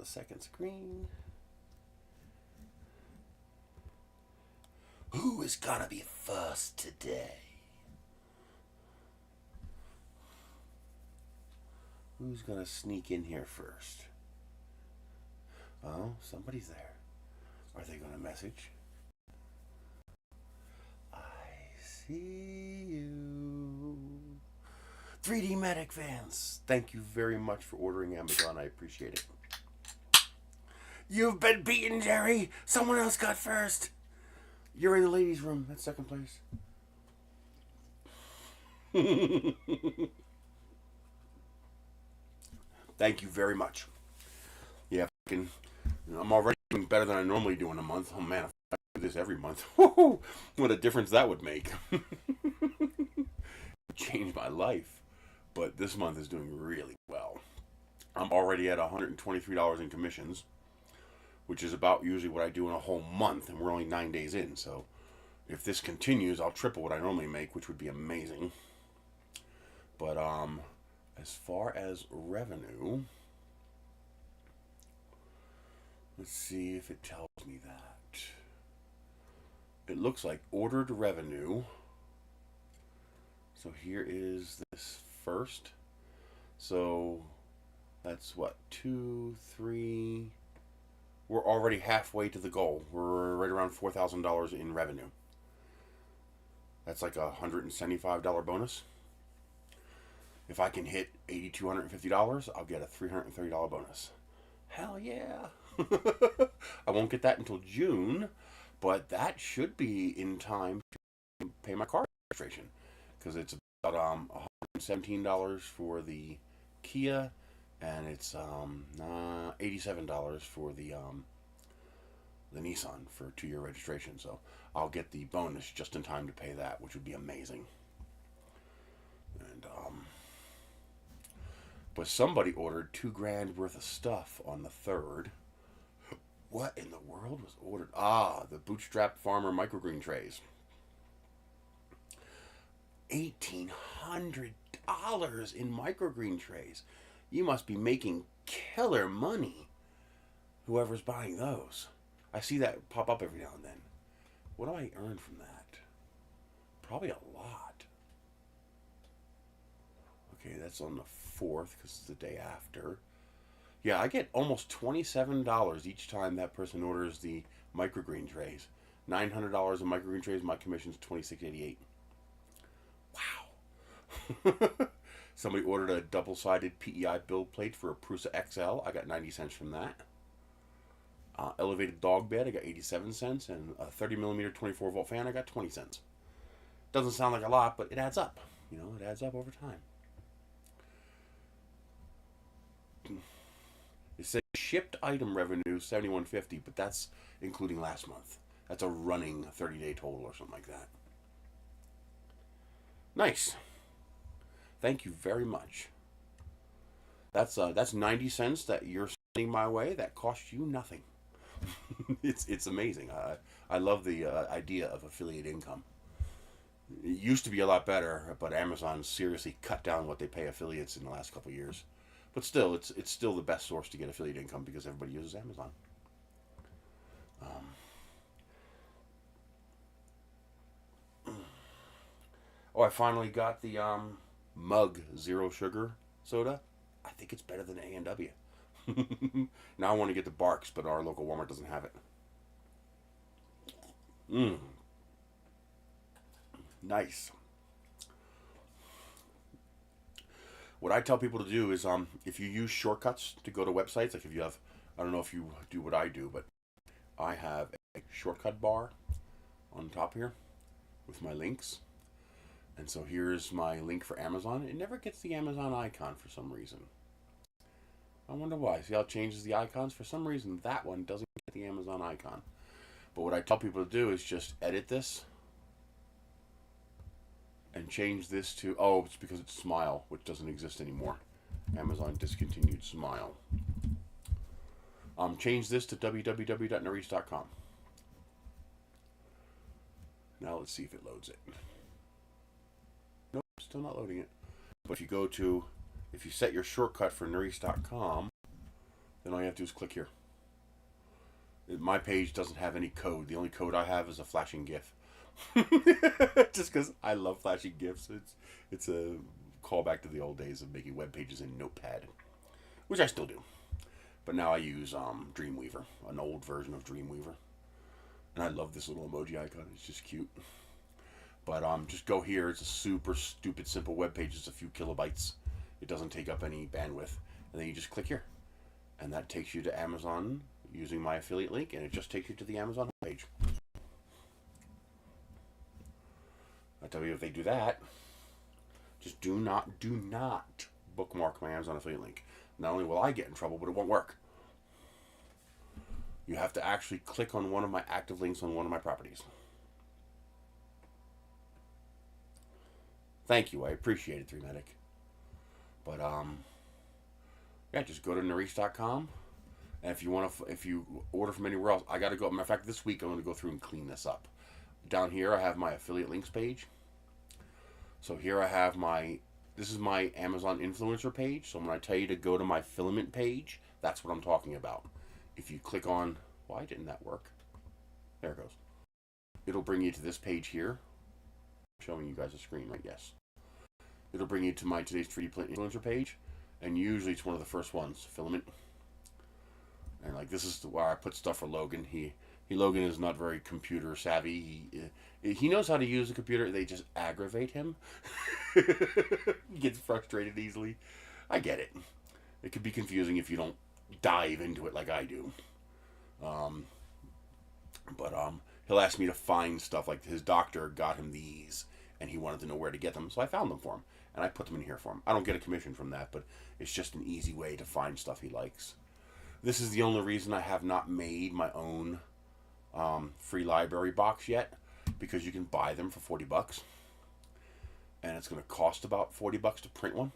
second screen. Who is gonna be first today? Who's gonna sneak in here first? Oh, somebody's there. Are they gonna message? I see you. 3D Medic fans, thank you very much for ordering Amazon. I appreciate it. You've been beaten, Jerry. Someone else got first. You're in the ladies' room. That's second place. Thank you very much. Yeah, I'm already doing better than I normally do in a month. Oh man, if I do this every month, what a difference that would make. Change my life. But this month is doing really well. I'm already at $123 in commissions, which is about usually what I do in a whole month, and we're only 9 days in. So if this continues, I'll triple what I normally make, which would be amazing. But as far as revenue, let's see if it tells me that. It looks like ordered revenue. So here is this first. So that's what, 2, 3. We're already halfway to the goal. We're right around $4,000 in revenue. That's like a $175 bonus. If I can hit $8,250, I'll get a $330 bonus. Hell yeah. I won't get that until June, but that should be in time to pay my car registration, because it's about $117 for the Kia, and it's $87 for the Nissan for 2-year registration. So I'll get the bonus just in time to pay that, which would be amazing. And but somebody ordered $2,000 worth of stuff on the 3rd. What in the world was ordered? Ah, the Bootstrap Farmer microgreen trays. $1,800 in microgreen trays. You must be making killer money, whoever's buying those. I see that pop up every now and then. What do I earn from that? Probably a lot. Okay, that's on the 4th because it's the day after. Yeah, I get almost $27 each time that person orders the microgreen trays. $900 in microgreen trays. My commission's $26.88. Wow. Somebody ordered a double-sided PEI build plate for a Prusa XL. I got 90 cents from that. Elevated dog bed, I got 87 cents. And a 30mm 24-volt fan, I got 20 cents. Doesn't sound like a lot, but it adds up. You know, it adds up over time. It says shipped item revenue $71.50, but that's including last month. That's a running 30-day total or something like that. Nice. Thank you very much. That's 90 cents that you're sending my way. That costs you nothing. It's amazing. I love the idea of affiliate income. It used to be a lot better, but Amazon seriously cut down what they pay affiliates in the last couple of years. But still, it's still the best source to get affiliate income because everybody uses Amazon. Oh, I finally got the Mug Zero Sugar soda. I think it's better than A&W. Now I want to get the Barks, but our local Walmart doesn't have it. Nice. What I tell people to do is, if you use shortcuts to go to websites, like if you have, I don't know if you do what I do, but I have a shortcut bar on top here with my links. And so here's my link for Amazon. It never gets the Amazon icon for some reason. I wonder why. See how it changes the icons? For some reason, that one doesn't get the Amazon icon. But what I tell people to do is just edit this and change this to, oh, it's because it's Smile, which doesn't exist anymore. Amazon discontinued Smile. Change this to www.narice.com. Now let's see if it loads it. Nope, still not loading it. But if you go to, if you set your shortcut for narice.com, and all you have to do is click here. My page doesn't have any code. The only code I have is a flashing GIF. Just because I love flashing GIFs. It's a callback to the old days of making web pages in Notepad, which I still do. But now I use Dreamweaver, an old version of Dreamweaver. And I love this little emoji icon. It's just cute. But just go here. It's a super stupid, simple web page. It's a few kilobytes. It doesn't take up any bandwidth. And then you just click here. And that takes you to Amazon using my affiliate link. And it just takes you to the Amazon page. I tell you, if they do that, just do not bookmark my Amazon affiliate link. Not only will I get in trouble, but it won't work. You have to actually click on one of my active links on one of my properties. Thank you, I appreciate it, 3Medic. But yeah, just go to Narice.com, and if you order from anywhere else, I gotta go. Matter of fact, this week I'm gonna go through and clean this up. Down here, I have my affiliate links page. So here I have this is my Amazon influencer page. So when I tell you to go to my filament page, that's what I'm talking about. If you click on, why didn't that work? There it goes. It'll bring you to this page here. I'm showing you guys a screen, right? Yes. It'll bring you to my today's 3D Print influencer page, and usually it's one of the first ones, filament. And like this is where I put stuff for Logan. Logan is not very computer savvy. He knows how to use a computer. They just aggravate him. He gets frustrated easily. I get it. It could be confusing if you don't dive into it like I do. But he'll ask me to find stuff. Like his doctor got him these, and he wanted to know where to get them, so I found them for him, and I put them in here for him. I don't get a commission from that, but it's just an easy way to find stuff he likes. This is the only reason I have not made my own free library box yet, because you can buy them for 40 bucks, and it's going to cost about 40 bucks to print one.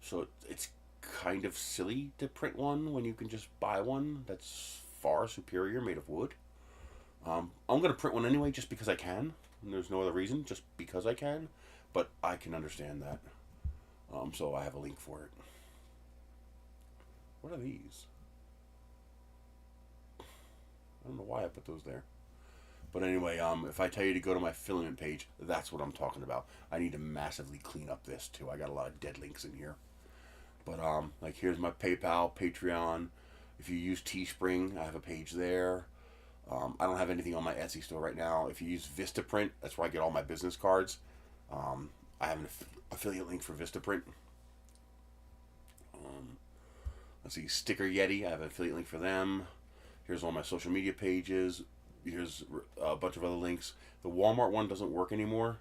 So it's kind of silly to print one when you can just buy one that's far superior, made of wood. I'm going to print one anyway just because I can, and there's no other reason, just because I can, but I can understand that. So I have a link for it. What are these? I don't know why I put those there. But anyway, if I tell you to go to my filament page, that's what I'm talking about. I need to massively clean up this too. I got a lot of dead links in here. But like here's my PayPal, Patreon. If you use Teespring, I have a page there. I don't have anything on my Etsy store right now. If you use Vista Print, that's where I get all my business cards. I have an affiliate link for Vista Print. Let's see, Stickeryeti, I have an affiliate link for them. Here's all my social media pages. Here's a bunch of other links. The Walmart one doesn't work anymore,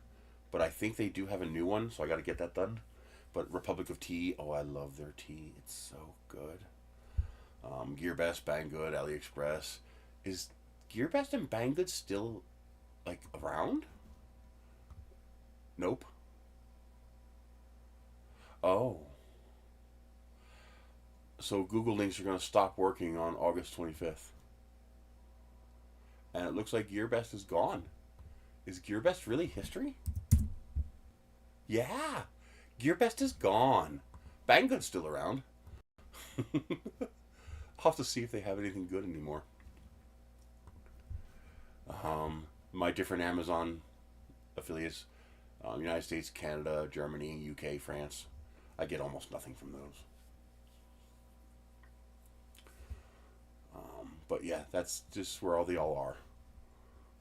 but I think they do have a new one, so I got to get that done. But Republic of Tea, oh, I love their tea. It's so good. GearBest, Banggood, AliExpress. Is GearBest and Banggood still, like, around? Nope. Oh. So Google links are going to stop working on August 25th. And it looks like GearBest is gone. Is GearBest really history? Yeah. GearBest is gone. Banggood's still around. I'll have to see if they have anything good anymore. My different Amazon affiliates, United States, Canada, Germany, UK, France. I get almost nothing from those. But yeah, that's just where all they all are.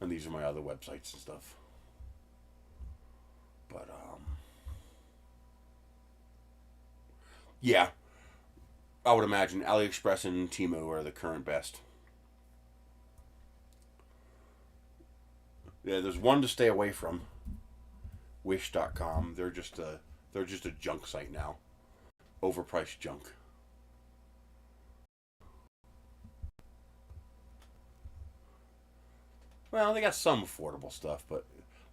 And these are my other websites and stuff. But, yeah. I would imagine AliExpress and Temu are the current best. Yeah, there's one to stay away from. Wish.com. They're just a junk site now. Overpriced junk. Well, they got some affordable stuff, but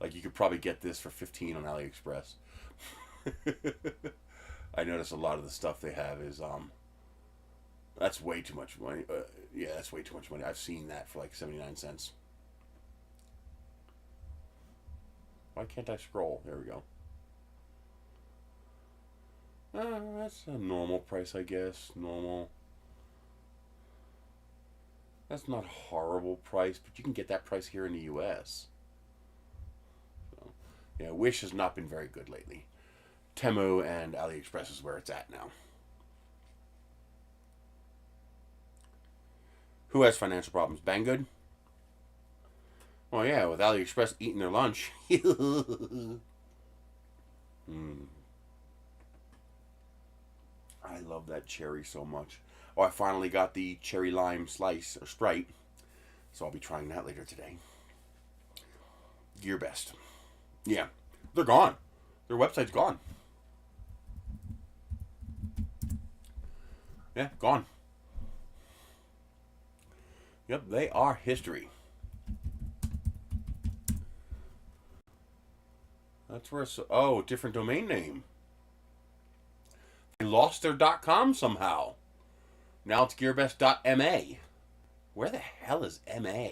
like you could probably get this for $15 on AliExpress. I notice a lot of the stuff they have is that's way too much money. Yeah, that's way too much money. I've seen that for like 79 cents. Why can't I scroll? There we go. That's a normal price, I guess. Normal. That's not a horrible price, but you can get that price here in the U.S. So, yeah, Wish has not been very good lately. Temu and AliExpress is where it's at now. Who has financial problems? Banggood? Well, yeah, with AliExpress eating their lunch. I love that cherry so much. Oh, I finally got the cherry lime slice or Sprite, so I'll be trying that later today. GearBest. Yeah, they're gone. Their website's gone. Yeah, gone. Yep, they are history. That's where it's... Oh, different domain name. They lost their .com somehow. Now it's gearbest.ma. Where the hell is MA?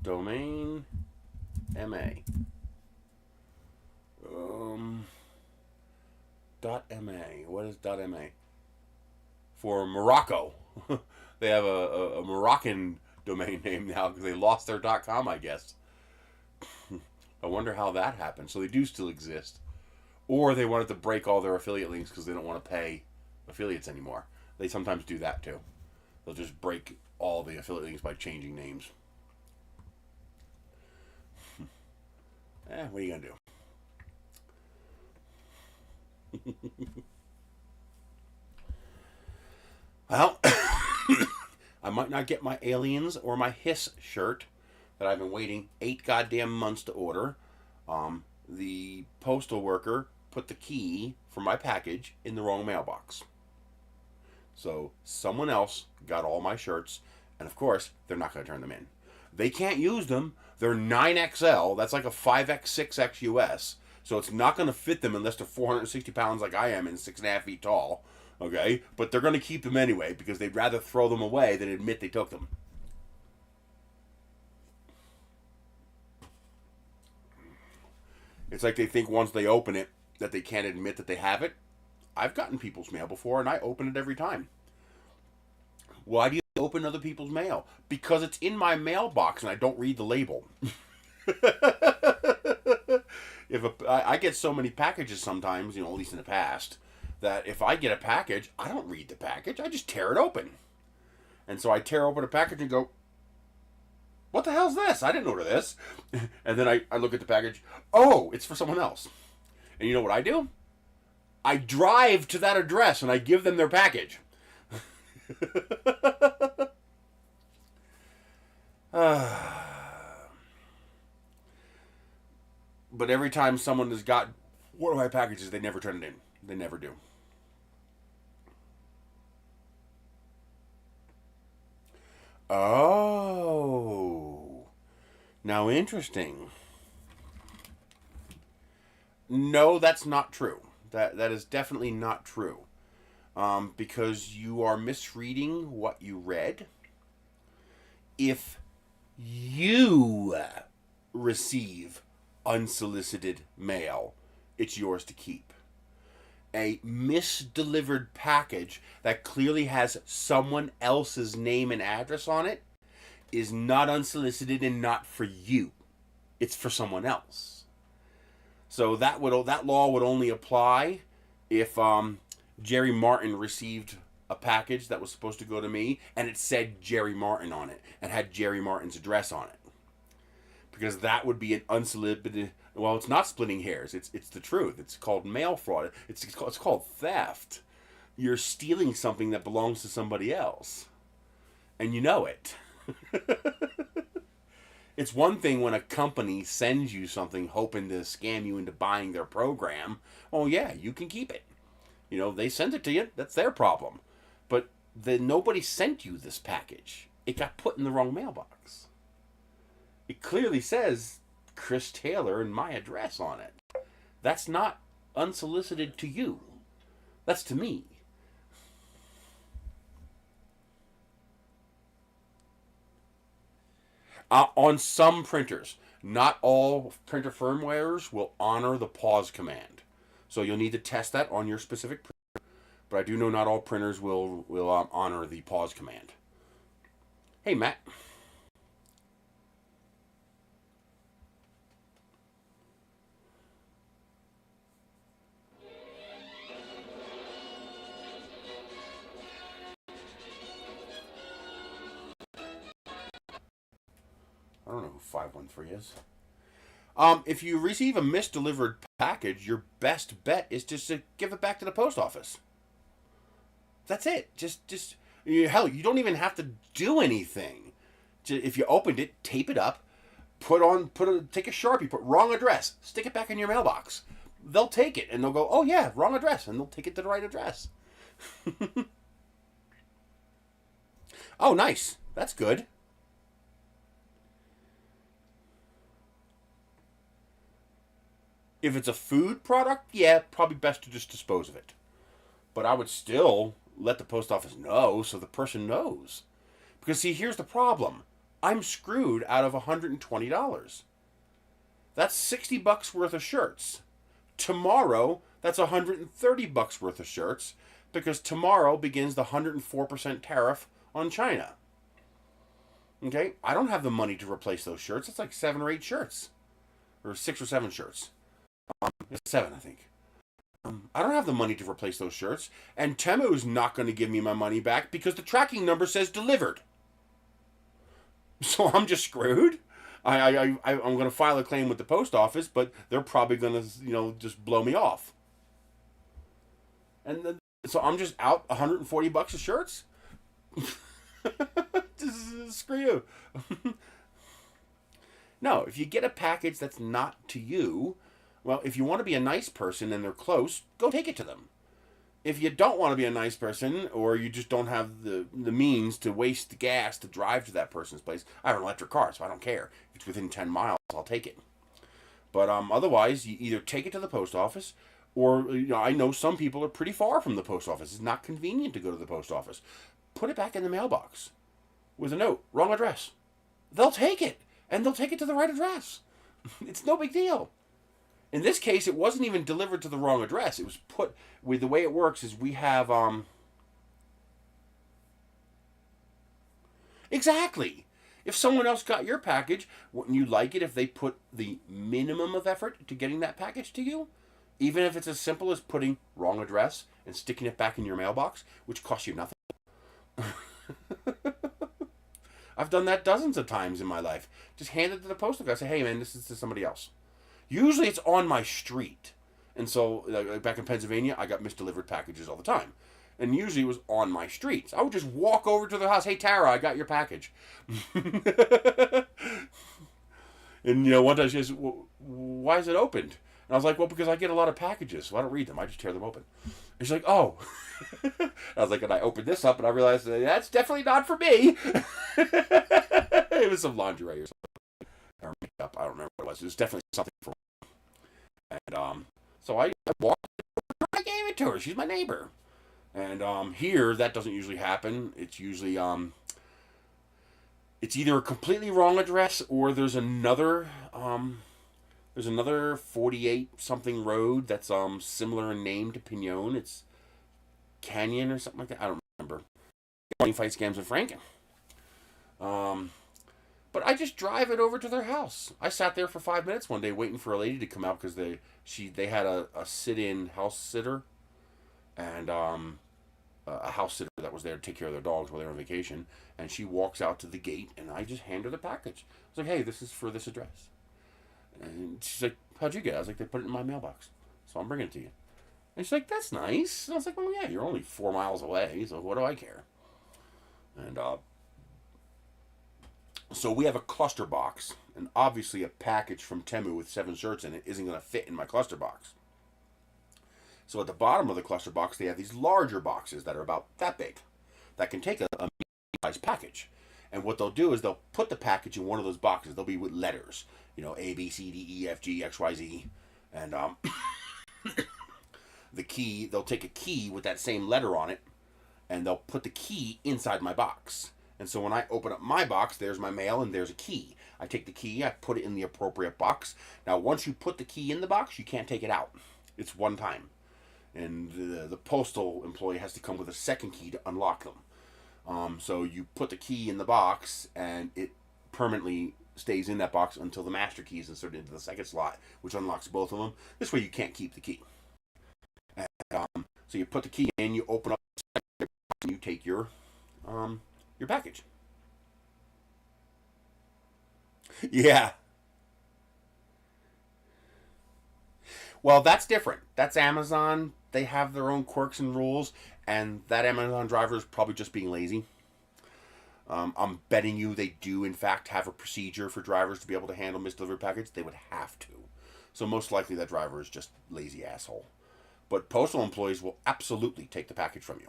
Domain MA. .ma. What is .ma? For Morocco. They have a Moroccan domain name now because they lost their .com, I guess. I wonder how that happened. So they do still exist. Or they wanted to break all their affiliate links because they don't want to pay affiliates anymore. They sometimes do that too. They'll just break all the affiliate links by changing names. What are you going to do? Well, I might not get my Aliens or my Hiss shirt that I've been waiting 8 goddamn months to order. The postal worker put the key for my package in the wrong mailbox. So someone else got all my shirts, and of course, they're not going to turn them in. They can't use them. They're 9XL. That's like a 5X, 6X US. So it's not going to fit them unless they're 460 pounds like I am and 6.5 feet tall. Okay? But they're going to keep them anyway because they'd rather throw them away than admit they took them. It's like they think once they open it that they can't admit that they have it. I've gotten people's mail before and I open it every time. Why do you open other people's mail? Because it's in my mailbox and I don't read the label. I get so many packages sometimes, at least in the past, that if I get a package, I don't read the package. I just tear it open. And so I tear open a package and go, what the hell's this? I didn't order this. And then I look at the package. Oh, it's for someone else. And you know what I do? I drive to that address and I give them their package. But every time someone has got one of my packages, they never turn it in. They never do. Oh. Now, interesting. No, that's not true. That is definitely not true. Because you are misreading what you read. If you receive unsolicited mail, it's yours to keep. A misdelivered package that clearly has someone else's name and address on it is not unsolicited and not for you. It's for someone else. So that law would only apply if Jerry Martin received a package that was supposed to go to me and it said Jerry Martin on it and had Jerry Martin's address on it. Because that would be an unsolicited... Well, it's not splitting hairs. It's the truth. It's called mail fraud. It's called theft. You're stealing something that belongs to somebody else. And you know it. It's one thing when a company sends you something hoping to scam you into buying their program. Oh, yeah, you can keep it. They sent it to you. That's their problem. But nobody sent you this package. It got put in the wrong mailbox. It clearly says Chris Taylor and my address on it. That's not unsolicited to you. That's to me. On some printers, not all printer firmwares will honor the pause command. So you'll need to test that on your specific printer. But I do know not all printers will honor the pause command. Hey, Matt. I don't know who 513 is. If you receive a misdelivered package, your best bet is just to give it back to the post office. That's it. Hell, you don't even have to do anything. If you opened it, tape it up, take a Sharpie, put wrong address, stick it back in your mailbox. They'll take it and they'll go, oh yeah, wrong address, and they'll take it to the right address. Oh, nice. That's good. If it's a food product, yeah, probably best to just dispose of it. But I would still let the post office know so the person knows. Because, see, here's the problem. I'm screwed out of $120. That's $60 worth of shirts. Tomorrow, that's $130 worth of shirts because tomorrow begins the 104% tariff on China. Okay? I don't have the money to replace those shirts. It's like 7 or 8 shirts. Or 6 or 7 shirts. It's 7, I think. I don't have the money to replace those shirts, and Temu is not going to give me my money back because the tracking number says delivered. So I'm just screwed. I'm going to file a claim with the post office, but they're probably going to, just blow me off. And then, so I'm just out $140 of shirts. Screw you. No, if you get a package that's not to you, well, if you want to be a nice person and they're close, go take it to them. If you don't want to be a nice person or you just don't have the means to waste the gas to drive to that person's place, I have an electric car, so I don't care. If it's within 10 miles, I'll take it. But otherwise, you either take it to the post office or, I know some people are pretty far from the post office. It's not convenient to go to the post office. Put it back in the mailbox with a note, wrong address. They'll take it, and they'll take it to the right address. It's no big deal. In this case, it wasn't even delivered to the wrong address. It was put with the way it works is we have exactly. If someone else got your package, wouldn't you like it if they put the minimum of effort to getting that package to you? Even if it's as simple as putting wrong address and sticking it back in your mailbox, which costs you nothing. I've done that dozens of times in my life. Just hand it to the postal guy. Say, hey man, this is to somebody else. Usually it's on my street. And so, back in Pennsylvania, I got misdelivered packages all the time. And usually it was on my street. So I would just walk over to the house. Hey, Tara, I got your package. And, one time she says, well, why is it opened? And I was like, well, because I get a lot of packages, so I don't read them. I just tear them open. And she's like, oh. I was like, and I opened this up, and I realized that's definitely not for me. It was some laundry right here. Or makeup. I don't remember what it was. It was definitely something for me. And so I walked over, I gave it to her. She's my neighbor. And here, that doesn't usually happen. It's usually, it's either a completely wrong address or there's another 48-something road that's similar in name to Pignon. It's Canyon or something like that. I don't remember. Fight Scams with Franken. But I just drive it over to their house. I sat there for 5 minutes one day waiting for a lady to come out because they had a sit-in house sitter and a house sitter that was there to take care of their dogs while they were on vacation. And she walks out to the gate and I just hand her the package. I was like, hey, this is for this address. And she's like, how'd you get it? I was like, they put it in my mailbox. So I'm bringing it to you. And she's like, that's nice. And I was like, well, yeah, you're only 4 miles away, so what do I care? And so we have a cluster box, and obviously a package from Temu with 7 shirts in it isn't going to fit in my cluster box. So at the bottom of the cluster box, they have these larger boxes that are about that big, that can take a medium-sized package. And what they'll do is they'll put the package in one of those boxes. They'll be with letters, A, B, C, D, E, F, G, X, Y, Z. And the key, they'll take a key with that same letter on it, and they'll put the key inside my box. And so when I open up my box, there's my mail and there's a key. I take the key, I put it in the appropriate box. Now, once you put the key in the box, you can't take it out. It's one time. and the postal employee has to come with a second key to unlock them. So you put the key in the box, and it permanently stays in that box until the master key is inserted into the second slot, which unlocks both of them. This way you can't keep the key. And, so you put the key in, you open up the second box, and you take your package. Yeah. Well, that's different. That's Amazon. They have their own quirks and rules, and that Amazon driver is probably just being lazy. I'm betting you they do, in fact, have a procedure for drivers to be able to handle misdelivered packages. They would have to. So most likely that driver is just lazy asshole. But postal employees will absolutely take the package from you.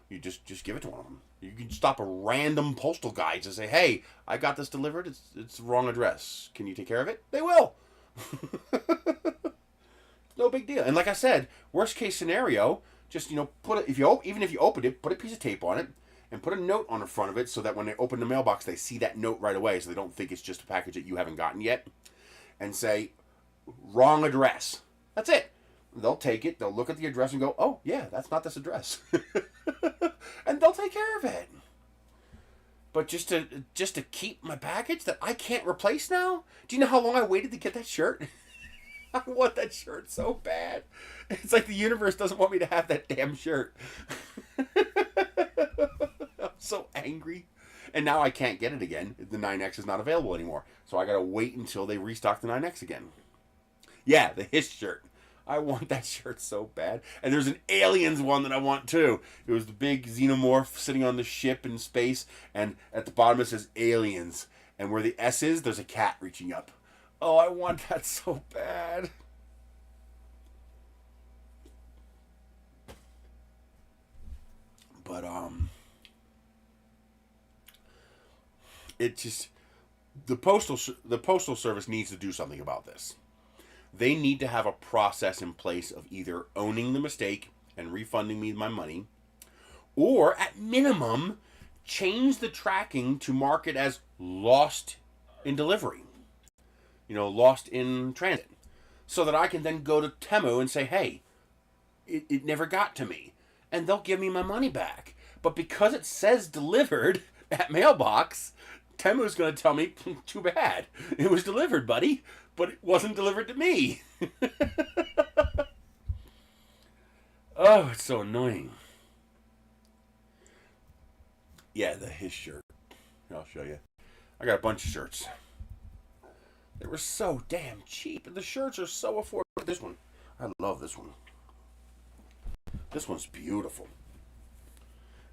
You just give it to one of them. You can stop a random postal guy to say, "Hey, I got this delivered. It's the wrong address. Can you take care of it?" They will. No big deal. And like I said, worst case scenario, just put it even if you opened it, put a piece of tape on it and put a note on the front of it so that when they open the mailbox, they see that note right away, so they don't think it's just a package that you haven't gotten yet, and say, "Wrong address." That's it. They'll take it. They'll look at the address and go, "Oh yeah, that's not this address," and they'll take care of it. But just to keep my package that I can't replace now? Do you know how long I waited to get that shirt? I want that shirt so bad. It's like the universe doesn't want me to have that damn shirt. I'm so angry. And now I can't get it again. The 9X is not available anymore. So I gotta wait until they restock the 9X again. Yeah, the Hiss shirt. I want that shirt so bad. And there's an Aliens one that I want too. It was the big xenomorph sitting on the ship in space, and at the bottom it says Aliens. And where the S is, there's a cat reaching up. Oh, I want that so bad. But it just the postal service needs to do something about this. They need to have a process in place of either owning the mistake and refunding me my money, or at minimum change the tracking to mark it as lost in delivery. Lost in transit. So that I can then go to Temu and say, "Hey, it never got to me." And they'll give me my money back. But because it says delivered at mailbox, Temu's going to tell me, "Too bad. It was delivered, buddy, but it wasn't delivered to me." Oh, it's so annoying. Yeah, his shirt. I'll show you. I got a bunch of shirts. They were so damn cheap, and the shirts are so affordable. This one, I love this one. This one's beautiful.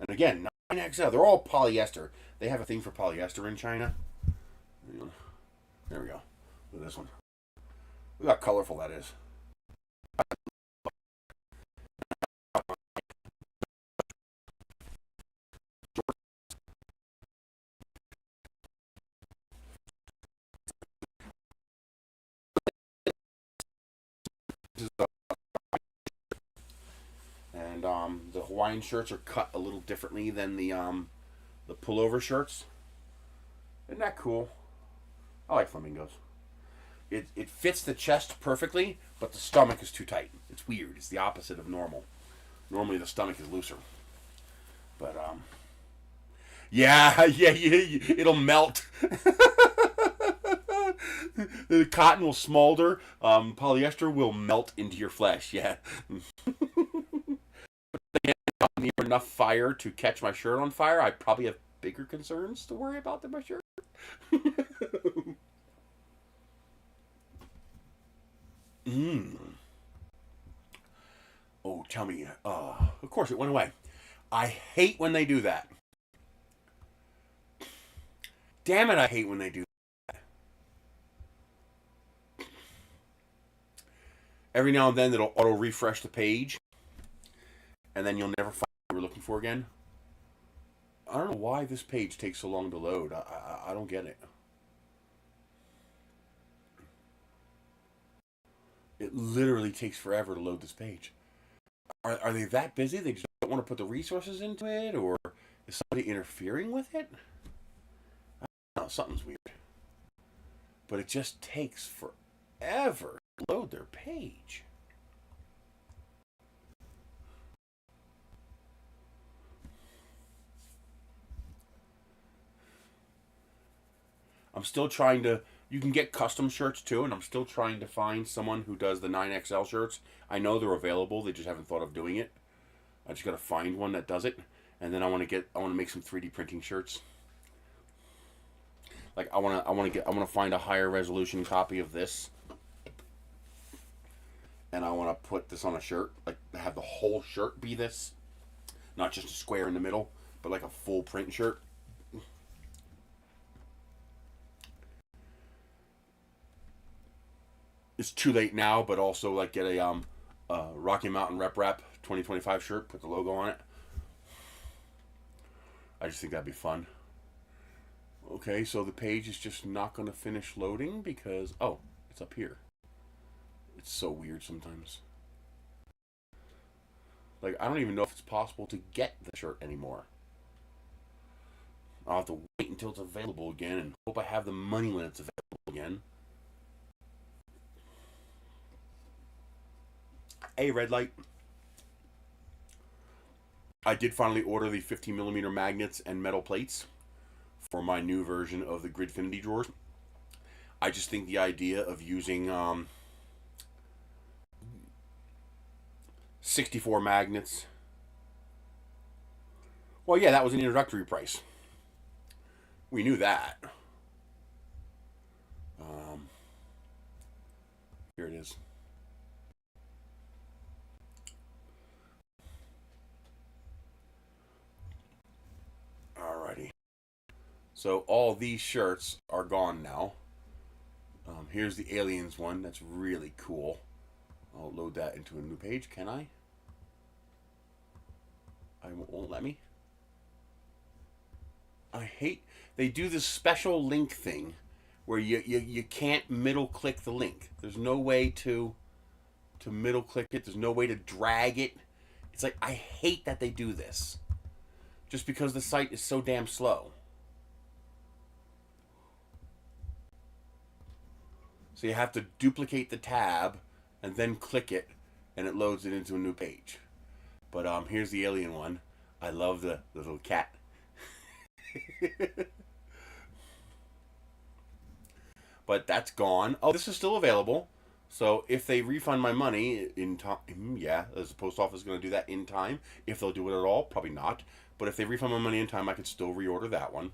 And again, 9XL. They're all polyester. They have a thing for polyester in China. There we go. Look at this one. Look how colorful that is. And the Hawaiian shirts are cut a little differently than the pullover shirts. Isn't that cool? I like flamingos. It fits the chest perfectly, but the stomach is too tight. It's weird. It's the opposite of normal. Normally the stomach is looser. But yeah, it'll melt. The cotton will smolder. Polyester will melt into your flesh. Yeah. Near enough fire to catch my shirt on fire, I probably have bigger concerns to worry about than my shirt. Oh, tell me. Of course, it went away. I hate when they do that. Damn it, I hate when they do that. Every now and then, it'll auto-refresh the page, and then you'll never find what you were looking for again. I don't know why this page takes so long to load. I don't get it. It literally takes forever to load this page. Are they that busy? They just don't want to put the resources into it? Or is somebody interfering with it? I don't know. Something's weird. But it just takes forever to load their page. I'm still trying to. You can get custom shirts too, and I'm still trying to find someone who does the 9XL shirts. I know they're available. They just haven't thought of doing it. I just gotta find one that does it, and then I want to make some 3D printing shirts. Like I want to find a higher resolution copy of this, and I want to put this on a shirt. Like have the whole shirt be this, not just a square in the middle, but like a full print shirt. It's too late now, but also like get a Rocky Mountain Rep 2025 shirt, put the logo on it. I just think that'd be fun. Okay, so the page is just not going to finish loading because, oh, it's up here. It's so weird sometimes. Like, I don't even know if it's possible to get the shirt anymore. I'll have to wait until it's available again and hope I have the money when it's available again. Hey, Red Light. I did finally order the 50mm magnets and metal plates for my new version of the Gridfinity drawers. I just think the idea of using 64 magnets. Well, yeah, that was an introductory price. We knew that. Here it is. Alrighty. So all these shirts are gone now. Here's the aliens one. That's really cool. I'll load that into a new page. Can I? I won't let me. I hate they do this special link thing where you can't middle click the link. There's no way to middle click it. There's no way to drag it. It's like I hate that they do this. Just because the site is so damn slow. So you have to duplicate the tab and then click it and it loads it into a new page. But here's the alien one. I love the little cat. But that's gone. Oh, this is still available. So if they refund my money in time, yeah, the post office is going to do that in time. If they'll do it at all, probably not. But if they refund my money in time, I could still reorder that one.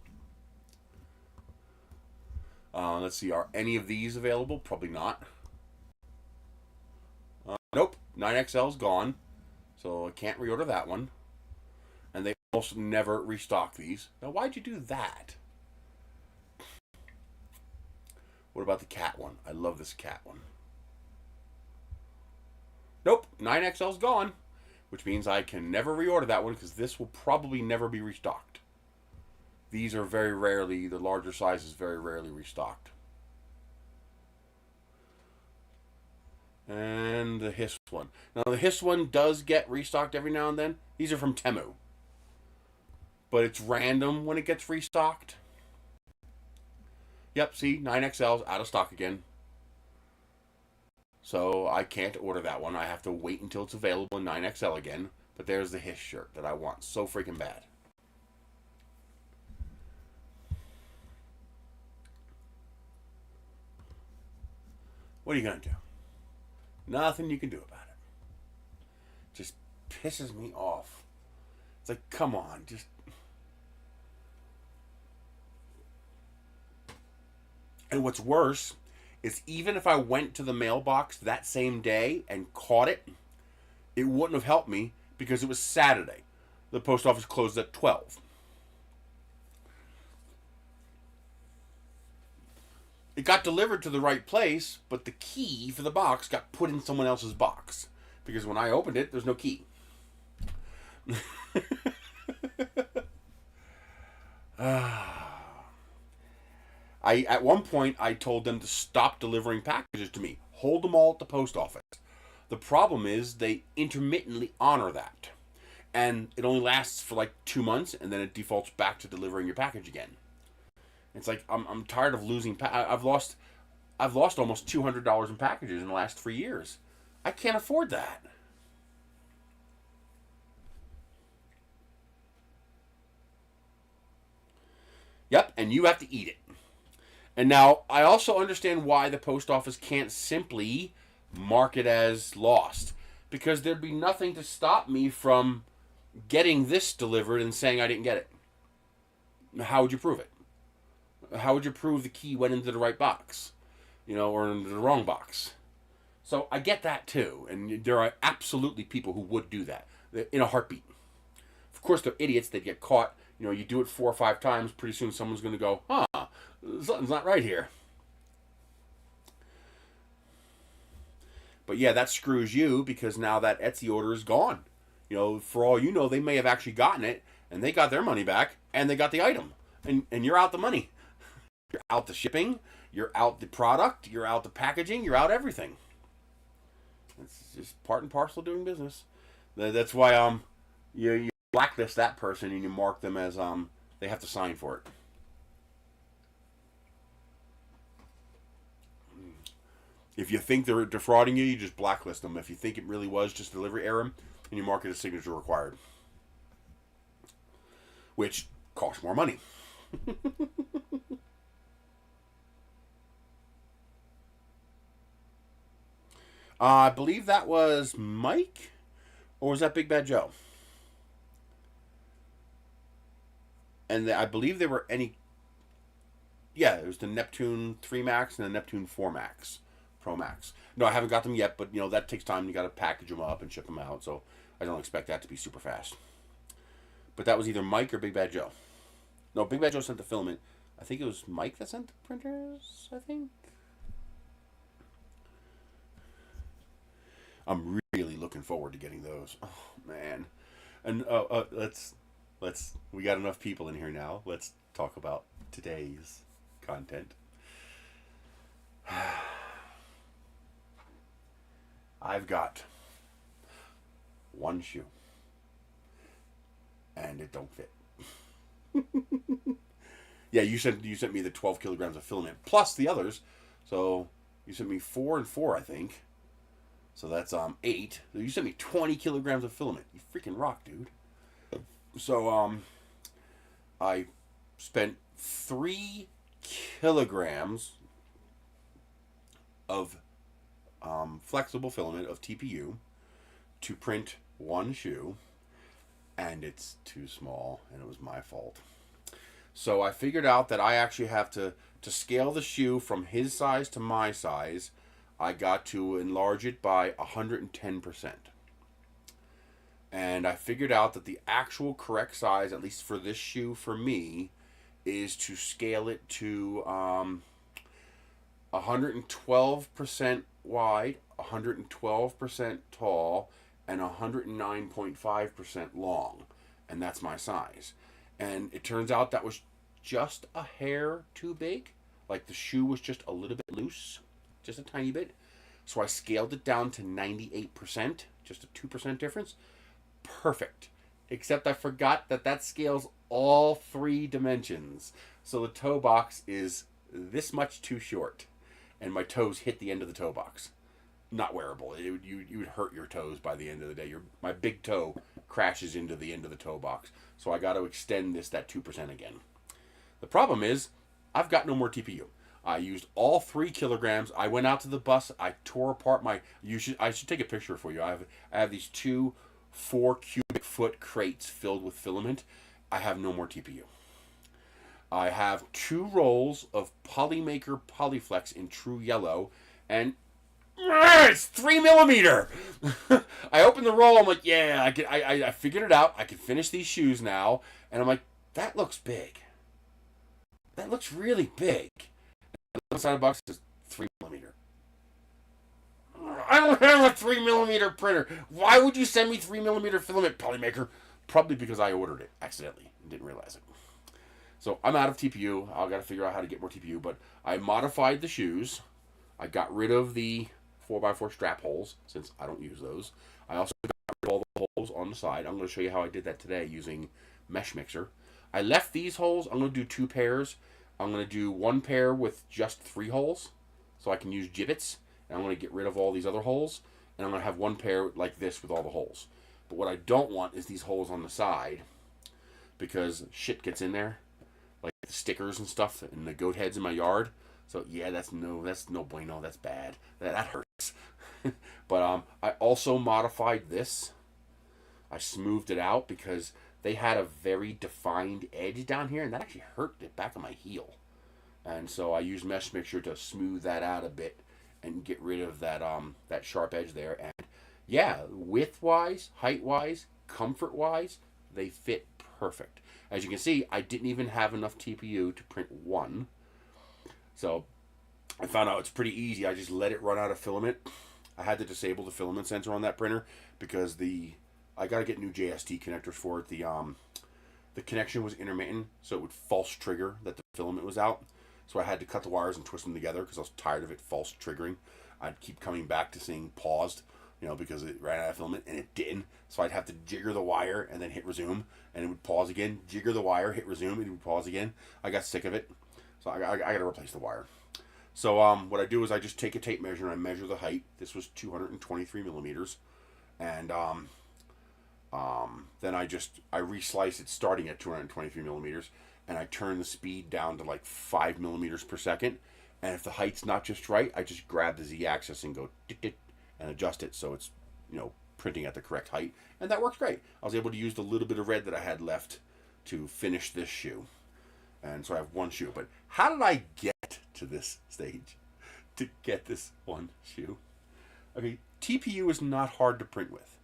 Let's see, are any of these available? Probably not. Nope, 9XL's gone. So I can't reorder that one. And they almost never restock these. Now, why'd you do that? What about the cat one? I love this cat one. Nope, 9XL's gone. Which means I can never reorder that one because this will probably never be restocked. These are very rarely, the larger size is very rarely restocked. And the Hiss one. Now the Hiss one does get restocked every now and then. These are from Temu. But it's random when it gets restocked. Yep, see, 9XL's out of stock again. So I can't order that one. I have to wait until it's available in 9XL again. But there's the Hiss shirt that I want so freaking bad. What are you going to do? Nothing you can do about it. Just pisses me off. It's like, come on, just... And what's worse is even if I went to the mailbox that same day and caught it, it wouldn't have helped me because it was Saturday. The post office closed at 12. It got delivered to the right place, but the key for the box got put in someone else's box. Because when I opened it, there's no key. At one point, I told them to stop delivering packages to me. Hold them all at the post office. The problem is they intermittently honor that. And it only lasts for like 2 months, and then it defaults back to delivering your package again. It's like I'm tired of losing. I've lost almost $200 in packages in the last 3 years. I can't afford that. Yep, and you have to eat it. And now I also understand why the post office can't simply mark it as lost, because there'd be nothing to stop me from getting this delivered and saying I didn't get it. How would you prove it? How would you prove the key went into the right box, or into the wrong box? So I get that too, and there are absolutely people who would do that in a heartbeat. Of course, they're idiots. They get caught. You do it 4 or 5 times. Pretty soon, someone's going to go, something's not right here. But yeah, that screws you, because now that Etsy order is gone. For all you know, they may have actually gotten it, and they got their money back, and they got the item, and you're out the money. You're out the shipping, you're out the product, you're out the packaging, you're out everything. It's just part and parcel of doing business. That's why you blacklist that person and you mark them as they have to sign for it. If you think they're defrauding you, you just blacklist them. If you think it really was just delivery error, and you mark it as signature required, which costs more money. I believe that was Mike, or was that Big Bad Joe? And I believe there were any. Yeah, it was the Neptune 3 Max and the Neptune 4 Max, Pro Max. No, I haven't got them yet, but that takes time. You got to package them up and ship them out, so I don't expect that to be super fast. But that was either Mike or Big Bad Joe. No, Big Bad Joe sent the filament. I think it was Mike that sent the printers, I think. I'm really looking forward to getting those. Oh, man. And let's we got enough people in here now. Let's talk about today's content. I've got one shoe, and it don't fit. Yeah, you sent me the 12 kilograms of filament plus the others, so you sent me 4 and 4, I think. So that's 8. You sent me 20 kilograms of filament. You freaking rock, dude. So I spent 3 kilograms of flexible filament of TPU to print one shoe, and it's too small, and it was my fault. So I figured out that I actually have to scale the shoe from his size to my size. I got to enlarge it by 110%. And I figured out that the actual correct size, at least for this shoe for me, is to scale it to 112% wide, 112% tall, and 109.5% long. And that's my size. And it turns out that was just a hair too big. Like the shoe was just a little bit loose. Just a tiny bit. So I scaled it down to 98%, just a 2% difference. Perfect. Except I forgot that scales all 3 dimensions. So the toe box is this much too short. And my toes hit the end of the toe box. Not wearable. You would hurt your toes by the end of the day. My big toe crashes into the end of the toe box. So I got to extend that 2% again. The problem is, I've got no more TPU. I used all 3 kilograms. I went out to the bus. I tore apart I should take a picture for you. I have these 2 4 cubic foot crates filled with filament. I have no more TPU. I have 2 rolls of Polymaker Polyflex in true yellow, and it's 3 millimeter. I opened the roll. I'm like, yeah, I figured it out. I can finish these shoes now, and I'm like, that looks big. That looks really big. The side of the box is 3 millimeter. I don't have a 3 millimeter printer. Why would you send me 3 millimeter filament, Polymaker? Probably because I ordered it accidentally and didn't realize it. So I'm out of TPU. I've got to figure out how to get more TPU. But I modified the shoes. I got rid of the 4x4 strap holes since I don't use those. I also got rid of all the holes on the side. I'm going to show you how I did that today using Mesh Mixer. I left these holes. I'm going to do 2 pairs. I'm going to do 1 pair with just 3 holes, so I can use gibbets, and I'm going to get rid of all these other holes, and I'm going to have 1 pair like this with all the holes. But what I don't want is these holes on the side, because shit gets in there, like the stickers and stuff, and the goat heads in my yard. So yeah, that's no bueno. That's bad. That hurts. But I also modified this. I smoothed it out because they had a very defined edge down here, and that actually hurt the back of my heel. And so I used mesh mixture to smooth that out a bit and get rid of that sharp edge there. And yeah, width wise, height wise, comfort wise, they fit perfect. As you can see, I didn't even have enough TPU to print one. So I found out it's pretty easy. I just let it run out of filament. I had to disable the filament sensor on that printer because I gotta get new JST connectors for it. The connection was intermittent, so it would false trigger that the filament was out. So I had to cut the wires and twist them together because I was tired of it false triggering. I'd keep coming back to seeing paused, because it ran out of filament, and it didn't. So I'd have to jigger the wire and then hit resume, and it would pause again. Jigger the wire, hit resume, and it would pause again. I got sick of it, so I got to replace the wire. So what I do is I just take a tape measure and I measure the height. This was 223 millimeters, and then I reslice it starting at 223 millimeters, and I turn the speed down to like 5 millimeters per second. And if the height's not just right, I just grab the Z-axis and go and adjust it so it's printing at the correct height, and that works great. I was able to use the little bit of red that I had left to finish this shoe, and so I have one shoe. But how did I get to this stage to get this one shoe? Okay, TPU is not hard to print with.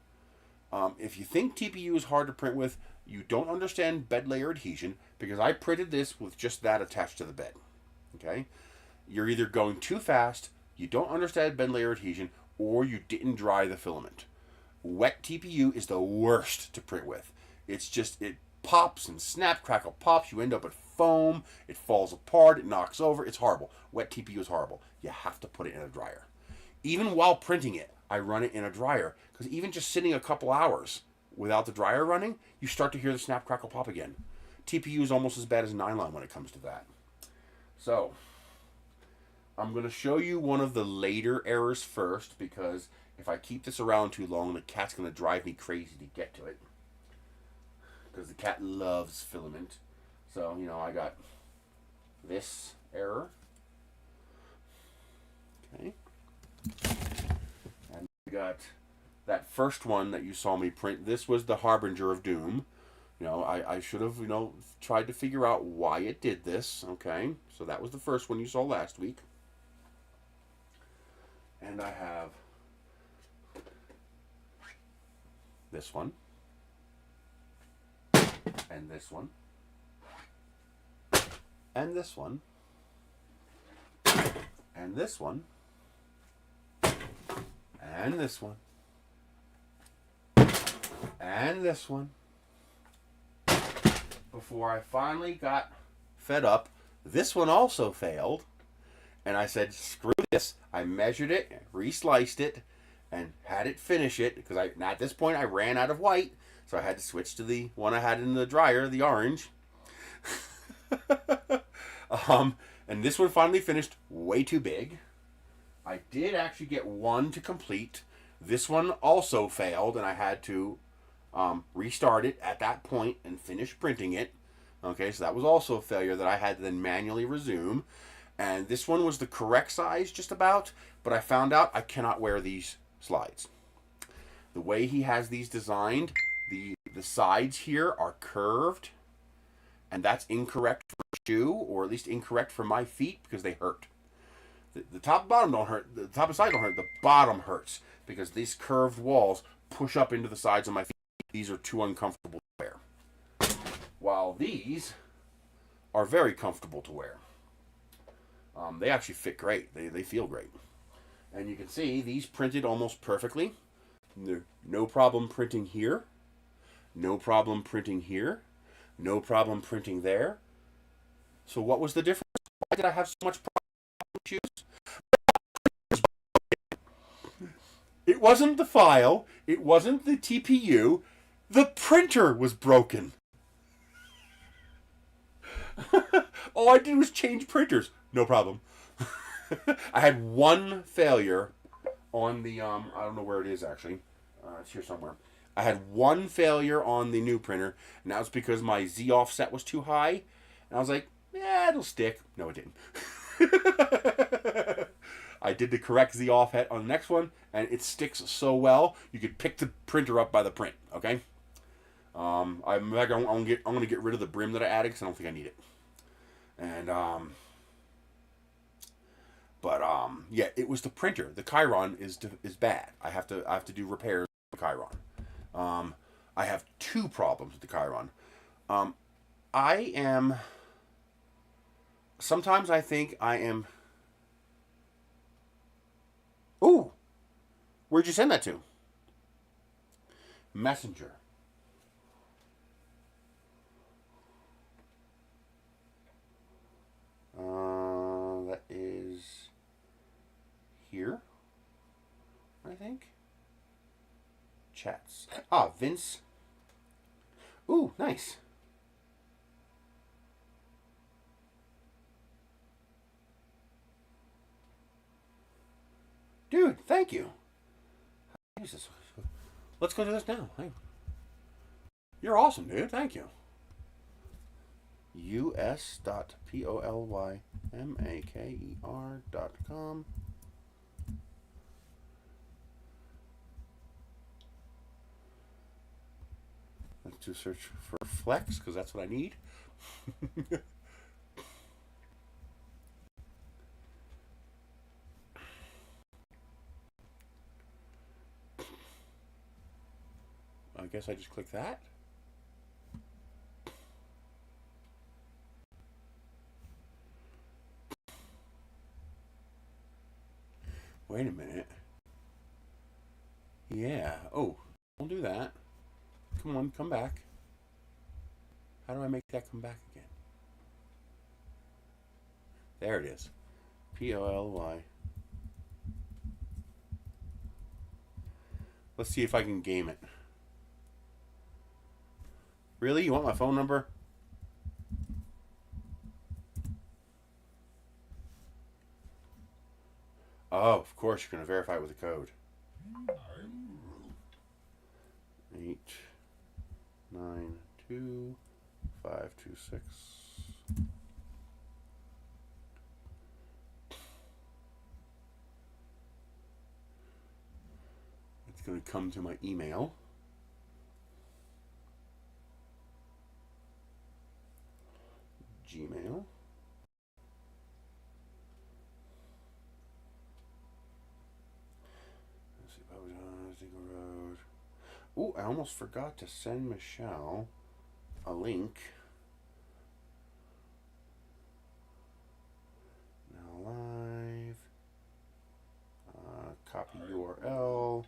If you think TPU is hard to print with, you don't understand bed layer adhesion, because I printed this with just that attached to the bed. Okay, you're either going too fast, you don't understand bed layer adhesion, or you didn't dry the filament. Wet TPU is the worst to print with. It's just, it pops and snap, crackle, pops. You end up with foam. It falls apart. It knocks over. It's horrible. Wet TPU is horrible. You have to put it in a dryer. Even while printing it, I run it in a dryer, because even just sitting a couple hours without the dryer running, you start to hear the snap, crackle, pop again. TPU is almost as bad as nylon when it comes to that. So I'm going to show you one of the later errors first, because if I keep this around too long, the cat's going to drive me crazy to get to it, because the cat loves filament. So, I got this error. Okay. And I got that first one that you saw me print. This was the harbinger of doom. I should have, tried to figure out why it did this. Okay. So that was the first one you saw last week. And I have this one, and this one, and this one, and this one, and this one, and this one, before I finally got fed up. This one also failed, and I said, screw this. I measured it, resliced it, and had it finish it, because at this point I ran out of white, so I had to switch to the one I had in the dryer, the orange. And this one finally finished way too big. I did actually get one to complete. This one also failed, and I had to restart it at that point and finish printing it. Okay, so that was also a failure that I had to then manually resume. And this one was the correct size, just about, but I found out I cannot wear these slides. The way he has these designed, the sides here are curved, and that's incorrect for a shoe, or at least incorrect for my feet, because they hurt. The top and bottom don't hurt. The top and side don't hurt. The bottom hurts, because these curved walls push up into the sides of my feet. These are too uncomfortable to wear. While these are very comfortable to wear. They actually fit great. They feel great. And you can see these printed almost perfectly. No problem printing here. No problem printing here. No problem printing there. So what was the difference? Why did I have so much problem with shoes? It wasn't the file. It wasn't the TPU. The printer was broken. All I did was change printers. No problem. I had one failure on the, I don't know where it is actually. It's here somewhere. I had one failure on the new printer, and that was because my Z offset was too high. And I was like, yeah, it'll stick. No, it didn't. I did the correct Z offset on the next one, and it sticks so well you could pick the printer up by the print. Okay. I'm gonna get rid of the brim that I added because I don't think I need it. And yeah, it was the printer. The Chiron is bad. I have to do repairs with the Chiron. I have two problems with the Chiron. I am. Sometimes I think I am. Ooh, where'd you send that to? Messenger. That is here, I think. Chats. Ah, Vince. Ooh, nice. Dude, thank you. Jesus. Let's go do this now. Hey. You're awesome, dude. Thank you. us.polymaker.com. Let's do a search for flex because that's what I need. I guess I just click that. Wait a minute. Yeah. Oh, don't do that. Come on, come back. How do I make that come back again? There it is. Poly. Let's see if I can game it. Really? You want my phone number? Oh, of course, you're going to verify it with a code. 892-526. It's going to come to my email. Gmail. Let's see, Road. Ooh, I almost forgot to send Michelle a link. Now live. Copy URL.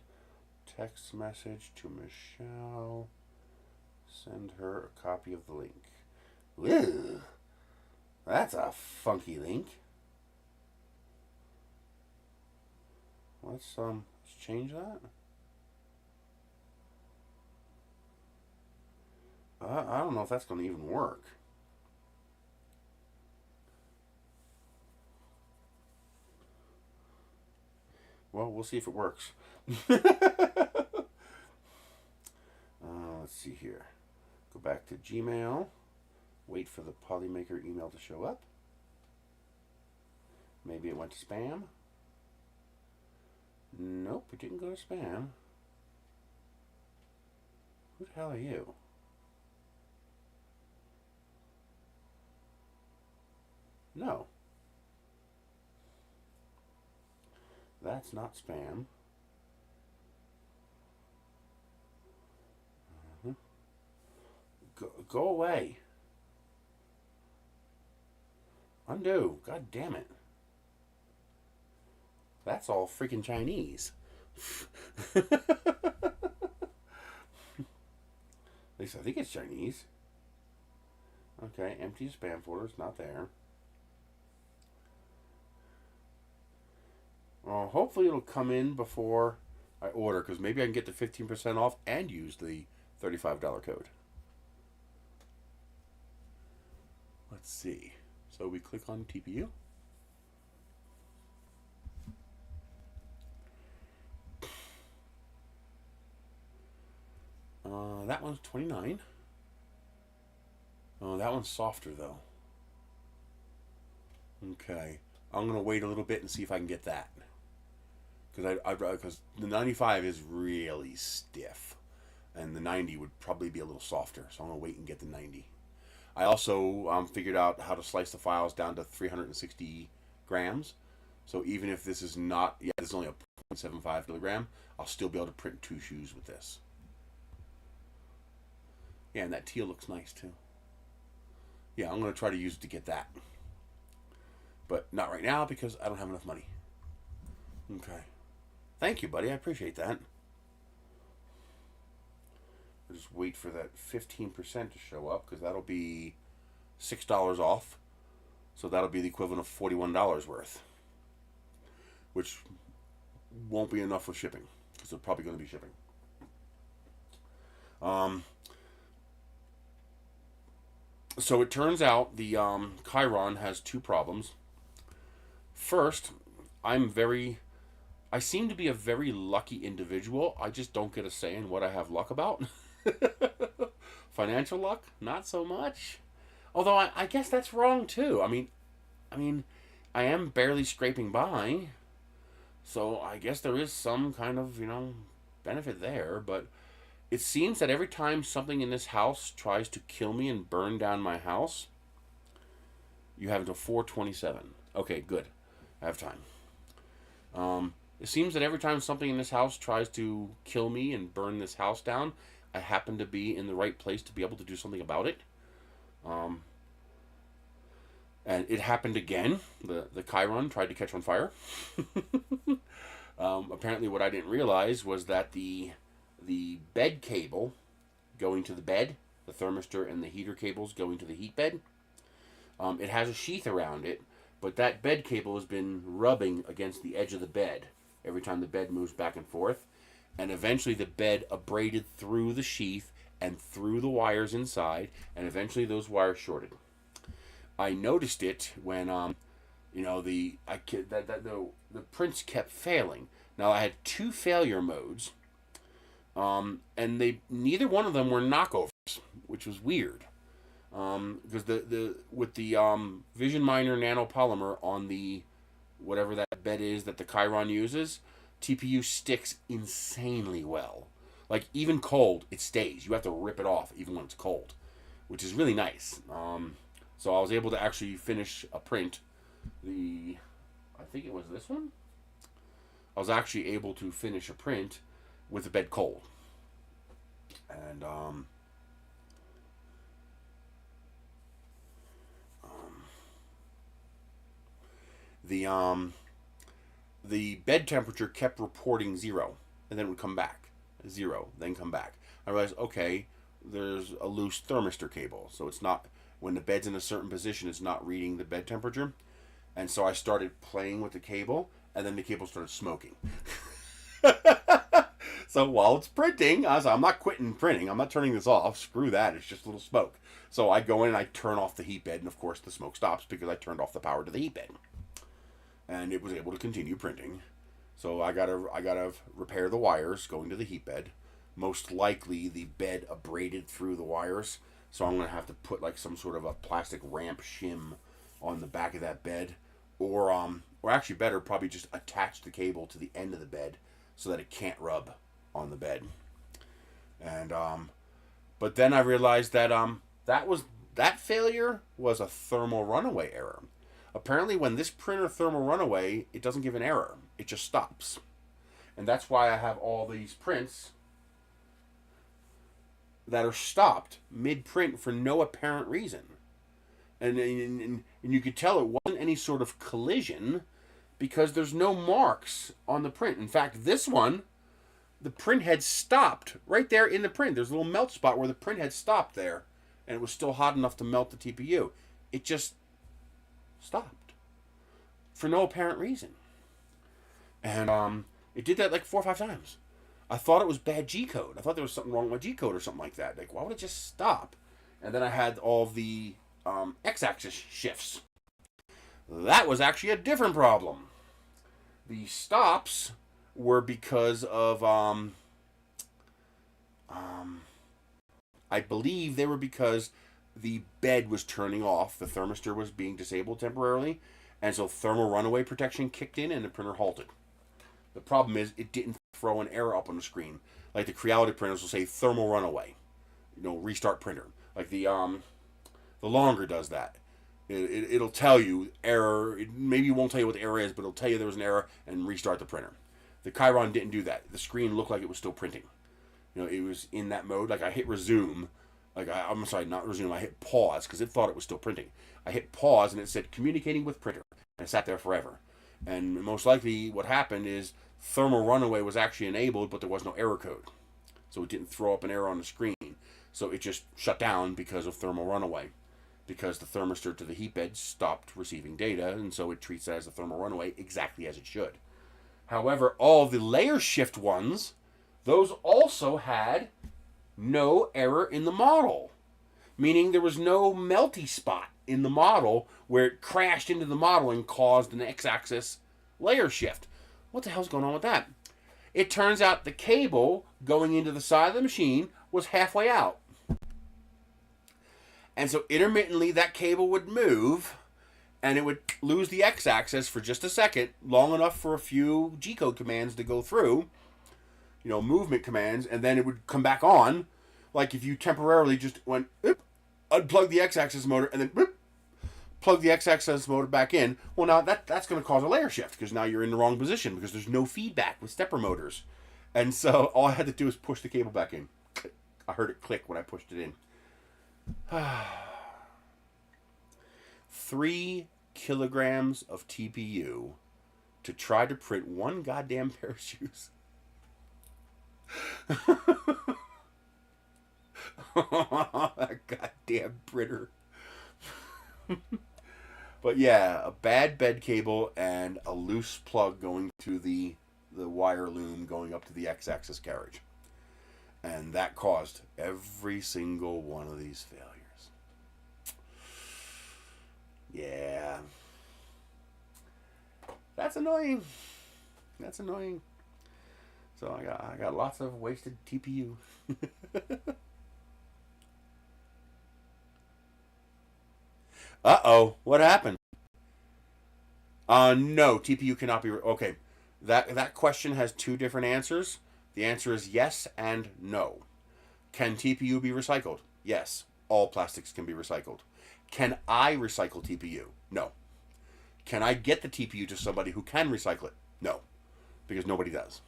Text message to Michelle. Send her a copy of the link. Ew. That's a funky link. Let's change that. I don't know if that's going to even work. Well, we'll see if it works. Let's see here. Go back to Gmail. Wait for the Polymaker email to show up. Maybe it went to spam. Nope, it didn't go to spam. Who the hell are you? No. That's not spam. Go away. Undo. God damn it. That's all freaking Chinese. At least I think it's Chinese. Okay, empty spam folder. It's not there. Well, hopefully it'll come in before I order, because maybe I can get the 15% off and use the $35 code. Let's see. So we click on TPU. That one's 29. Oh, that one's softer though. Okay. I'm going to wait a little bit and see if I can get that. Because the 95 is really stiff. And the 90 would probably be a little softer. So I'm going to wait and get the 90. I also figured out how to slice the files down to 360 grams. So even if this is not, this is only a 0.75 kilogram, I'll still be able to print 2 shoes with this. Yeah, and that teal looks nice too. Yeah, I'm going to try to use it to get that. But not right now because I don't have enough money. Okay. Thank you, buddy. I appreciate that. I'll just wait for that 15% to show up because that'll be $6 off. So that'll be the equivalent of $41 worth. Which won't be enough for shipping because they're probably going to be shipping. So it turns out the Chiron has 2 problems. First, I seem to be a very lucky individual. I just don't get a say in what I have luck about. Financial luck, not so much. Although I guess that's wrong too. I mean, I am barely scraping by. So I guess there is some kind of, benefit there. But it seems that every time something in this house tries to kill me and burn down my house, you have until 4/27. Okay, good. I have time. It seems that every time something in this house tries to kill me and burn this house down, I happen to be in the right place to be able to do something about it. And it happened again. The Chiron tried to catch on fire. Apparently what I didn't realize was that the bed cable going to the bed, the thermistor and the heater cables going to the heat bed, it has a sheath around it, but that bed cable has been rubbing against the edge of the bed every time the bed moves back and forth. And eventually the bed abraded through the sheath and through the wires inside, and eventually those wires shorted. I noticed it when the prints kept failing. Now I had 2 failure modes, and neither one of them were knockoffs, which was weird. Because with the Vision Miner nanopolymer on the whatever that bed is that the Chiron uses, TPU sticks insanely well. Like even cold, it stays. You have to rip it off even when it's cold, which is really nice. So I was able to actually finish a print. I think it was this one. I was actually able to finish a print with the bed cold, and the bed temperature kept reporting 0, and then it would come back 0, then come back. I realized, okay, there's a loose thermistor cable, so it's not, when the bed's in a certain position, it's not reading the bed temperature. And so I started playing with the cable, and then the cable started smoking. So while it's printing, I was like, I'm not quitting printing. I'm not turning this off. Screw that. It's just a little smoke. So I go in and I turn off the heat bed, and of course the smoke stops because I turned off the power to the heat bed. And it was able to continue printing. So I gotta repair the wires going to the heat bed. Most likely the bed abraded through the wires, so I'm gonna have to put like some sort of a plastic ramp shim on the back of that bed, or actually better, probably just attach the cable to the end of the bed so that it can't rub on the bed. And but then I realized that that failure was a thermal runaway error. Apparently when this printer thermal runaway, it doesn't give an error. It just stops. And that's why I have all these prints that are stopped mid-print for no apparent reason. And you could tell it wasn't any sort of collision because there's no marks on the print. In fact, this one, the print had stopped right there in the print. There's a little melt spot where the print had stopped there, and it was still hot enough to melt the TPU. It just stopped for no apparent reason. And it did that like 4 or 5 times. I thought it was bad G-code. I thought there was something wrong with my G-code or something like that. Like, why would it just stop? And then I had all the X-axis shifts. That was actually a different problem. The stops were because of I believe they were because the bed was turning off. The thermistor was being disabled temporarily, And so thermal runaway protection kicked in and the printer halted. The problem is it didn't throw an error up on the screen. Like the Creality printers will say thermal runaway. Restart printer. Like the longer does that. It'll tell you error. Maybe it won't tell you what the error is, but it'll tell you there was an error and restart the printer. The Chiron didn't do that. The screen looked like it was still printing. It was in that mode. Like I hit resume. I'm sorry, not resume. I hit pause because it thought it was still printing. I hit pause and it said communicating with printer. And it sat there forever. And most likely what happened is thermal runaway was actually enabled, but there was no error code. So it didn't throw up an error on the screen. So it just shut down because of thermal runaway. Because the thermistor to the heat bed stopped receiving data, and so it treats that as a thermal runaway exactly as it should. However, all the layer shift ones, those also had no error in the model. Meaning there was no melty spot in the model where it crashed into the model and caused an x-axis layer shift. What the hell's going on with that? It turns out the cable going into the side of the machine was halfway out. And so intermittently that cable would move and it would lose the x-axis for just a second, long enough for a few G-code commands to go through, movement commands, and then it would come back on. Like if you temporarily just went, unplug the x-axis motor, and then plug the x-axis motor back in. Well, now that's going to cause a layer shift because now you're in the wrong position because there's no feedback with stepper motors. And so all I had to do is push the cable back in. I heard it click when I pushed it in. 3 kilograms of TPU to try to print one goddamn pair of shoes. That goddamn printer. But yeah, a bad bed cable and a loose plug going to the wire loom going up to the x-axis carriage. And that caused every single one of these failures. Yeah. That's annoying. That's annoying. So I got lots of wasted TPU. Uh-oh. What happened? No, TPU cannot be... Okay. That question has 2 different answers. The answer is yes and no. Can TPU be recycled? Yes. All plastics can be recycled. Can I recycle TPU? No. Can I get the TPU to somebody who can recycle it? No. Because nobody does.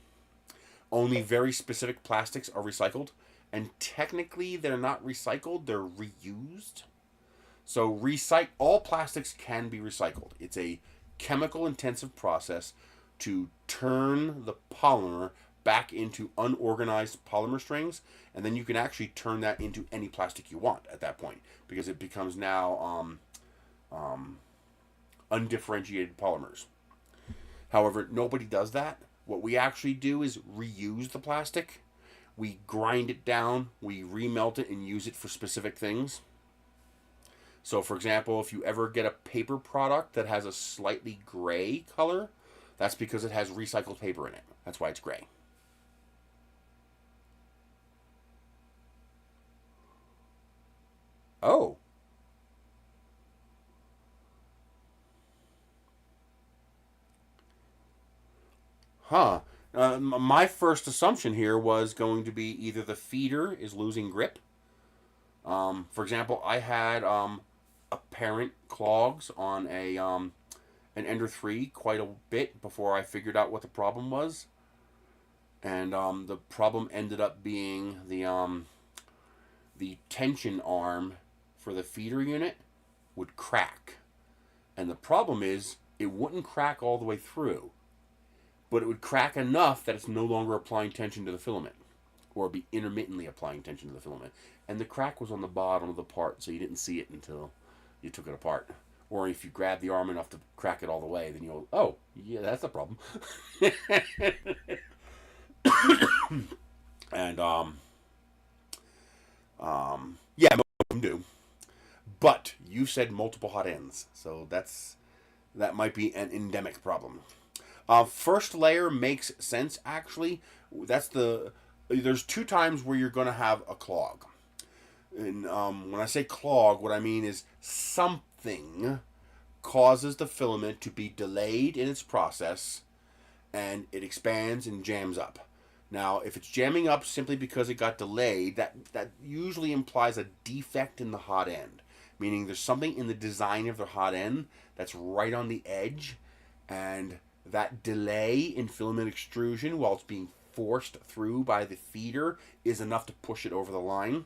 Only very specific plastics are recycled. And technically they're not recycled, they're reused. So all plastics can be recycled. It's a chemical intensive process to turn the polymer back into unorganized polymer strings, and then you can actually turn that into any plastic you want at that point because it becomes now undifferentiated polymers. However, nobody does that. What we actually do is reuse the plastic. We grind it down, we remelt it and use it for specific things. So for example, if you ever get a paper product that has a slightly gray color, that's because it has recycled paper in it. That's why it's gray. Oh. Huh. My first assumption here was going to be either the feeder is losing grip. For example, I had apparent clogs on an Ender 3 quite a bit before I figured out what the problem was. And the problem ended up being the tension arm for the feeder unit would crack. And the problem is it wouldn't crack all the way through, but it would crack enough that it's no longer applying tension to the filament, or be intermittently applying tension to the filament. And the crack was on the bottom of the part, so you didn't see it until you took it apart. Or if you grab the arm enough to crack it all the way, then you'll, oh, yeah, that's a problem. And, yeah, most of them do. But you said multiple hot ends, so that might be an endemic problem. First layer makes sense, actually. There's 2 times where you're going to have a clog. And when I say clog, what I mean is something causes the filament to be delayed in its process, and it expands and jams up. Now, if it's jamming up simply because it got delayed, that usually implies a defect in the hot end, meaning there's something in the design of the hot end that's right on the edge, and that delay in filament extrusion while it's being forced through by the feeder is enough to push it over the line.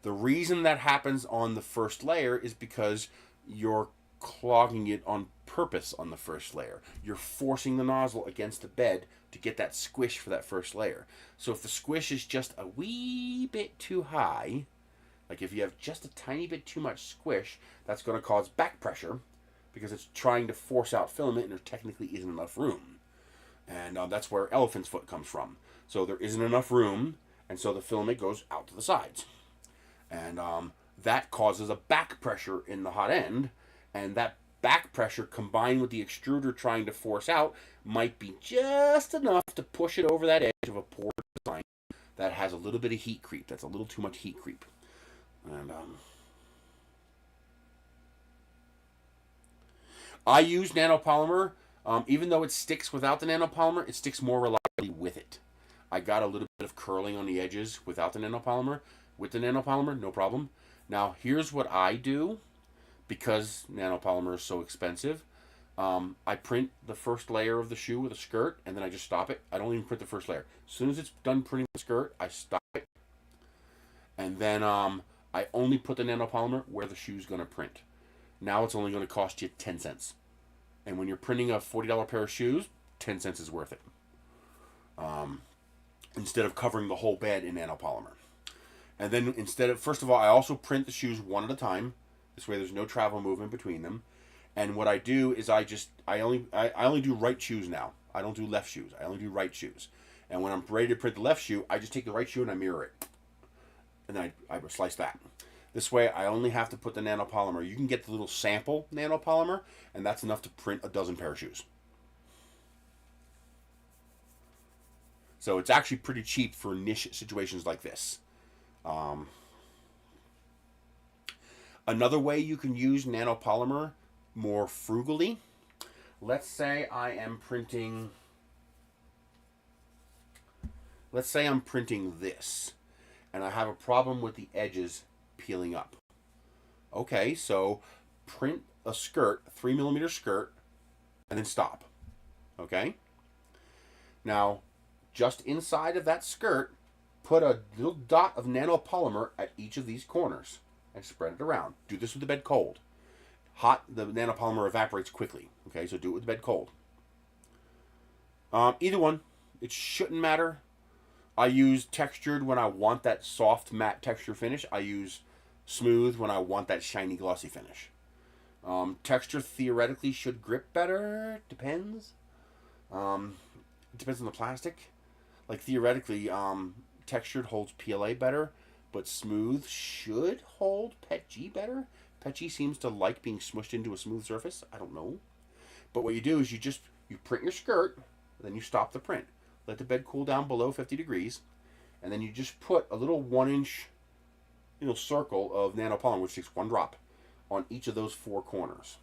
The reason that happens on the first layer is because you're clogging it on purpose on the first layer. You're forcing the nozzle against the bed to get that squish for that first layer. So if the squish is just a wee bit too high, like if you have just a tiny bit too much squish, that's going to cause back pressure because it's trying to force out filament and there technically isn't enough room. And that's where elephant's foot comes from. So there isn't enough room, and so the filament goes out to the sides. And that causes a back pressure in the hot end, and that back pressure combined with the extruder trying to force out might be just enough to push it over that edge of a poor design that has a little bit of heat creep. That's a little too much heat creep. And I use nanopolymer. Even though it sticks without the nanopolymer, it sticks more reliably with it. I got a little bit of curling on the edges without the nanopolymer. With the nanopolymer, no problem. Now, here's what I do, because nanopolymer is so expensive. I print the first layer of the shoe with a skirt, and then I just stop it. I don't even print the first layer. As soon as it's done printing the skirt, I stop it. And then I only put the nanopolymer where the shoe's going to print. Now it's only going to cost you 10 cents. And when you're printing a $40 pair of shoes, 10 cents is worth it. Instead of covering the whole bed in nanopolymer. And then first of all, I also print the shoes one at a time. This way there's no travel movement between them. And what I do is I only do right shoes now. I don't do left shoes. I only do right shoes. And when I'm ready to print the left shoe, I just take the right shoe and I mirror it. And then I slice that. This way, I only have to put the nanopolymer. You can get the little sample nanopolymer, and that's enough to print a dozen pair of shoes. So it's actually pretty cheap for niche situations like this. Another way you can use nanopolymer more frugally. Let's say I'm printing this, and I have a problem with the edges peeling up. Okay, so print a skirt, a 3mm skirt, and then stop. Okay? Now, just inside of that skirt, put a little dot of nanopolymer at each of these corners and spread it around. Do this with the bed cold. Hot, the nanopolymer evaporates quickly. Okay, so do it with the bed cold. Either one. It shouldn't matter. I use textured when I want that soft matte texture finish. I use smooth when I want that shiny glossy finish. Texture theoretically should grip better. Depends. It depends on the plastic. Like theoretically, textured holds PLA better, but smooth should hold PETG better. PETG seems to like being smushed into a smooth surface. I don't know. But what you do is you print your skirt, then you stop the print. Let the bed cool down below 50 degrees, and then you just put a little 1-inch circle of nanopolymer, which takes one drop, on each of those four corners.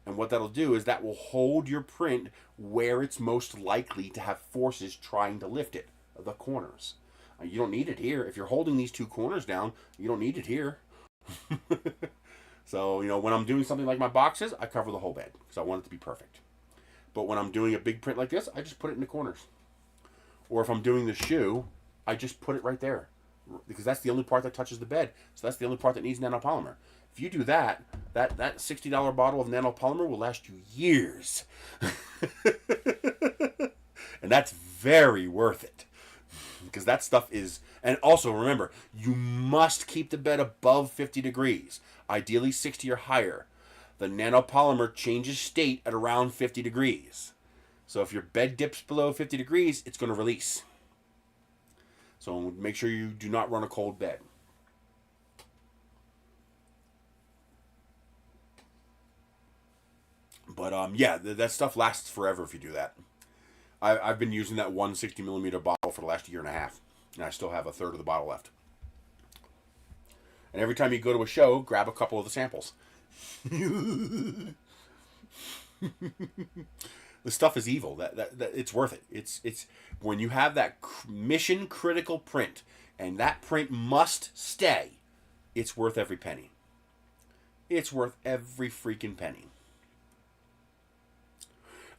And what that'll do is that will hold your print where it's most likely to have forces trying to lift it, the corners. You don't need it here. If you're holding these two corners down, you don't need it here. So, when I'm doing something like my boxes, I cover the whole bed because I want it to be perfect. But when I'm doing a big print like this, I just put it in the corners. Or if I'm doing the shoe, I just put it right there because that's the only part that touches the bed. So that's the only part that needs nanopolymer. If you do that $60 bottle of nanopolymer will last you years. And that's very worth it. Because that stuff is... And also, remember, you must keep the bed above 50 degrees. Ideally 60 or higher. The nanopolymer changes state at around 50 degrees. So if your bed dips below 50 degrees, it's going to release. So make sure you do not run a cold bed. But yeah, that stuff lasts forever if you do that. I've been using that 160mm bottle for the last year and a half. And I still have a third of the bottle left. And every time you go to a show, grab a couple of the samples. The stuff is evil. That it's worth it. It's when you have that mission critical print, and that print must stay. It's worth every penny. It's worth every freaking penny.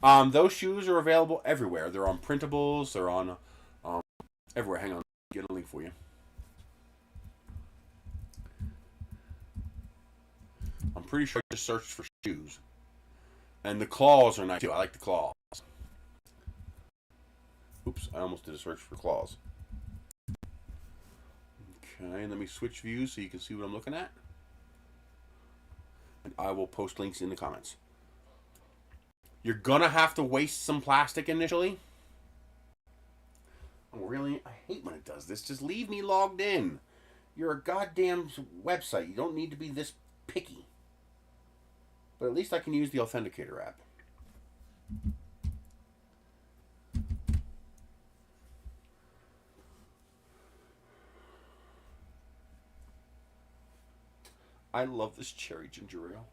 Those shoes are available everywhere. They're on printables. They're on everywhere. Hang on, get a link for you. I'm pretty sure I just searched for shoes. And the claws are nice too. I like the claws. Oops, I almost did a search for claws. Okay, let me switch views so you can see what I'm looking at. And I will post links in the comments. You're gonna have to waste some plastic initially. Oh, really? I hate when it does this. Just leave me logged in. You're a goddamn website. You don't need to be this picky. But at least I can use the Authenticator app. I love this cherry ginger ale.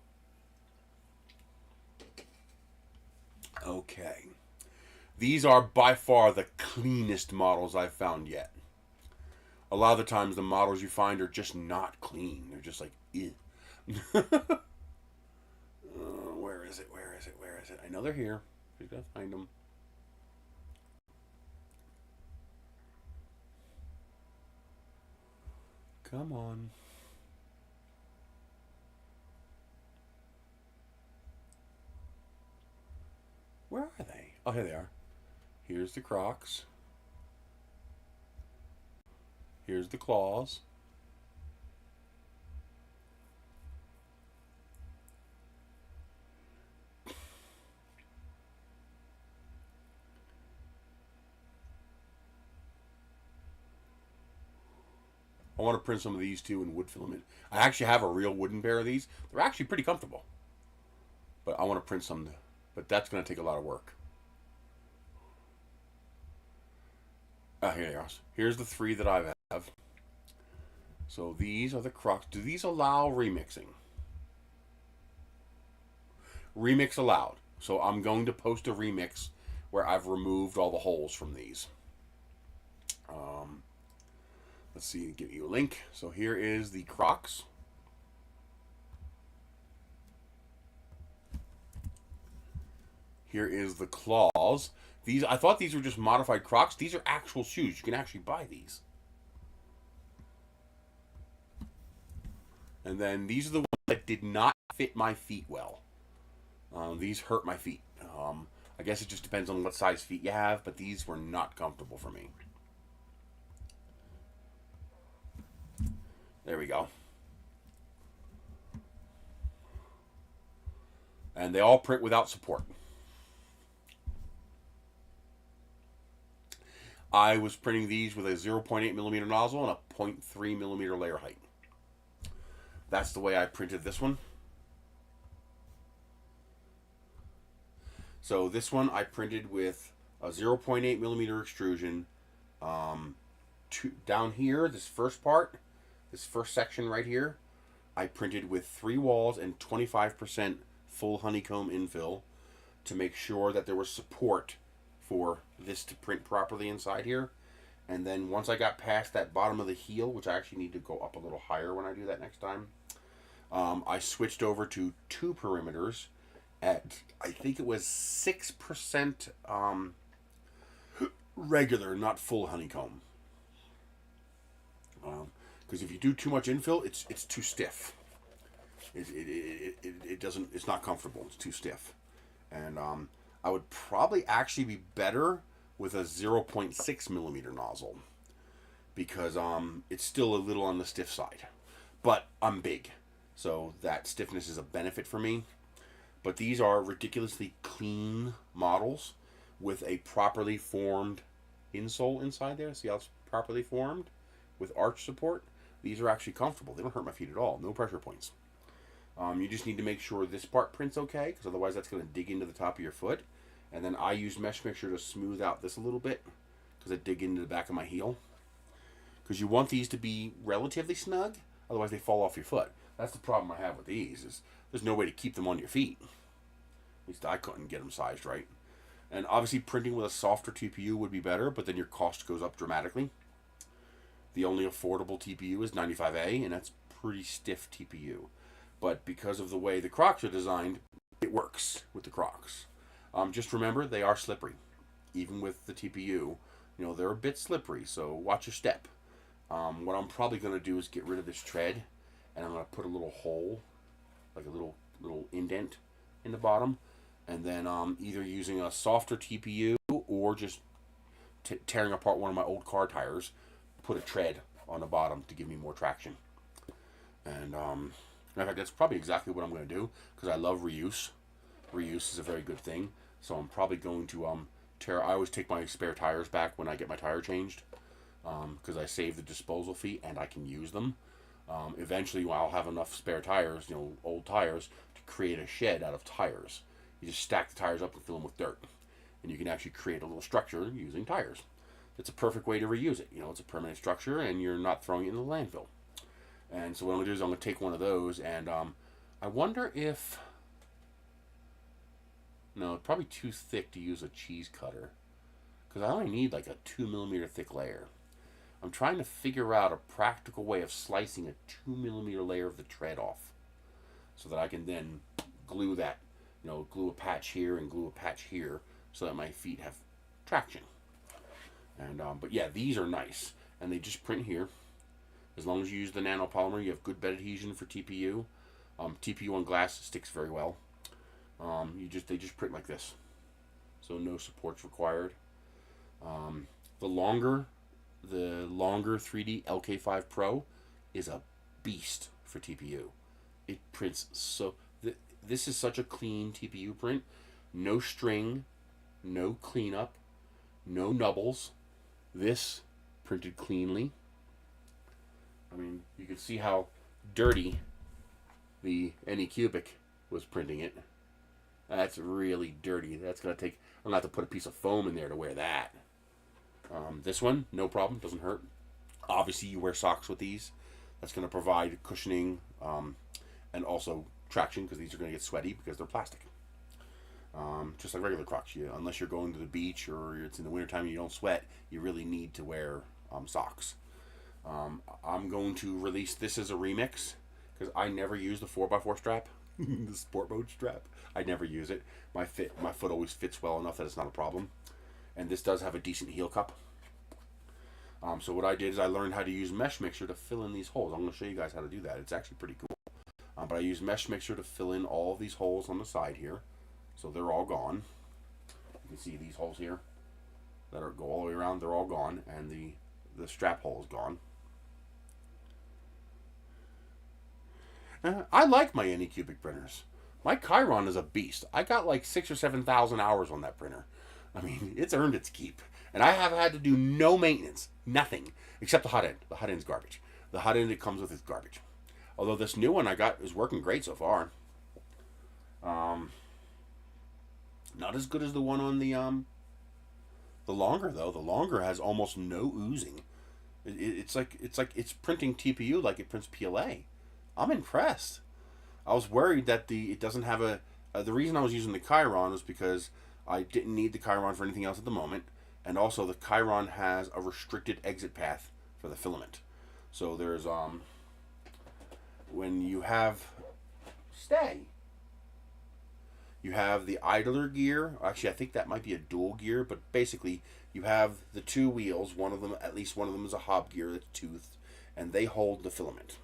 Okay. These are by far the cleanest models I've found yet. A lot of the times the models you find are just not clean. They're just like, ew. Where is it? Where is it? Where is it? I know they're here. Just gotta find them. Come on. Where are they? Oh, here they are. Here's the Crocs. Here's the claws. I want to print some of these too in wood filament. I actually have a real wooden pair of these. They're actually pretty comfortable. But I want to print some, but that's going to take a lot of work. Here they are. Here's the 3 that I have. So these are the Crocs. Do these allow remixing? Remix allowed. So I'm going to post a remix where I've removed all the holes from these. Let's see, give you a link. So here is the Crocs. Here is the claws. These, I thought these were just modified Crocs. These are actual shoes. You can actually buy these. And then these are the ones that did not fit my feet well. These hurt my feet. I guess it just depends on what size feet you have, but these were not comfortable for me. There we go. And they all print without support. I was printing these with a 0.8 millimeter nozzle and a 0.3 millimeter layer height. That's the way I printed this one. So this one I printed with a 0.8 millimeter extrusion. Down here, this first part, this first section right here, I printed with 3 walls and 25% full honeycomb infill to make sure that there was support for this to print properly inside here. And then once I got past that bottom of the heel, which I actually need to go up a little higher when I do that next time, I switched over to 2 perimeters at, I think it was 6% regular, not full honeycomb. Because if you do too much infill, it's too stiff. It doesn't, it's not comfortable. It's too stiff. And I would probably actually be better with a 0.6 millimeter nozzle because it's still a little on the stiff side. But I'm big, so that stiffness is a benefit for me. But these are ridiculously clean models with a properly formed insole inside there. See how it's properly formed with arch support? These are actually comfortable. They don't hurt my feet at all. No pressure points. You just need to make sure this part prints okay, because otherwise that's going to dig into the top of your foot. And then I use mesh mixture to smooth out this a little bit, because it dig into the back of my heel. Because you want these to be relatively snug, otherwise they fall off your foot. That's the problem I have with these, is there's no way to keep them on your feet. At least I couldn't get them sized right. And obviously printing with a softer TPU would be better, but then your cost goes up dramatically. The only affordable TPU is 95A, and that's pretty stiff TPU. But because of the way the Crocs are designed, it works with the Crocs. Just remember, they are slippery. Even with the TPU, they're a bit slippery, so watch your step. What I'm probably going to do is get rid of this tread, and I'm going to put a little hole, like a little indent in the bottom, and then either using a softer TPU or just tearing apart one of my old car tires, put a tread on the bottom to give me more traction. And in fact, that's probably exactly what I'm going to do, because I love reuse. Reuse is a very good thing. So I'm probably going to I always take my spare tires back when I get my tire changed, because I save the disposal fee and I can use them. Eventually, I'll have enough spare tires, old tires, to create a shed out of tires. You just stack the tires up and fill them with dirt, and you can actually create a little structure using tires. It's a perfect way to reuse it. It's a permanent structure, and you're not throwing it in the landfill. And so what I'm going to do is I'm going to take one of those, and I wonder if... No, it's probably too thick to use a cheese cutter, because I only need like a 2mm thick layer. I'm trying to figure out a practical way of slicing a 2mm layer of the tread off, so that I can then glue that, glue a patch here and glue a patch here, so that my feet have traction. And but yeah, these are nice, and they just print here. As long as you use the nano polymer, you have good bed adhesion for TPU. TPU on glass sticks very well. They just print like this, so no supports required. The longer 3D LK5 Pro is a beast for TPU. It prints so... This is such a clean TPU print. No string, no cleanup, no nubbles. This printed cleanly. I mean, you can see how dirty the Anycubic was printing it. That's really dirty. That's going to take... I'm going to have to put a piece of foam in there to wear that. This one, no problem. Doesn't hurt. Obviously, you wear socks with these. That's going to provide cushioning and also traction, because these are going to get sweaty because they're plastic. Just like regular Crocs. Unless you're going to the beach or it's in the wintertime and you don't sweat, you really need to wear socks. I'm going to release this as a remix, because I never use the 4x4 strap. The sport mode strap. I never use it. My foot always fits well enough that it's not a problem. And this does have a decent heel cup. So what I did is I learned how to use mesh mixer to fill in these holes. I'm going to show you guys how to do that. It's actually pretty cool. But I use mesh mixer to fill in all of these holes on the side here. So they're all gone. You can see these holes here that go all the way around. They're all gone. And the strap hole is gone. I like my Anycubic printers. My Chiron is a beast. I got like 6,000 or 7,000 hours on that printer. I mean, it's earned its keep. And I have had to do no maintenance. Nothing. Except the hot end. The hot end's garbage. The hot end that comes with is garbage. Although this new one I got is working great so far. Not as good as the one on the longer, though. The longer has almost no oozing. It's like it's printing TPU like it prints PLA. I'm impressed. I was worried that it doesn't have a... the reason I was using the Chiron was because I didn't need the Chiron for anything else at the moment. And also the Chiron has a restricted exit path for the filament. So there's... when you have... You have the idler gear. Actually, I think that might be a dual gear. But basically, you have the two wheels. At least one of them is a hob gear that's toothed. And they hold the filament.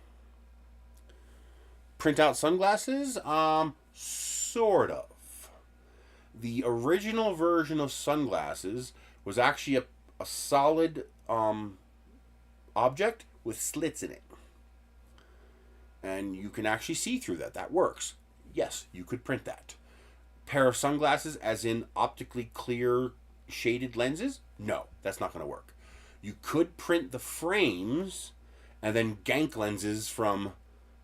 Printout sunglasses? Sort of. The original version of sunglasses was actually a solid object with slits in it. And you can actually see through that. That works. Yes, you could print that. Pair of sunglasses, as in optically clear shaded lenses? No, that's not going to work. You could print the frames and then gank lenses from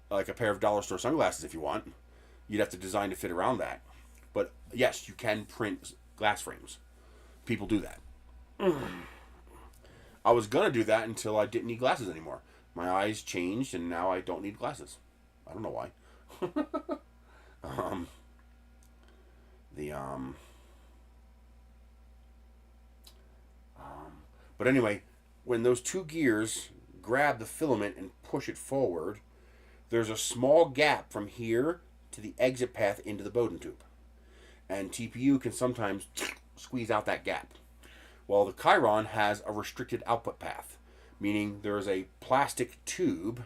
like a pair of dollar store sunglasses if you want. You'd have to design to fit around that. But yes, you can print glass frames. People do that. I was going to do that until I didn't need glasses anymore. My eyes changed and now I don't need glasses. I don't know why. the but anyway, when those two gears grab the filament and push it forward, there's a small gap from here to the exit path into the Bowden tube. And TPU can sometimes squeeze out that gap. Well, the Chiron has a restricted output path, meaning there's a plastic tube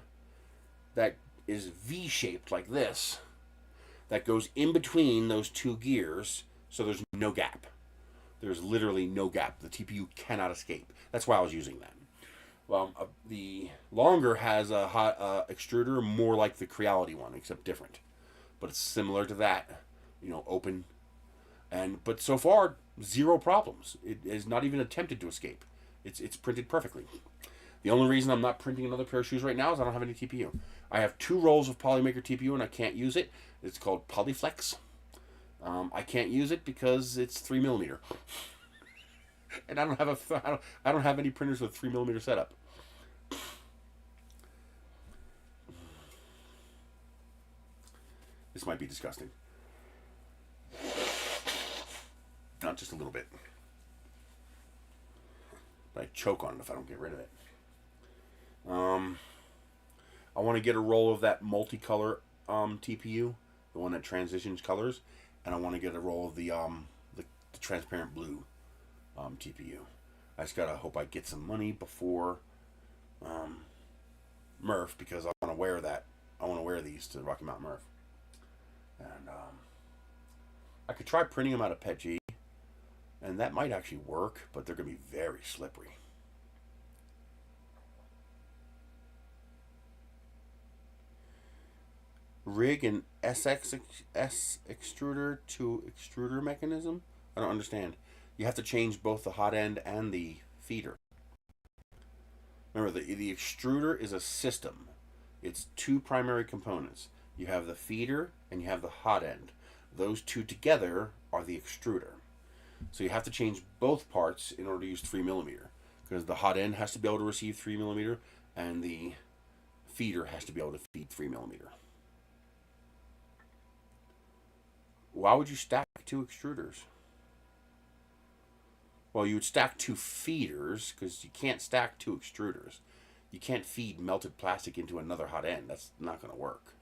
that is V-shaped like this that goes in between those two gears, so there's no gap. There's literally no gap. The TPU cannot escape. That's why I was using that. Well, the longer has a hot extruder more like the Creality one, except different. But it's similar to that, open. But so far, zero problems. It has not even attempted to escape. It's printed perfectly. The only reason I'm not printing another pair of shoes right now is I don't have any TPU. I have 2 rolls of Polymaker TPU and I can't use it. It's called Polyflex. I can't use it because it's 3mm, and I don't have any printers with 3mm setup. This might be disgusting. Not just a little bit. But I choke on it if I don't get rid of it. I want to get a roll of that multicolor TPU, the one that transitions colors, and I want to get a roll of the transparent blue TPU. I just gotta hope I get some money before Murph, because I want to wear that. I want to wear these to Rocky Mountain Murph. And I could try printing them out of PETG, and that might actually work, but they're going to be very slippery. Rig an SX extruder to extruder mechanism? I don't understand. You have to change both the hot end and the feeder. Remember, the extruder is a system. It's 2 primary components. You have the feeder and you have the hot end. Those 2 together are the extruder. So you have to change both parts in order to use 3mm, because the hot end has to be able to receive 3mm and the feeder has to be able to feed 3mm. Why would you stack 2 extruders? Well, you would stack 2 feeders, because you can't stack 2 extruders. You can't feed melted plastic into another hot end. That's not going to work.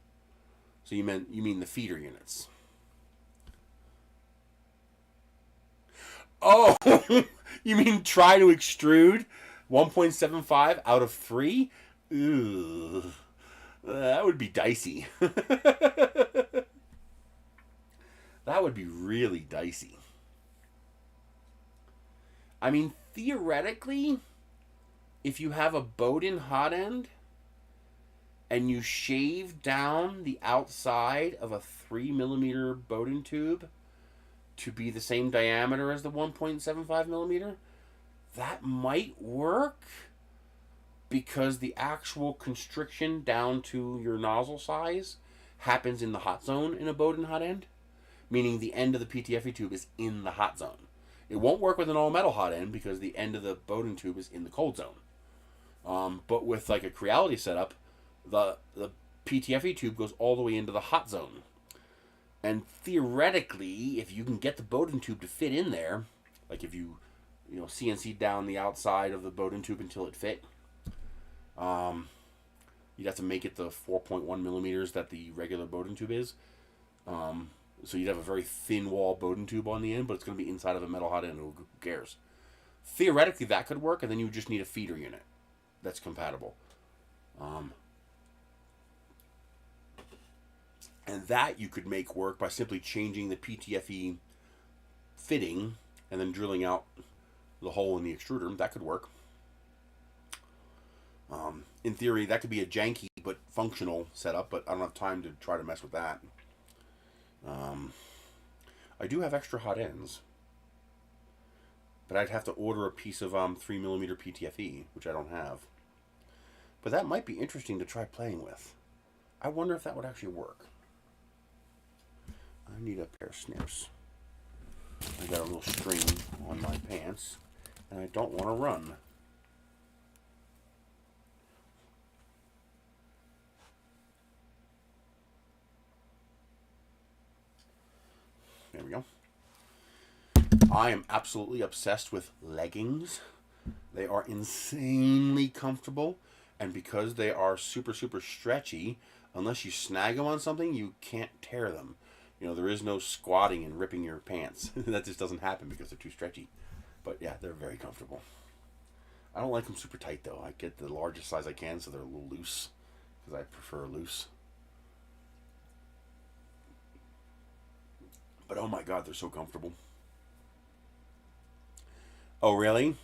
So you mean the feeder units? Oh, you mean try to extrude 1.75 out of 3? Ugh, that would be dicey. That would be really dicey. I mean, theoretically, if you have a Bowden hot end and you shave down the outside of a 3mm Bowden tube to be the same diameter as the 1.75mm, that might work, because the actual constriction down to your nozzle size happens in the hot zone in a Bowden hot end, meaning the end of the PTFE tube is in the hot zone. It won't work with an all-metal hot end because the end of the Bowden tube is in the cold zone. But with like a Creality setup, the PTFE tube goes all the way into the hot zone. And theoretically, if you can get the Bowden tube to fit in there, like if you CNC down the outside of the Bowden tube until it fit, you'd have to make it the 4.1mm that the regular Bowden tube is. So you'd have a very thin wall Bowden tube on the end, but it's going to be inside of a metal hot end. Who cares? Theoretically, that could work, and then you would just need a feeder unit that's compatible. And that you could make work by simply changing the PTFE fitting and then drilling out the hole in the extruder. That could work. In theory, that could be a janky but functional setup, but I don't have time to try to mess with that. I do have extra hot ends, but I'd have to order a piece of 3mm PTFE, which I don't have. But that might be interesting to try playing with. I wonder if that would actually work. I need a pair of snips. I got a little string on my pants, and I don't want to run. There we go. I am absolutely obsessed with leggings. They are insanely comfortable, and because they are super, super stretchy, unless you snag them on something, you can't tear them. You know, there is no squatting and ripping your pants. That just doesn't happen because they're too stretchy. But yeah, they're very comfortable. I don't like them super tight though. I get the largest size I can so they're a little loose because I prefer loose. But oh my god, they're so comfortable. Oh really?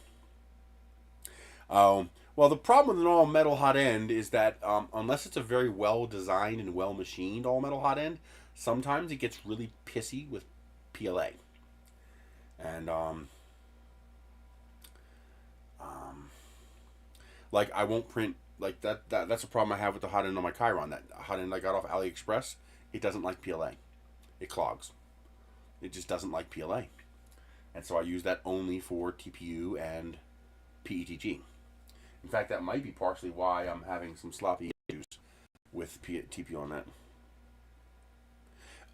Well, the problem with an all metal hot end is that unless it's a very well designed and well machined all metal hot end, sometimes it gets really pissy with PLA. And like I won't print like that's a problem I have with the hot end on my Chiron. That hot end I got off AliExpress, it doesn't like PLA. It clogs. It just doesn't like PLA. And so I use that only for TPU and PETG. In fact, that might be partially why I'm having some sloppy issues with TPU on that.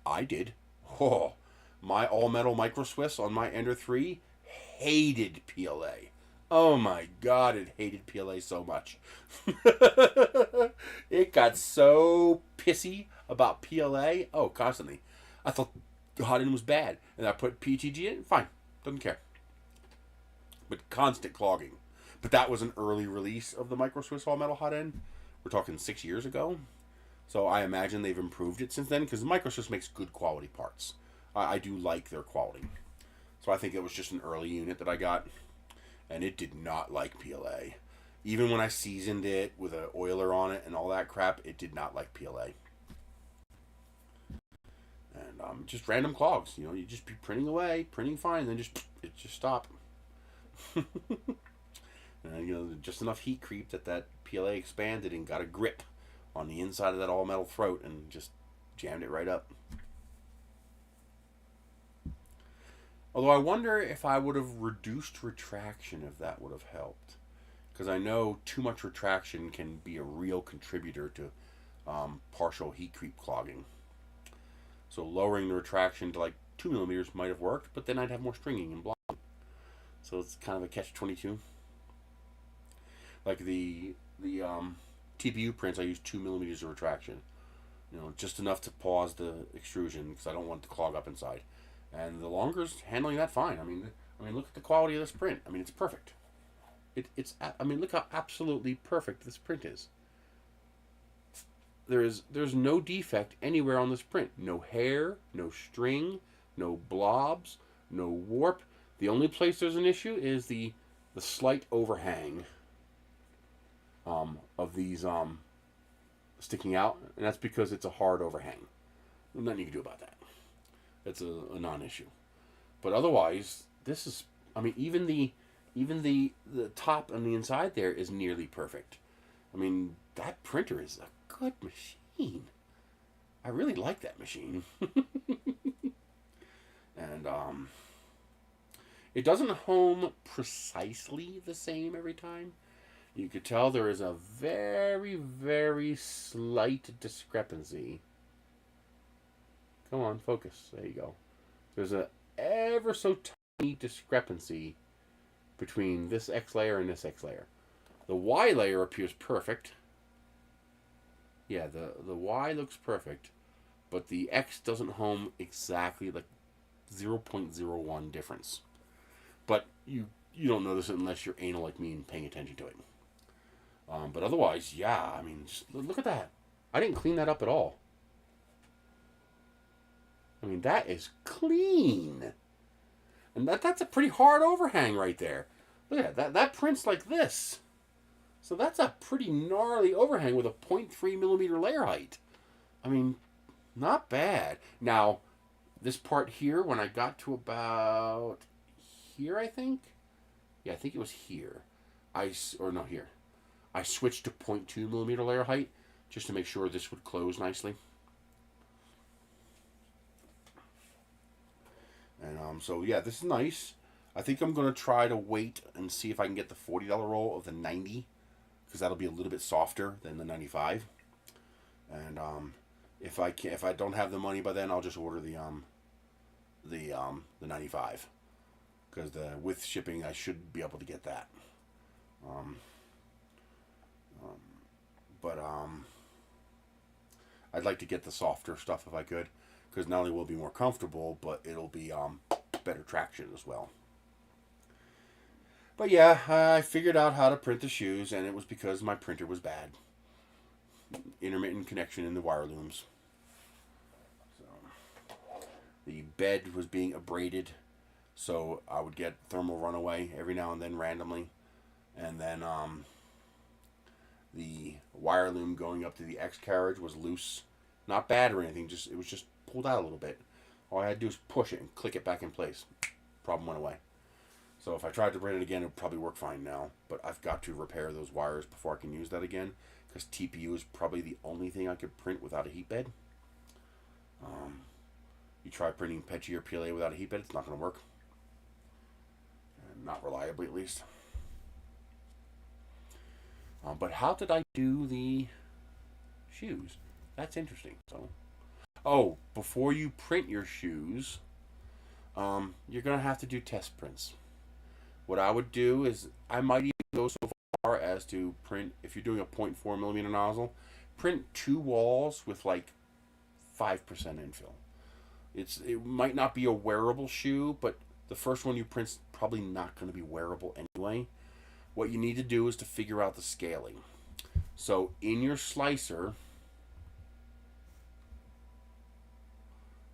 I did. Oh, my all-metal Micro Swiss on my Ender 3 hated PLA. Oh my god, it hated PLA so much. It got so pissy about PLA. Oh, constantly. I thought the hot end was bad. And I put PTG in, fine. Doesn't care. But constant clogging. But that was an early release of the Micro Swiss all metal hot end. We're talking 6 years ago. So I imagine they've improved it since then because Micro Swiss makes good quality parts. I do like their quality. So I think it was just an early unit that I got. And it did not like PLA. Even when I seasoned it with an oiler on it and all that crap, it did not like PLA. And just random clogs. You know, you just be printing away, printing fine, and then it just stop. And, you know, just enough heat creep that PLA expanded and got a grip on the inside of that all metal throat and just jammed it right up. Although I wonder if I would have reduced retraction if that would have helped. Because I know too much retraction can be a real contributor to partial heat creep clogging. So lowering the retraction to like 2 millimeters might have worked, but then I'd have more stringing and blocking. So it's kind of a catch-22. Like the TPU prints, I use 2 millimeters of retraction. You know, just enough to pause the extrusion because I don't want it to clog up inside. And the longer's handling that fine. I mean, look at the quality of this print. I mean, it's perfect. I mean, look how absolutely perfect this print is. There's no defect anywhere on this print. No hair, no string, no blobs, no warp. The only place there's an issue is the slight overhang of these sticking out, and that's because it's a hard overhang. There's nothing you can do about that. It's a non-issue. But otherwise, this is, I mean, even the top on the inside there is nearly perfect. I mean, that printer is a good machine. I really like that machine. And it doesn't home precisely the same every time. You could tell there is a very, very slight discrepancy. Come on, focus. There you go. There's a ever so tiny discrepancy between this X layer and this X layer. The Y layer appears perfect. Yeah, the Y looks perfect, but the X doesn't home exactly, like 0.01 difference. But you don't notice it unless you're anal like me and paying attention to it. But otherwise, yeah, I mean, just look at that. I didn't clean that up at all. I mean, that is clean. And that's a pretty hard overhang right there. Look at that. That prints like this. So that's a pretty gnarly overhang with a 0.3 millimeter layer height. I mean, not bad. Now, this part here, when I got to about here, I think. Yeah, I think it was here. Here. I switched to 0.2 millimeter layer height just to make sure this would close nicely. And so yeah, this is nice. I think I'm gonna try to wait and see if I can get the $40 roll of the 90, because that'll be a little bit softer than the 95. And if I don't have the money by then, I'll just order the 95. because with shipping I should be able to get that. Um, but I'd like to get the softer stuff if I could, because not only will it be more comfortable, but it'll be better traction as well. But yeah, I figured out how to print the shoes, and it was because my printer was bad. Intermittent connection in the wire looms. So the bed was being abraded, so I would get thermal runaway every now and then randomly, and then the wire loom going up to the X carriage was loose. Not bad or anything, just it was just pulled out a little bit. All I had to do was push it and click it back in place. Problem went away. So if I tried to print it again, it would probably work fine now. But I've got to repair those wires before I can use that again, because TPU is probably the only thing I could print without a heat bed. You try printing Petchy or PLA without a heat bed, it's not going to work. Not reliably, at least. But how did I do the shoes? That's interesting. So, before you print your shoes, you're going to have to do test prints. What I would do is, I might even go so far as to print, if you're doing a 0.4 millimeter nozzle, print 2 walls with like 5% infill. It might not be a wearable shoe, but the first one you print's probably not going to be wearable anyway. What you need to do is to figure out the scaling. So in your slicer,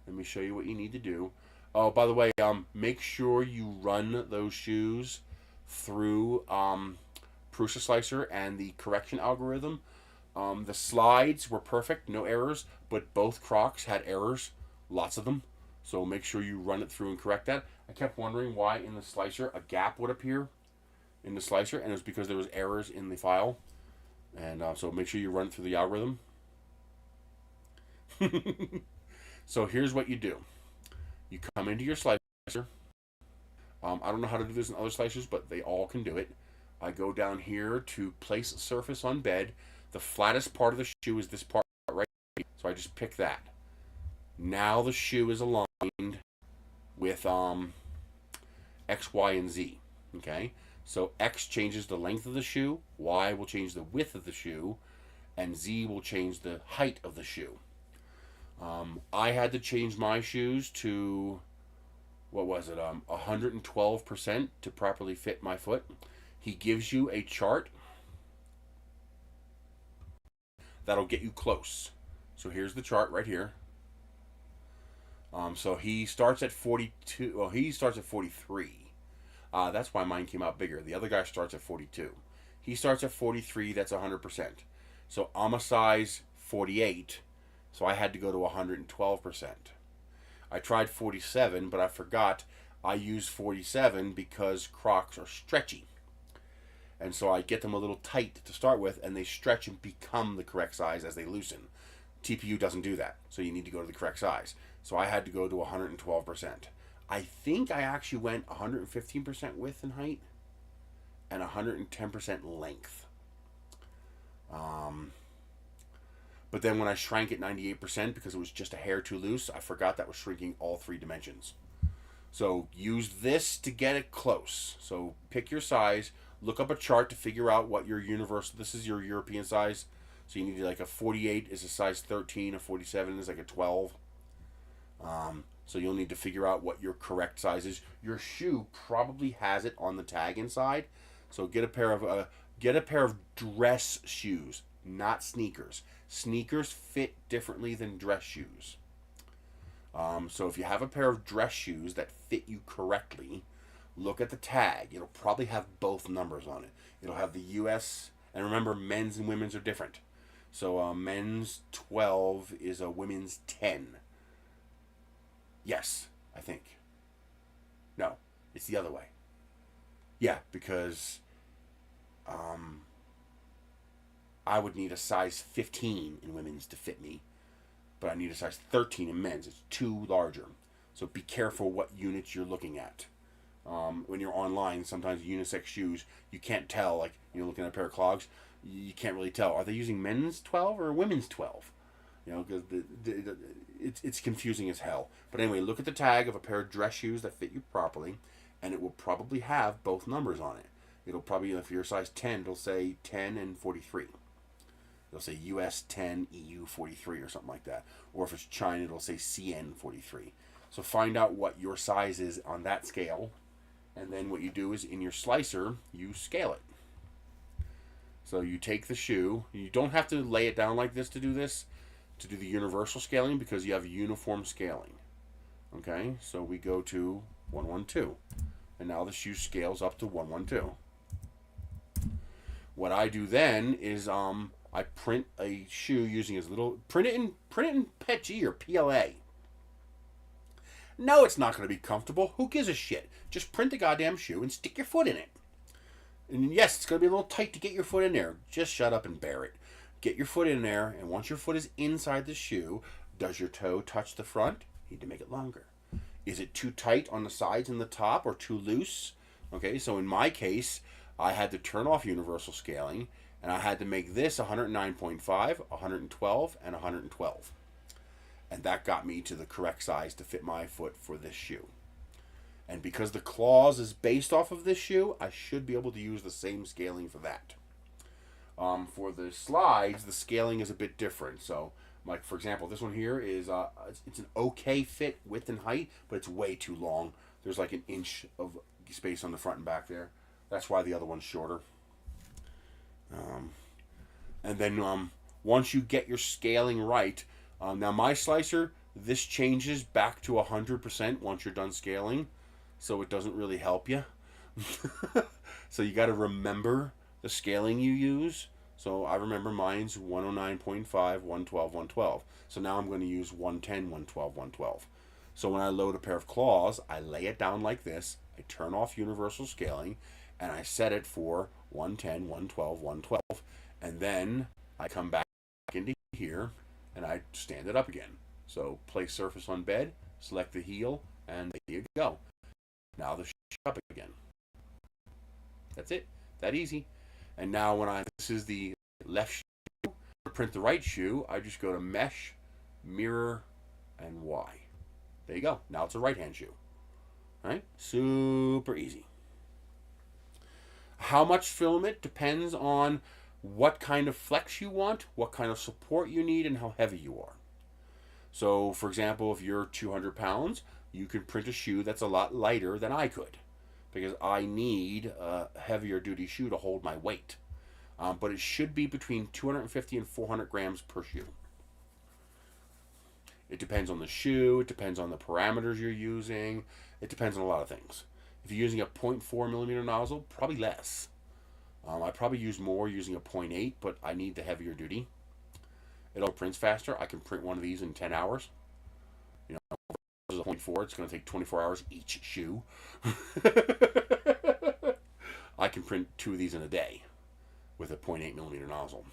let me show you what you need to do. Oh, by the way, make sure you run those shoes through Prusa Slicer and the correction algorithm. The slides were perfect, no errors, but both Crocs had errors, lots of them. So make sure you run it through and correct that. I kept wondering why in the slicer a gap would appear in the slicer, and it was because there was errors in the file. And so make sure you run it through the algorithm. So here's what you do. You come into your slicer. I don't know how to do this in other slicers, but they all can do it. I go down here to place surface on bed. The flattest part of the shoe is this part right here. So I just pick that. Now the shoe is aligned with X, Y, and Z. Okay? So X changes the length of the shoe, Y will change the width of the shoe, and Z will change the height of the shoe. I had to change my shoes to, what was it, 112% to properly fit my foot. He gives you a chart that'll get you close. So here's the chart right here. So he starts at 42, well, he starts at 43. That's why mine came out bigger. The other guy starts at 42. He starts at 43, that's 100%. So I'm a size 48, so I had to go to 112%. I tried 47, but I forgot I use 47 because Crocs are stretchy. And so I get them a little tight to start with, and they stretch and become the correct size as they loosen. TPU doesn't do that, so you need to go to the correct size. So I had to go to 112%. I think I actually went 115% width and height and 110% length. But then when I shrank it 98% because it was just a hair too loose, I forgot that was shrinking all 3 dimensions. So use this to get it close. So pick your size, look up a chart to figure out what your universal, this is your European size. So you need like a 48 is a size 13, a 47 is like a 12. So you'll need to figure out what your correct size is. Your shoe probably has it on the tag inside. So get a pair of dress shoes, not sneakers. Sneakers fit differently than dress shoes. So if you have a pair of dress shoes that fit you correctly, look at the tag. It'll probably have both numbers on it. It'll have the US, and remember, men's and women's are different. So men's 12 is a women's 10. Yes, I think. No, it's the other way. Yeah, because I would need a size 15 in women's to fit me, but I need a size 13 in men's. It's too larger. So be careful what units you're looking at. When you're online, sometimes unisex shoes, you can't tell. Like, you're looking at a pair of clogs, you can't really tell. Are they using men's 12 or women's 12? You know, because it's confusing as hell. But anyway, look at the tag of a pair of dress shoes that fit you properly, and it will probably have both numbers on it. It'll probably, if you're size 10, it'll say 10 and 43. It'll say US 10, EU 43 or something like that. Or if it's China, it'll say CN 43. So find out what your size is on that scale, and then what you do is in your slicer, you scale it. So you take the shoe. You don't have to lay it down like this to do this, to do the universal scaling, because you have uniform scaling. Okay, so we go to 112, and now the shoe scales up to 112. What I do then is I print a shoe using as little, print it in PETG or PLA. No, it's not going to be comfortable. Who gives a shit? Just print the goddamn shoe and stick your foot in it. And yes, it's going to be a little tight to get your foot in there. Just shut up and bear it. Get your foot in there, and once your foot is inside the shoe, does your toe touch the front? You need to make it longer. Is it too tight on the sides and the top, or too loose? Okay, so in my case, I had to turn off universal scaling, and I had to make this 109.5, 112, and 112. And that got me to the correct size to fit my foot for this shoe. And because the claws is based off of this shoe, I should be able to use the same scaling for that. For the slides, the scaling is a bit different. So, like for example, this one here is it's an okay fit, width and height, but it's way too long. There's like an inch of space on the front and back there. That's why the other one's shorter. And then once you get your scaling right, now my slicer, this changes back to 100% once you're done scaling, so it doesn't really help you. So you got to remember the scaling you use. So I remember mine's 109.5, 112, 112. So now I'm going to use 110, 112, 112. So when I load a pair of claws, I lay it down like this, I turn off universal scaling, and I set it for 110, 112, 112. And then I come back into here, and I stand it up again. So place surface on bed, select the heel, and there you go. Now the shoe up again. That's it. That easy. And now when this is the left shoe, to print the right shoe, I just go to Mesh, Mirror, and Y. There you go. Now it's a right-hand shoe. All right? Super easy. How much filament depends on what kind of flex you want, what kind of support you need, and how heavy you are. So, for example, if you're 200 pounds, you can print a shoe that's a lot lighter than I could, because I need a heavier duty shoe to hold my weight. But it should be between 250 and 400 grams per shoe. It depends on the shoe, it depends on the parameters you're using, it depends on a lot of things. If you're using a 0.4 millimeter nozzle, probably less. I probably use more using a 0.8, but I need the heavier duty. It all prints faster. I can print one of these in 10 hours. You know, versus a 0.4, it's going to take 24 hours each shoe. I can print 2 of these in a day with a 0.8 millimeter nozzle.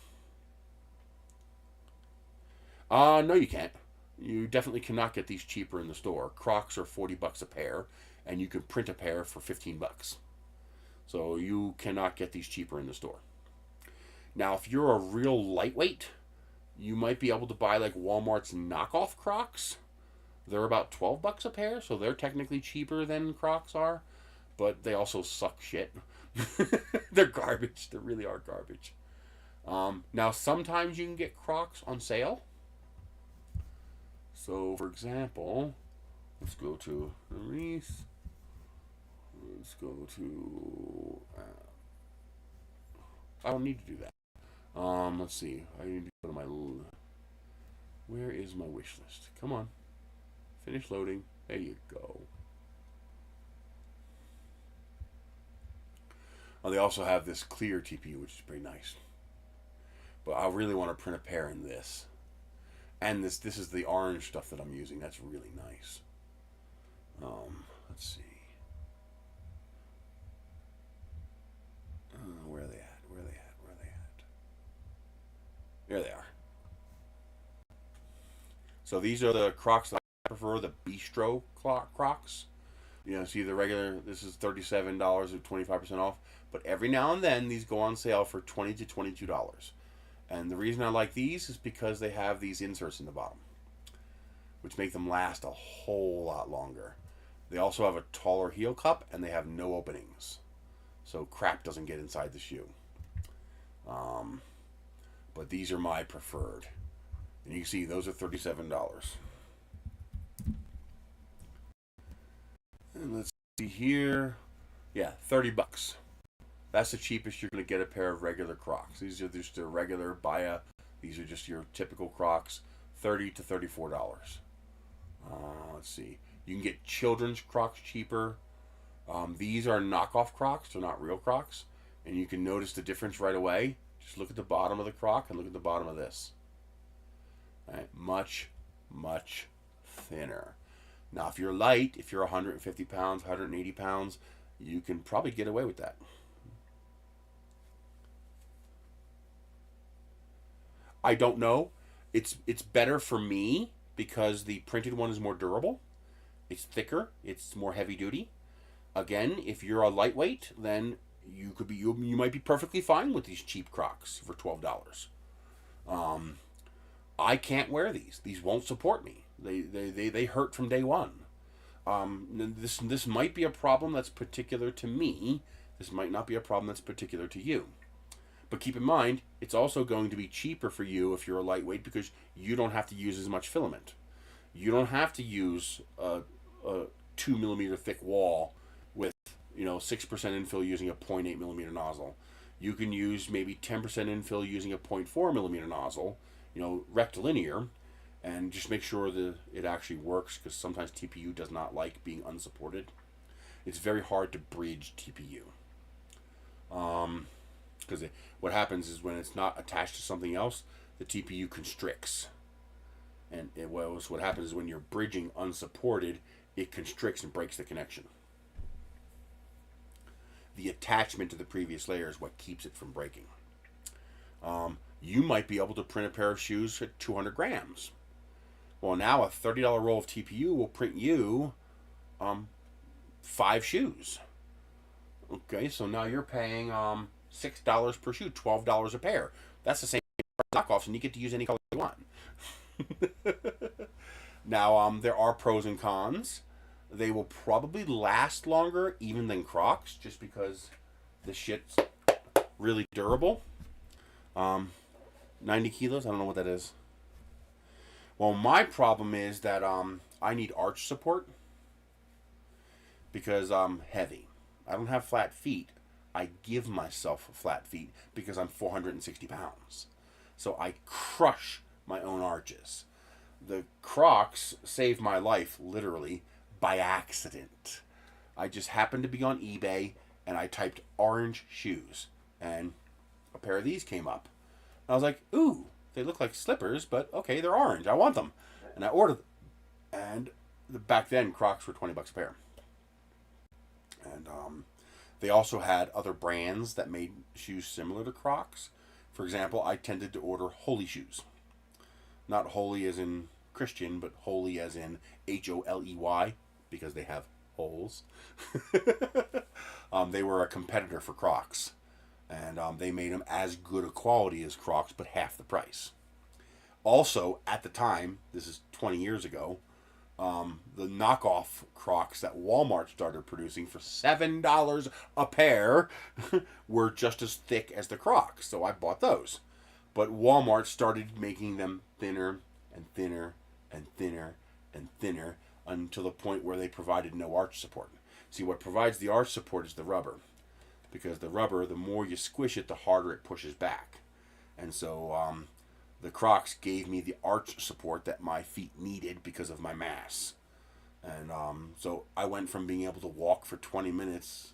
No, you can't. You definitely cannot get these cheaper in the store. Crocs are 40 bucks a pair, and you can print a pair for 15 bucks. So you cannot get these cheaper in the store. Now, if you're a real lightweight, you might be able to buy like Walmart's knockoff Crocs. They're about 12 bucks a pair, so they're technically cheaper than Crocs are, but they also suck shit. They're garbage. They really are garbage. Now, sometimes you can get Crocs on sale. So, for example, let's go to Reese. Let's go to... I don't need to do that. Let's see. I need to go to my... Where is my wish list? Come on. Finish loading. There you go. Oh, they also have this clear TPU, which is pretty nice. But I really want to print a pair in this. And this is the orange stuff that I'm using. That's really nice. Let's see. Where are they at? Where are they at? Where are they at? There they are. So these are the Crocs that I prefer, the Bistro Crocs. You know, see the regular, this is $37 with 25% off. But every now and then, these go on sale for $20 to $22. And the reason I like these is because they have these inserts in the bottom, which make them last a whole lot longer. They also have a taller heel cup, and they have no openings, so crap doesn't get inside the shoe. But these are my preferred. And you can see those are $37. And let's see here. Yeah, 30 bucks. That's the cheapest you're going to get a pair of regular Crocs. These are just the regular Baya. These are just your typical Crocs, $30 to $34. Let's see. You can get children's Crocs cheaper. These are knockoff Crocs. They're not real Crocs. And you can notice the difference right away. Just look at the bottom of the Croc and look at the bottom of this. All right, much, much thinner. Now, if you're light, if you're 150 pounds, 180 pounds, you can probably get away with that. I don't know. It's better for me because the printed one is more durable. It's thicker. It's more heavy duty. Again, if you're a lightweight, then you might be perfectly fine with these cheap Crocs for $12. I can't wear these. These won't support me. They hurt from day one. This might be a problem that's particular to me. This might not be a problem that's particular to you. But keep in mind, it's also going to be cheaper for you if you're a lightweight because you don't have to use as much filament. You don't have to use a 2 millimeter thick wall with 6% infill using a 0.8 millimeter nozzle. You can use maybe 10% infill using a 0.4 millimeter nozzle, rectilinear, and just make sure that it actually works because sometimes TPU does not like being unsupported. It's very hard to bridge TPU. Because what happens is when it's not attached to something else, the TPU constricts. And what happens is when you're bridging unsupported, it constricts and breaks the connection. The attachment to the previous layer is what keeps it from breaking. You might be able to print a pair of shoes at 200 grams. Well, now a $30 roll of TPU will print you 5 shoes. Okay, so now you're paying $6 per shoe, $12 a pair. That's the same knockoffs, and you get to use any color you want. Now, there are pros and cons. They will probably last longer even than Crocs, just because the shit's really durable. 90 kilos, I don't know what that is. Well, my problem is that I need arch support because I'm heavy. I don't have flat feet. I give myself flat feet because I'm 460 pounds. So I crush my own arches. The Crocs saved my life, literally, by accident. I just happened to be on eBay, and I typed orange shoes, and a pair of these came up. And I was like, ooh, they look like slippers, but okay, they're orange. I want them. And I ordered them. And back then, Crocs were 20 bucks a pair. And they also had other brands that made shoes similar to Crocs. For example, I tended to order Holy shoes. Not holy as in Christian, but holy as in HOLEY, because they have holes. They were a competitor for Crocs. And they made them as good a quality as Crocs, but half the price. Also, at the time, this is 20 years ago, the knockoff Crocs that Walmart started producing for $7 a pair were just as thick as the Crocs, so I bought those. But Walmart started making them thinner and thinner and thinner and thinner until the point where they provided no arch support. See, what provides the arch support is the rubber. Because the rubber, the more you squish it, the harder it pushes back. And so the Crocs gave me the arch support that my feet needed because of my mass. And so I went from being able to walk for 20 minutes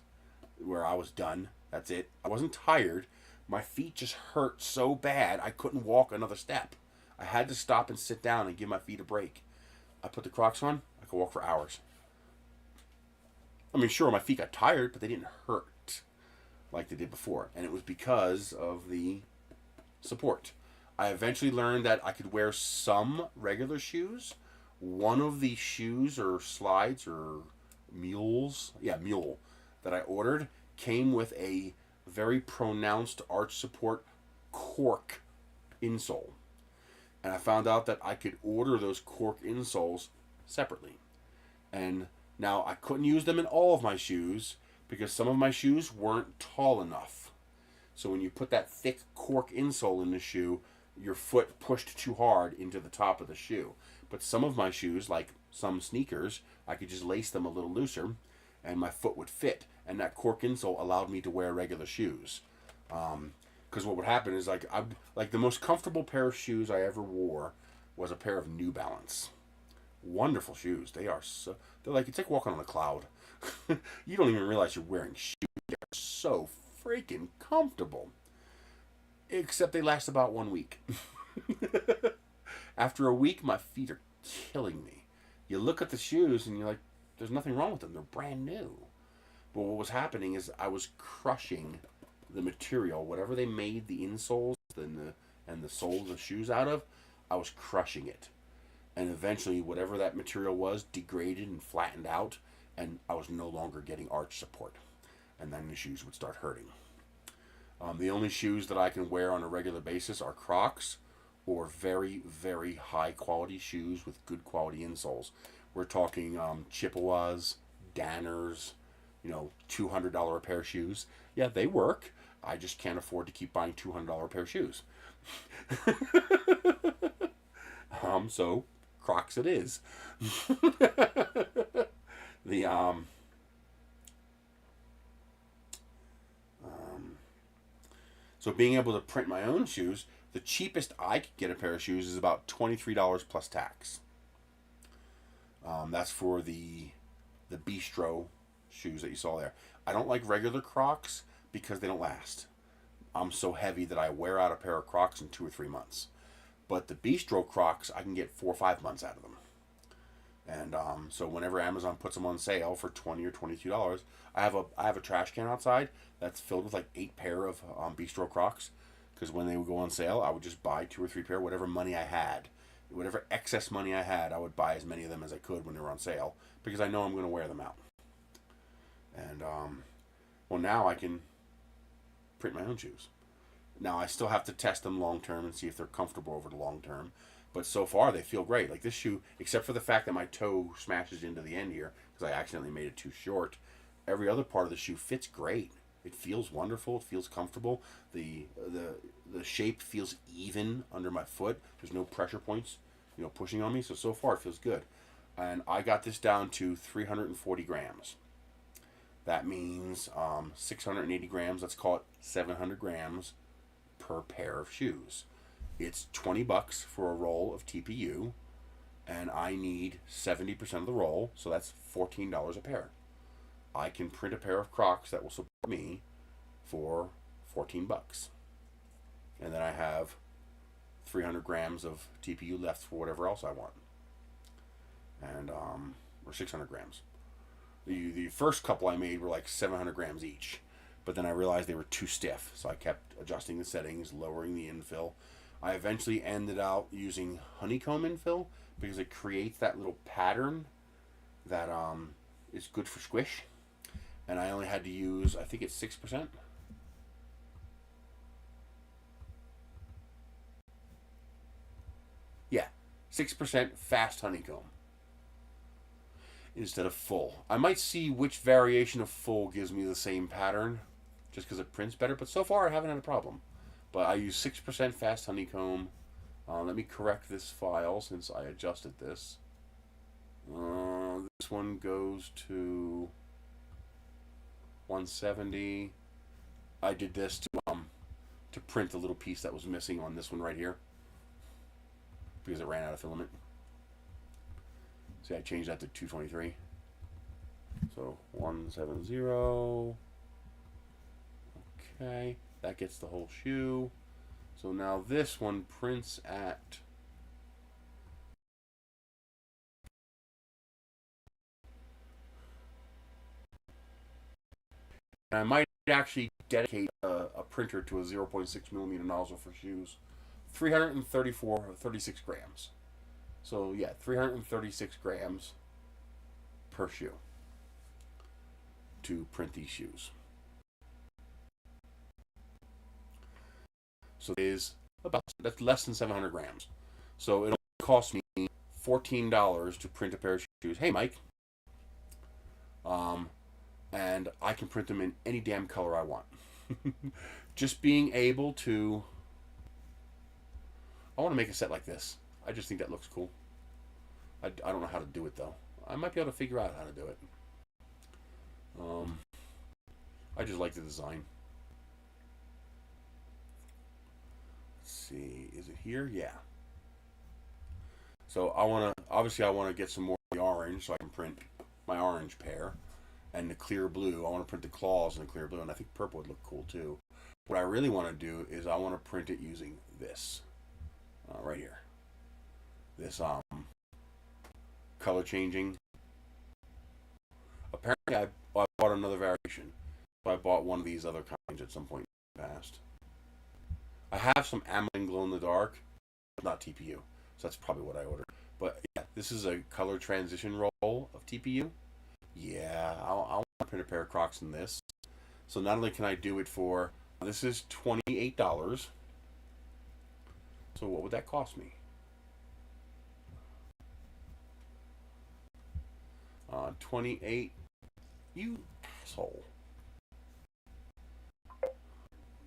where I was done. That's it. I wasn't tired. My feet just hurt so bad I couldn't walk another step. I had to stop and sit down and give my feet a break. I put the Crocs on, I could walk for hours. I mean, sure, my feet got tired, but they didn't hurt like they did before. And it was because of the support. I eventually learned that I could wear some regular shoes. One of the shoes or slides or mules, mule, that I ordered came with a very pronounced arch support cork insole. And I found out that I could order those cork insoles separately. And Now, I couldn't use them in all of my shoes because some of my shoes weren't tall enough. So when you put that thick cork insole in the shoe, your foot pushed too hard into the top of the shoe. But some of my shoes, like some sneakers, I could just lace them a little looser and my foot would fit. And that cork insole allowed me to wear regular shoes. Because what would happen is like the most comfortable pair of shoes I ever wore was a pair of New Balance. Wonderful shoes. They're like, it's like walking on a cloud. You don't even realize you're wearing shoes. They're so freaking comfortable. Except they last about 1 week. After a week, my feet are killing me. You look at the shoes and you're like, there's nothing wrong with them. They're brand new. But what was happening is I was crushing the material, whatever they made the insoles and the soles of the shoes out of, I was crushing it. And eventually, whatever that material was degraded and flattened out, and I was no longer getting arch support. And then the shoes would start hurting. The only shoes that I can wear on a regular basis are Crocs or very, very high quality shoes with good quality insoles. We're talking Chippewas, Danners, $200 a pair of shoes. Yeah, they work. I just can't afford to keep buying $200 pair of shoes. So Crocs it is. So being able to print my own shoes, the cheapest I could get a pair of shoes is about $23 plus tax. That's for the Bistro shoes that you saw there. I don't like regular Crocs because they don't last. I'm so heavy that I wear out a pair of Crocs in 2 or 3 months. But the Bistro Crocs, I can get 4 or 5 months out of them. And so whenever Amazon puts them on sale for $20 or $22, I have a trash can outside that's filled with like 8 pair of Bistro Crocs. Because when they would go on sale, I would just buy 2 or 3 pair, whatever money I had. Whatever excess money I had, I would buy as many of them as I could when they were on sale. Because I know I'm going to wear them out. And, well, now I can print my own shoes. Now, I still have to test them long term and see if they're comfortable over the long term. But so far, they feel great. Like this shoe, except for the fact that my toe smashes into the end here, because I accidentally made it too short, every other part of the shoe fits great. It feels wonderful. It feels comfortable. The shape feels even under my foot. There's no pressure points, pushing on me. So far, it feels good. And I got this down to 340 grams. That means 680 grams. Let's call it 700 grams per pair of shoes. It's $20 for a roll of TPU, and I need 70% of the roll, so that's $14 a pair. I can print a pair of Crocs that will support me for $14. And then I have 300 grams of TPU left for whatever else I want. And, or 600 grams. The first couple I made were like 700 grams each, but then I realized they were too stiff, so I kept adjusting the settings, lowering the infill. I eventually ended out using honeycomb infill because it creates that little pattern that is good for squish. And I only had to use, I think it's 6%. Yeah, 6% fast honeycomb instead of full. I might see which variation of full gives me the same pattern just because it prints better, but so far I haven't had a problem. But I use 6% fast honeycomb. Let me correct this file since I adjusted this. This one goes to 170. I did this to print the little piece that was missing on this one right here because it ran out of filament. See, I changed that to 223. So 170. Okay. That gets the whole shoe. So now this one prints at and I might actually dedicate a printer to a 0.6 millimeter nozzle for shoes. 36 grams. So yeah, 336 grams per shoe to print these shoes. So it is that's less than 700 grams. So it only cost me $14 to print a pair of shoes. Hey, Mike. And I can print them in any damn color I want. Just being able to... I want to make a set like this. I just think that looks cool. I don't know how to do it, though. I might be able to figure out how to do it. I just like the design. Let's see. Is it here? Yeah. So I want to... Obviously, I want to get some more of the orange so I can print my orange pair. And the clear blue. I want to print the claws in the clear blue. And I think purple would look cool, too. What I really want to do is I want to print it using this. Right here. This color changing. Apparently I bought another variation. So I bought one of these other kinds at some point in the past. I have some Amlin glow in the dark, but not TPU. So that's probably what I ordered. But yeah, this is a color transition roll of TPU. Yeah, I want to print a pair of Crocs in this. So not only can I do it for, this is $28. So what would that cost me? 28, you asshole,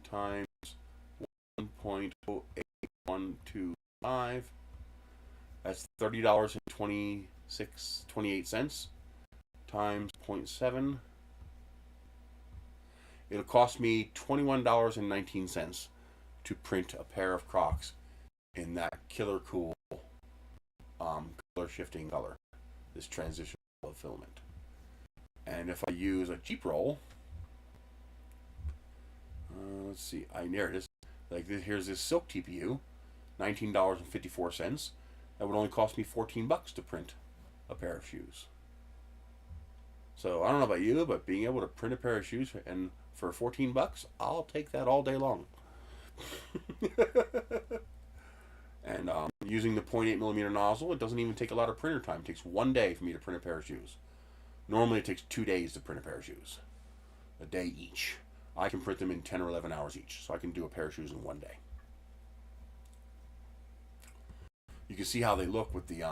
times 1.08125. That's $30.28 times 0.7. It'll cost me $21.19 to print a pair of Crocs in that killer cool color shifting color, this transition of filament. And if I use a cheap roll, let's see, there it is. Like this, here's this silk TPU, $19.54. That would only cost me $14 to print a pair of shoes. So I don't know about you, but being able to print a pair of shoes and for $14, I'll take that all day long. And using the 0.8mm nozzle, it doesn't even take a lot of printer time. It takes 1 day for me to print a pair of shoes. Normally it takes 2 days to print a pair of shoes. A day each. I can print them in 10 or 11 hours each. So I can do a pair of shoes in 1 day. You can see how they look with the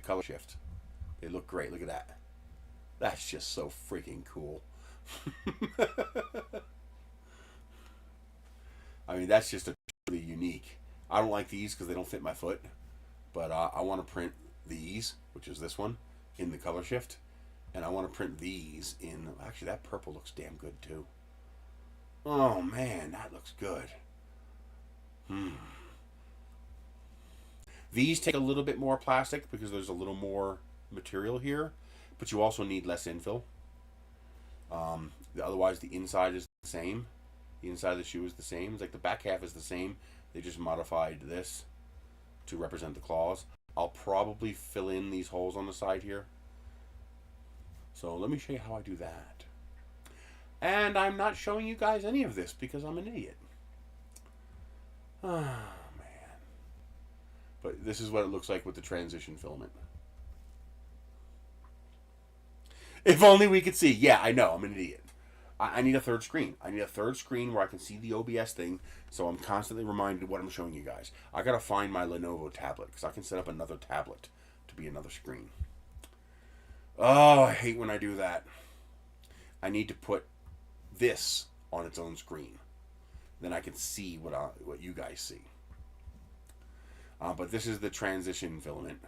color shift. They look great. Look at that. That's just so freaking cool. I mean, that's just a truly unique. I don't like these because they don't fit my foot, but I want to print these, which is this one, in the color shift, and I want to print these in, actually that purple looks damn good too. Oh man, that looks good. These take a little bit more plastic because there's a little more material here, but you also need less infill. Otherwise the inside is the same. The inside of the shoe is the same. It's like the back half is the same. They just modified this to represent the claws. I'll probably fill in these holes on the side here. So let me show you how I do that. And I'm not showing you guys any of this because I'm an idiot. Oh, man. But this is what it looks like with the transition filament. If only we could see. Yeah, I know. I'm an idiot. I need a third screen. I need a third screen where I can see the OBS thing, so I'm constantly reminded of what I'm showing you guys. I gotta find my Lenovo tablet, because I can set up another tablet to be another screen. Oh, I hate when I do that. I need to put this on its own screen. Then I can see what you guys see. But this is the transition filament,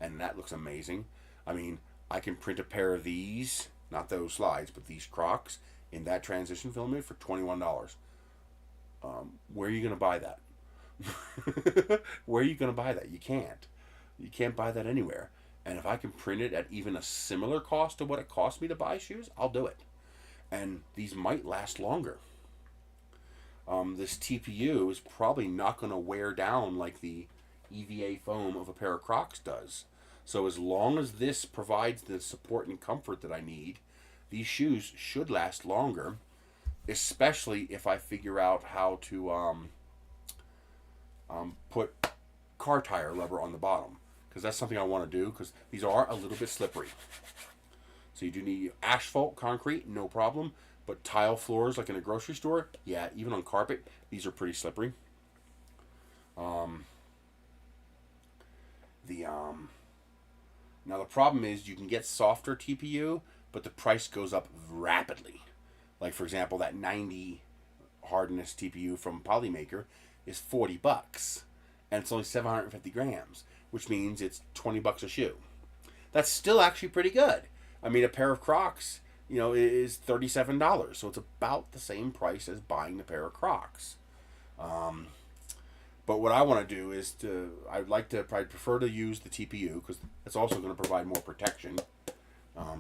and that looks amazing. I mean, I can print a pair of these, not those slides, but these Crocs, in that transition filament for $21. Where are you going to buy that? Where are you going to buy that? You can't. You can't buy that anywhere. And if I can print it at even a similar cost to what it cost me to buy shoes, I'll do it. And these might last longer. This TPU is probably not going to wear down like the EVA foam of a pair of Crocs does. So as long as this provides the support and comfort that I need, these shoes should last longer, especially if I figure out how to put car tire rubber on the bottom, because that's something I want to do, because these are a little bit slippery. So you do need asphalt, concrete, no problem, but tile floors like in a grocery store, yeah, even on carpet, these are pretty slippery. Now the problem is you can get softer TPU, but the price goes up rapidly. Like for example, that 90 hardness TPU from Polymaker is $40, and it's only 750 grams, which means it's $20 a shoe. That's still actually pretty good. I mean, a pair of Crocs, you know, is $37, so it's about the same price as buying the pair of Crocs. But what I want to do is I'd prefer to use the TPU because it's also going to provide more protection.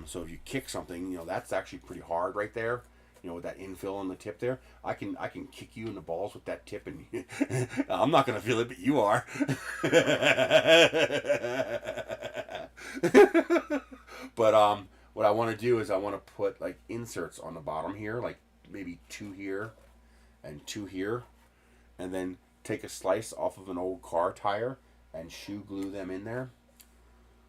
So if you kick something, you know, that's actually pretty hard right there. You know, with that infill on the tip there, I can kick you in the balls with that tip, and I'm not going to feel it, but you are. But what I want to do is I want to put like inserts on the bottom here, like maybe 2 here and 2 here, and then take a slice off of an old car tire and shoe glue them in there.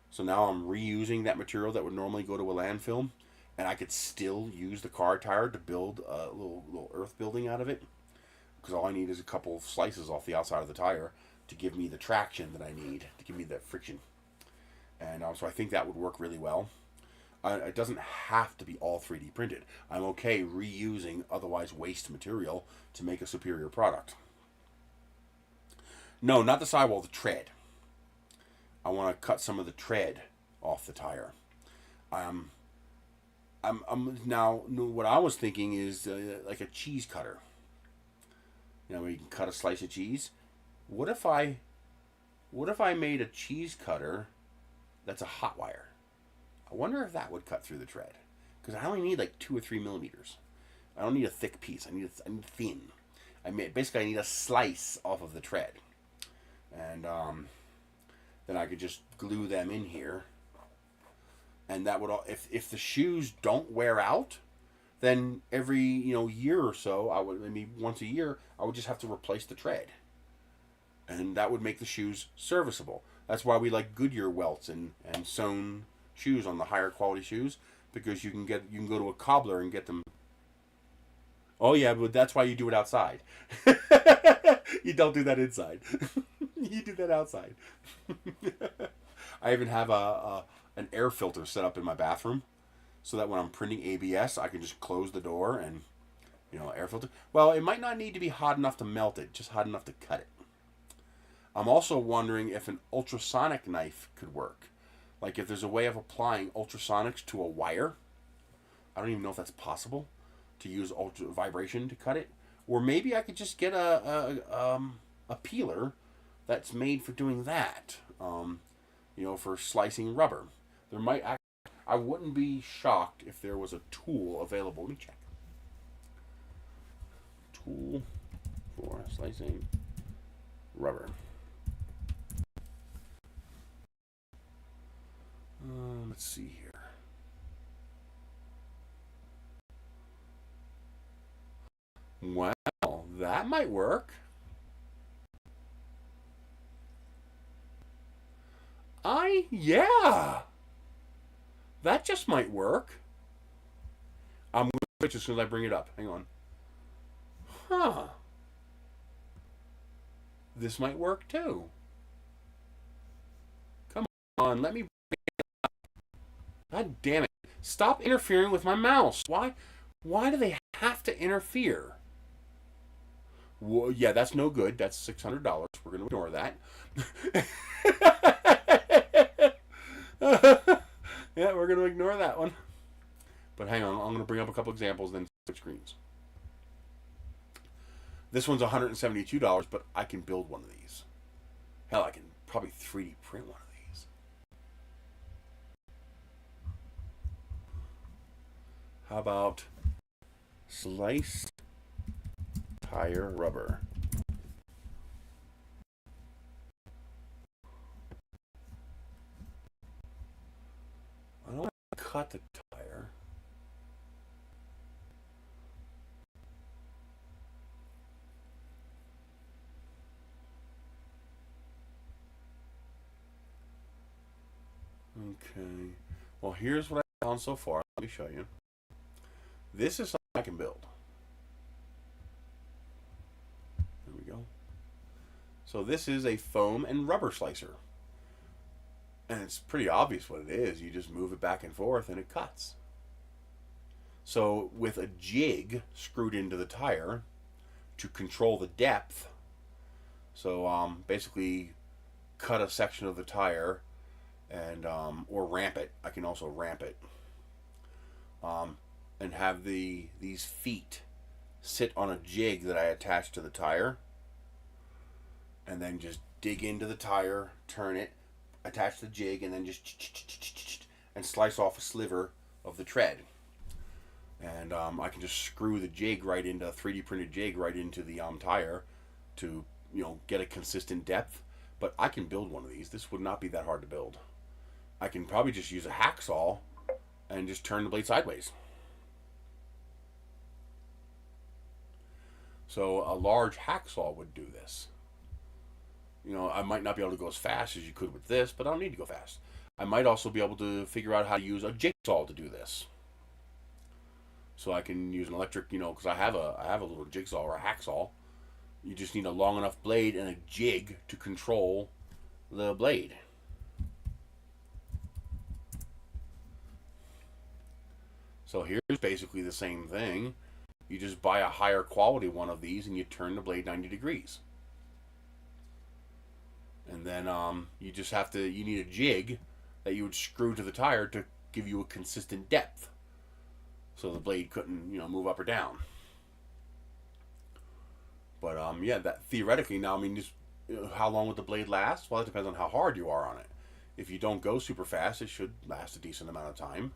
So now I'm reusing that material that would normally go to a landfill, and I could still use the car tire to build a little earth building out of it, because all I need is a couple of slices off the outside of the tire to give me the traction that I need, to give me that friction. And so I think that would work really well. It doesn't have to be all 3D printed. I'm okay reusing otherwise waste material to make a superior product. No, not the sidewall, the tread. I want to cut some of the tread off the tire. Now what I was thinking is like a cheese cutter. You know, where you can cut a slice of cheese. What if I made a cheese cutter that's a hot wire? I wonder if that would cut through the tread, because I only need like 2 or 3 millimeters. I don't need a thick piece. I need thin. Basically I need a slice off of the tread, and then I could just glue them in here. And that would, if the shoes don't wear out, then every year or so, I would, maybe once a year, I would just have to replace the tread, and that would make the shoes serviceable. That's why we like Goodyear welts and sewn shoes on the higher quality shoes, because you can go to a cobbler and get them. Oh yeah, but that's why you do it outside. You don't do that inside. You do that outside. I even have an air filter set up in my bathroom, so that when I'm printing ABS, I can just close the door and, air filter. Well, it might not need to be hot enough to melt it, just hot enough to cut it. I'm also wondering if an ultrasonic knife could work. Like if there's a way of applying ultrasonics to a wire. I don't even know if that's possible, to use ultra vibration to cut it. Or maybe I could just get a peeler that's made for doing that. For slicing rubber. I wouldn't be shocked if there was a tool available. Let me check. Tool for slicing rubber. Let's see here. Well, that might work. Yeah. That just might work. I'm going to switch as soon as I bring it up. Hang on. Huh. This might work too. Come on, let me bring it up. God damn it. Stop interfering with my mouse. Why do they have to interfere? Well, yeah, that's no good. That's $600. We're going to ignore that. Yeah, we're going to ignore that one. But hang on, I'm going to bring up a couple examples, then switch screens. This one's $172, but I can build one of these. Hell, I can probably 3D print one of these. How about sliced tire rubber? I don't want to cut the tire. Okay. Well, here's what I found so far. Let me show you. This is something I can build. There we go. So this is a foam and rubber slicer. And it's pretty obvious what it is. You just move it back and forth and it cuts. So with a jig screwed into the tire to control the depth, so basically cut a section of the tire and or ramp it. I can also ramp it and have these feet sit on a jig that I attach to the tire, and then just dig into the tire, turn it, attach the jig, and then just and slice off a sliver of the tread. And I can just screw the jig right into a 3D printed jig right into the tire to get a consistent depth. But I can build one of these. This would not be that hard to build. I can probably just use a hacksaw and just turn the blade sideways. So a large hacksaw would do this. I might not be able to go as fast as you could with this, but I don't need to go fast. I might also be able to figure out how to use a jigsaw to do this. So I can use an electric, because I have a little jigsaw or a hacksaw. You just need a long enough blade and a jig to control the blade. So here's basically the same thing. You just buy a higher quality one of these and you turn the blade 90 degrees. And then you just you need a jig that you would screw to the tire to give you a consistent depth. So the blade couldn't, move up or down. But yeah, that theoretically now, just how long would the blade last? Well, it depends on how hard you are on it. If you don't go super fast, it should last a decent amount of time.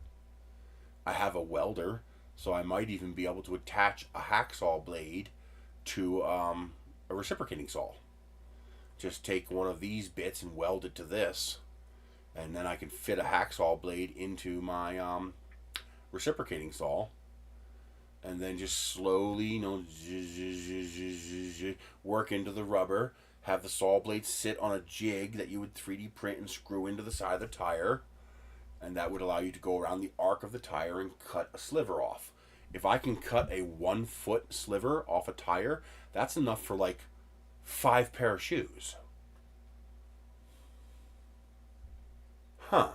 I have a welder, so I might even be able to attach a hacksaw blade to a reciprocating saw. Just take one of these bits and weld it to this, and then I can fit a hacksaw blade into my reciprocating saw, and then just slowly, work into the rubber. Have the saw blade sit on a jig that you would 3D print and screw into the side of the tire, and that would allow you to go around the arc of the tire and cut a sliver off. If I can cut a 1 foot sliver off a tire, that's enough for like 5 pair of shoes. Huh.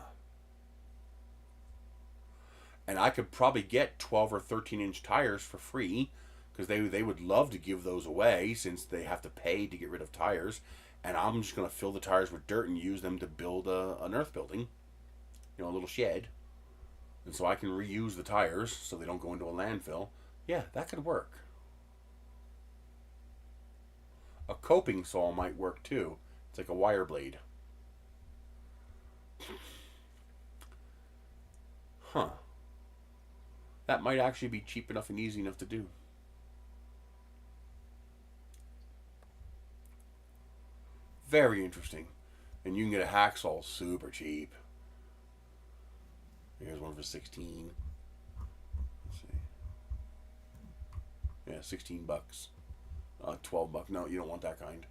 And I could probably get 12 or 13-inch tires for free, because they would love to give those away since they have to pay to get rid of tires. And I'm just going to fill the tires with dirt and use them to build an earth building, a little shed. And so I can reuse the tires so they don't go into a landfill. Yeah, that could work. A coping saw might work too. It's like a wire blade. Huh. That might actually be cheap enough and easy enough to do. Very interesting. And you can get a hacksaw super cheap. Here's one for 16. Let's see. Yeah, 16 bucks. 12 bucks. No, you don't want that kind.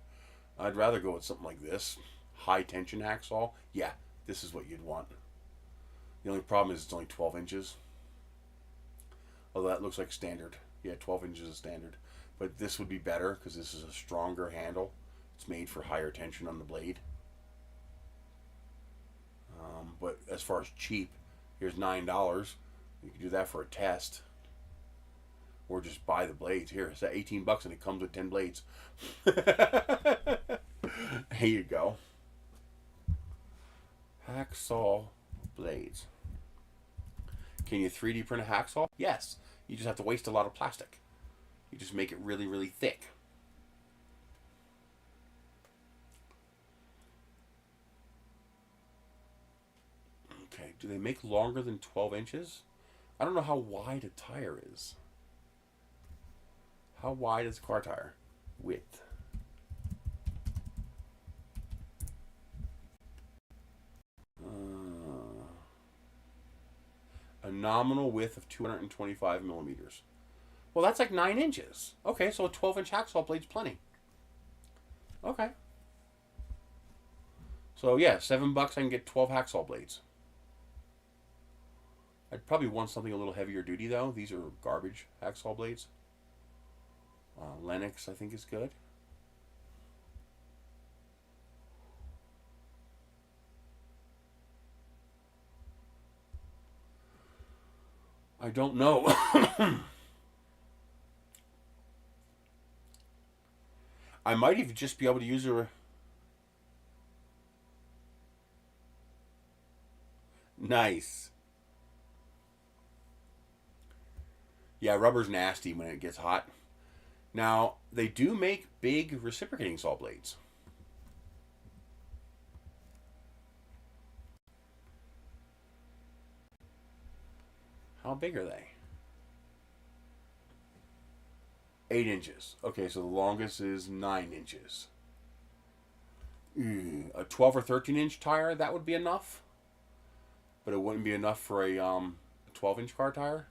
I'd rather go with something like this. High tension hacksaw. Yeah, this is what you'd want. The only problem is it's only 12 inches. Although that looks like standard. Yeah, 12 inches is standard. But this would be better because this is a stronger handle. It's made for higher tension on the blade. But as far as cheap, here's $9. You can do that for a test. Or just buy the blades. Here, it's at 18 bucks and it comes with 10 blades. Here you go. Hacksaw blades. Can you 3D print a hacksaw? Yes. You just have to waste a lot of plastic. You just make it really, really thick. Okay, do they make longer than 12 inches? I don't know how wide a tire is. How wide is a car tire? Width. A nominal width of 225 millimeters. Well, that's like 9 inches. Okay, so a 12-inch hacksaw blade's plenty. Okay. So yeah, $7 I can get 12 hacksaw blades. I'd probably want something a little heavier duty though. These are garbage hacksaw blades. Lennox I think is good. I don't know. I might even just be able to use a... Nice. Yeah, rubber's nasty when it gets hot. Now, they do make big reciprocating saw blades. How big are they? 8 inches. Okay, so the longest is 9 inches. A 12 or 13 inch tire, that would be enough. But it wouldn't be enough for a 12-inch car tire.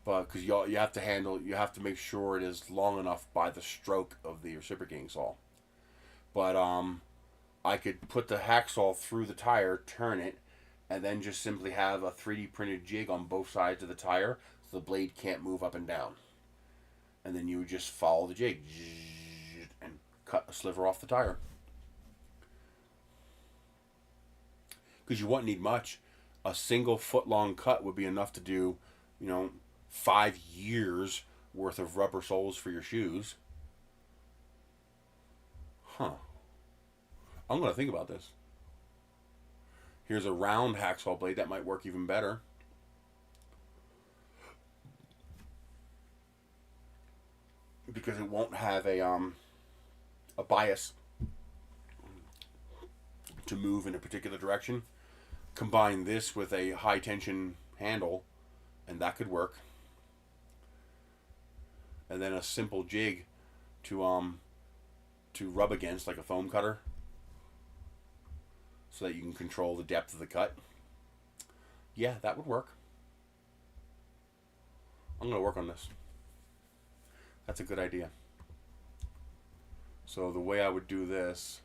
But because you have to handle, you have to make sure it is long enough by the stroke of the reciprocating saw. But I could put the hacksaw through the tire, turn it, and then just simply have a 3D printed jig on both sides of the tire so the blade can't move up and down. And then you would just follow the jig and cut a sliver off the tire. Because you wouldn't need much. A single foot long cut would be enough to do, 5 years worth of rubber soles for your shoes. Huh. I'm going to think about this. Here's a round hacksaw blade that might work even better. Because it won't have a bias to move in a particular direction. Combine this with a high tension handle, and that could work. And then a simple jig to rub against, like a foam cutter, so that you can control the depth of the cut. Yeah, that would work. I'm going to work on this. That's a good idea. So the way I would do this...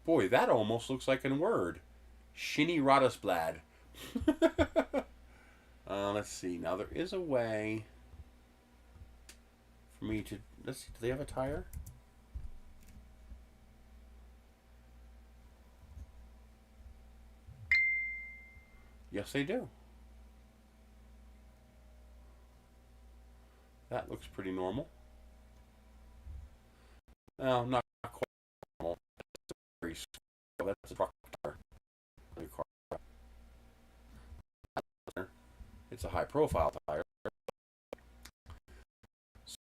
Boy, that almost looks like a word. Shinny Radisblad. Let's see. Now there is a way for me to... Let's see. Do they have a tire? Yes, they do. That looks pretty normal. No, not quite normal. That's a truck tire. It's a high profile tire. So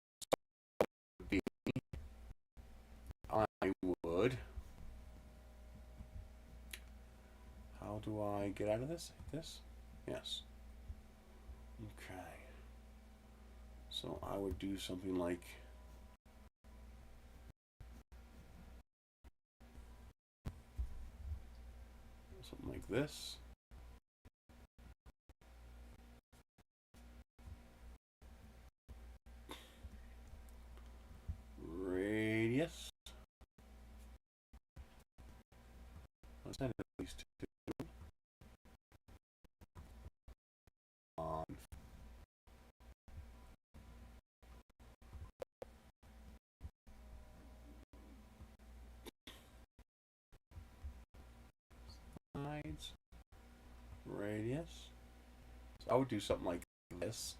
I would... How do I get out of this? This? Yes. Okay. So I would do something like... Something like this. Radius. Let's send at least 2. On. Sides. Radius. So I would do something like this.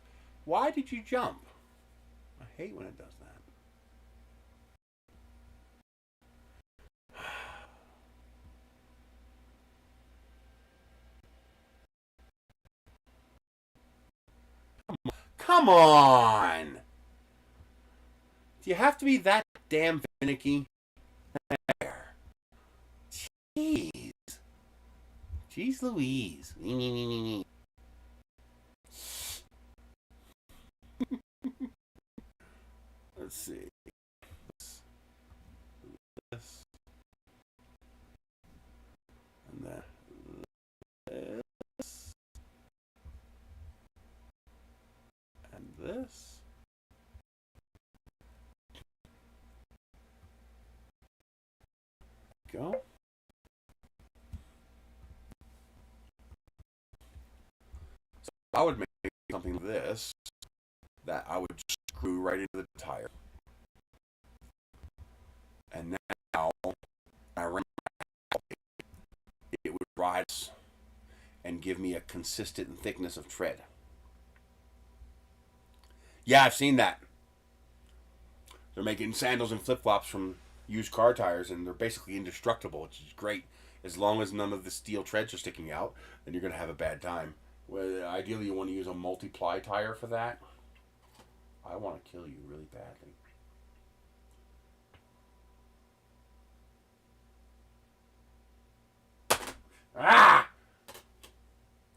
Why did you jump? I hate when it does that. Come on! Do you have to be that damn finicky? There. Jeez. Jeez Louise. Let's see. This. And that. This. And this. Go. I would make something like this that I would screw right into the tire. And now I ran it would rise and give me a consistent thickness of tread. Yeah, I've seen that. They're making sandals and flip-flops from used car tires, and they're basically indestructible, which is great. As long as none of the steel treads are sticking out, then you're going to have a bad time. Well, ideally, you want to use a multi-ply tire for that. I want to kill you really badly. Ah!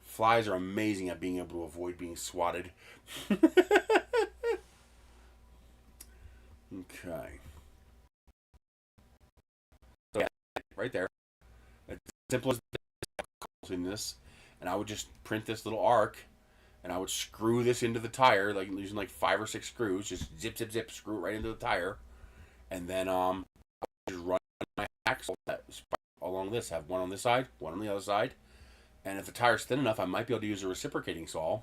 Flies are amazing at being able to avoid being swatted. Okay. So yeah, right there. It's simple as this. And I would just print this little arc, and I would screw this into the tire, like using like 5 or 6 screws. Just zip, zip, zip, screw it right into the tire, and then I just run my axle along this. Have one on this side, one on the other side, and if the tire's thin enough, I might be able to use a reciprocating saw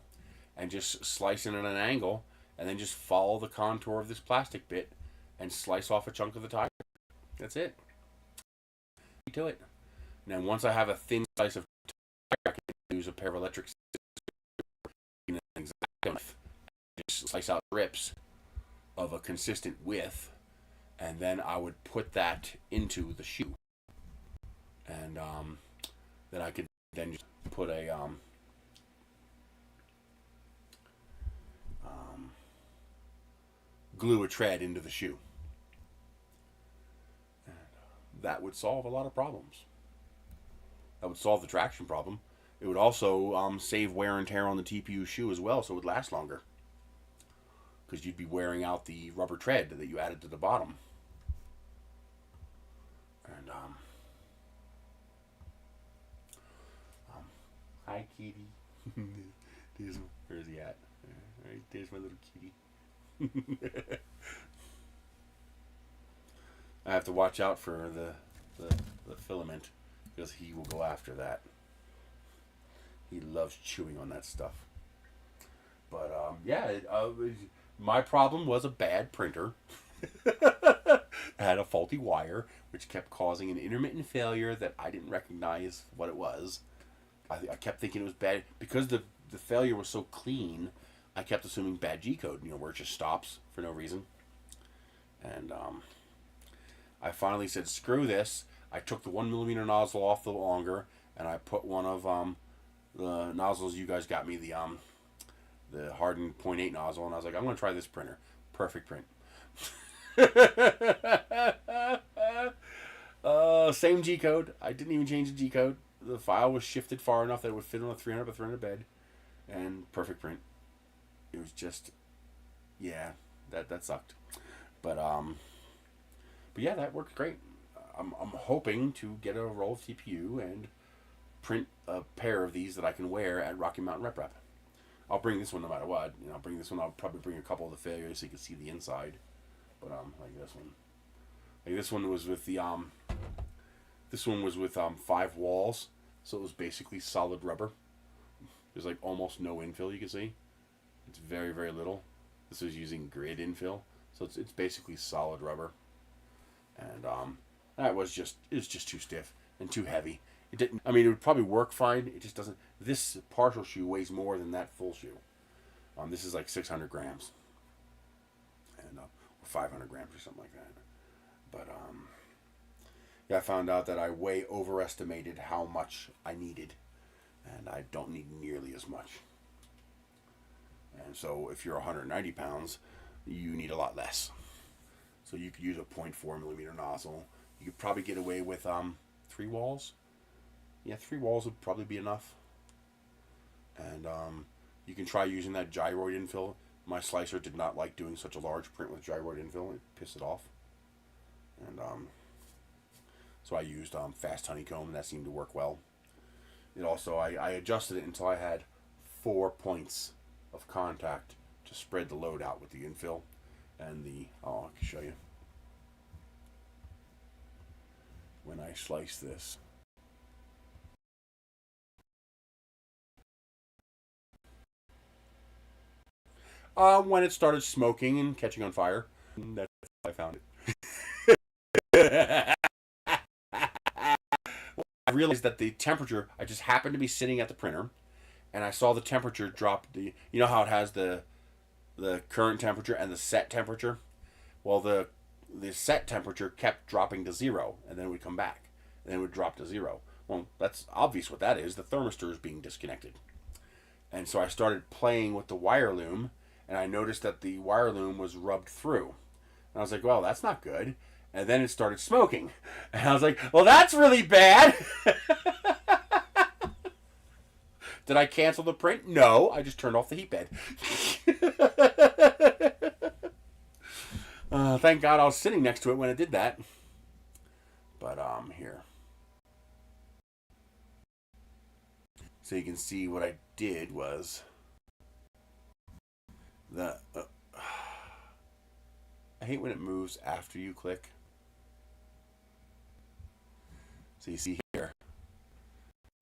and just slice it at an angle, and then just follow the contour of this plastic bit and slice off a chunk of the tire. That's it. To it. And then once I have a thin slice of tire, I can use a pair of electric scissors, just slice out strips of a consistent width, and then I would put that into the shoe, and then I could then just put a glue a tread into the shoe. And that would solve a lot of problems. That would solve the traction problem. It would also save wear and tear on the TPU shoe as well, so it would last longer. Because you'd be wearing out the rubber tread that you added to the bottom. And hi kitty. Where's he at? Right there's my little kitty. I have to watch out for the filament, because he will go after that. He loves chewing on that stuff. But yeah, my problem was a bad printer. I had a faulty wire, which kept causing an intermittent failure that I didn't recognize what it was. I kept thinking it was bad because the failure was so clean. I kept assuming bad G code, where it just stops for no reason. And I finally said, screw this. I took the 1mm nozzle off the longer, and I put one of the nozzles you guys got me, the hardened 0.8 nozzle, and I was like, I'm going to try this printer. Perfect print. Same G code. I didn't even change the G code. The file was shifted far enough that it would fit on a 300 by 300 bed, and perfect print. It was just, yeah, that sucked. But yeah, that worked great. I'm hoping to get a roll of TPU and print a pair of these that I can wear at Rocky Mountain Rep Rep. I'll bring this one no matter what. I'll bring this one. I'll probably bring a couple of the failures so you can see the inside. But like this one. Like this one was with the this one was with 5 walls, so it was basically solid rubber. There's like almost no infill, you can see. It's very, very little. This was using grid infill, so it's basically solid rubber. And it's just too stiff and too heavy. It didn't. I mean, it would probably work fine. It just doesn't. This partial shoe weighs more than that full shoe. This is like 600 grams, and or 500 grams or something like that. But yeah, I found out that I way overestimated how much I needed, and I don't need nearly as much. And so, if you're 190 pounds, you need a lot less. So you could use a 0.4mm nozzle. You could probably get away with 3 walls. Yeah, 3 walls would probably be enough. And you can try using that gyroid infill. My slicer did not like doing such a large print with gyroid infill. It pissed it off. And so I used fast honeycomb, and that seemed to work well. It also, I adjusted it until I had 4 points of contact to spread the load out with the infill. And I can show you. When I slice this, When it started smoking and catching on fire. That's how I found it. I realized that the temperature, I just happened to be sitting at the printer, and I saw the temperature drop. You know how it has the current temperature and the set temperature? Well, the set temperature kept dropping to 0, and then it would come back, and then it would drop to 0. Well, that's obvious what that is. The thermistor is being disconnected. And so I started playing with the wire loom, and I noticed that the wire loom was rubbed through. And I was like, well, that's not good. And then it started smoking. And I was like, well, that's really bad. Did I cancel the print? No, I just turned off the heat bed. Thank God I was sitting next to it when it did that. But here. So you can see what I did was the I hate when it moves after you click. So you see here,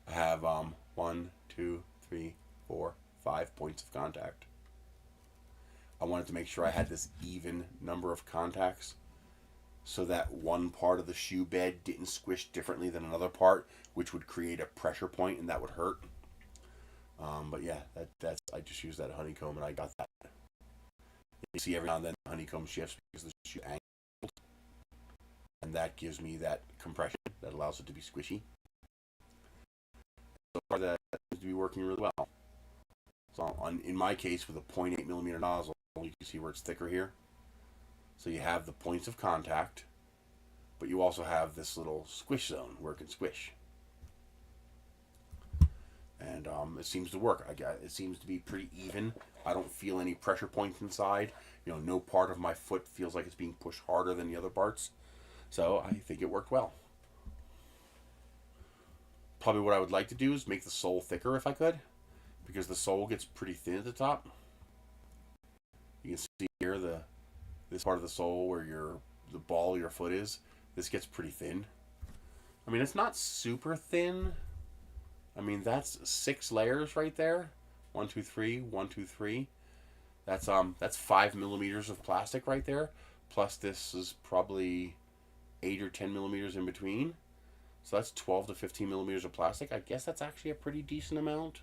I have 1, 2, 3, 4, 5 points of contact. I wanted to make sure I had this even number of contacts so that one part of the shoe bed didn't squish differently than another part, which would create a pressure point and that would hurt. But yeah, that's I just used that honeycomb and I got that. You see every now and then the honeycomb shifts because the shoe angled, and that gives me that compression that allows it to be squishy. So far that seems to be working really well. So in my case with a 0.8 millimeter nozzle, you can see where it's thicker here. So you have the points of contact, but you also have this little squish zone where it can squish. And it seems to work. It seems to be pretty even. I don't feel any pressure points inside. You know, no part of my foot feels like it's being pushed harder than the other parts. So I think it worked well. Probably what I would like to do is make the sole thicker if I could, because the sole gets pretty thin at the top. You can see here this part of the sole where the ball of your foot is. This gets pretty thin. I mean, it's not super thin. I mean, that's 6 layers right there. 1, 2, 3, 1, 2, 3. That's 5 millimeters of plastic right there. Plus this is probably 8 or 10 millimeters in between. So that's 12 to 15 millimeters of plastic. I guess that's actually a pretty decent amount.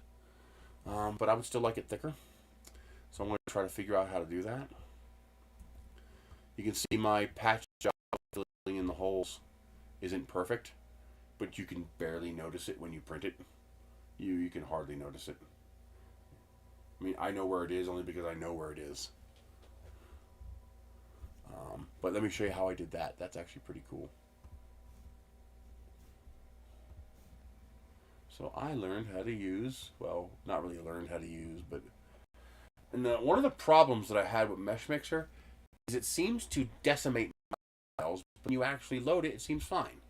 But I would still like it thicker. So I'm going to try to figure out how to do that. You can see my patch job filling in the holes isn't perfect, but you can barely notice it when you print it. You can hardly notice it. I mean, I know where it is only because I know where it is. But let me show you how I did that. That's actually pretty cool. So I learned how to use, well, not really learned how to use, but and one of the problems that I had with Mesh Mixer is it seems to decimate files, but when you actually load it, it seems fine.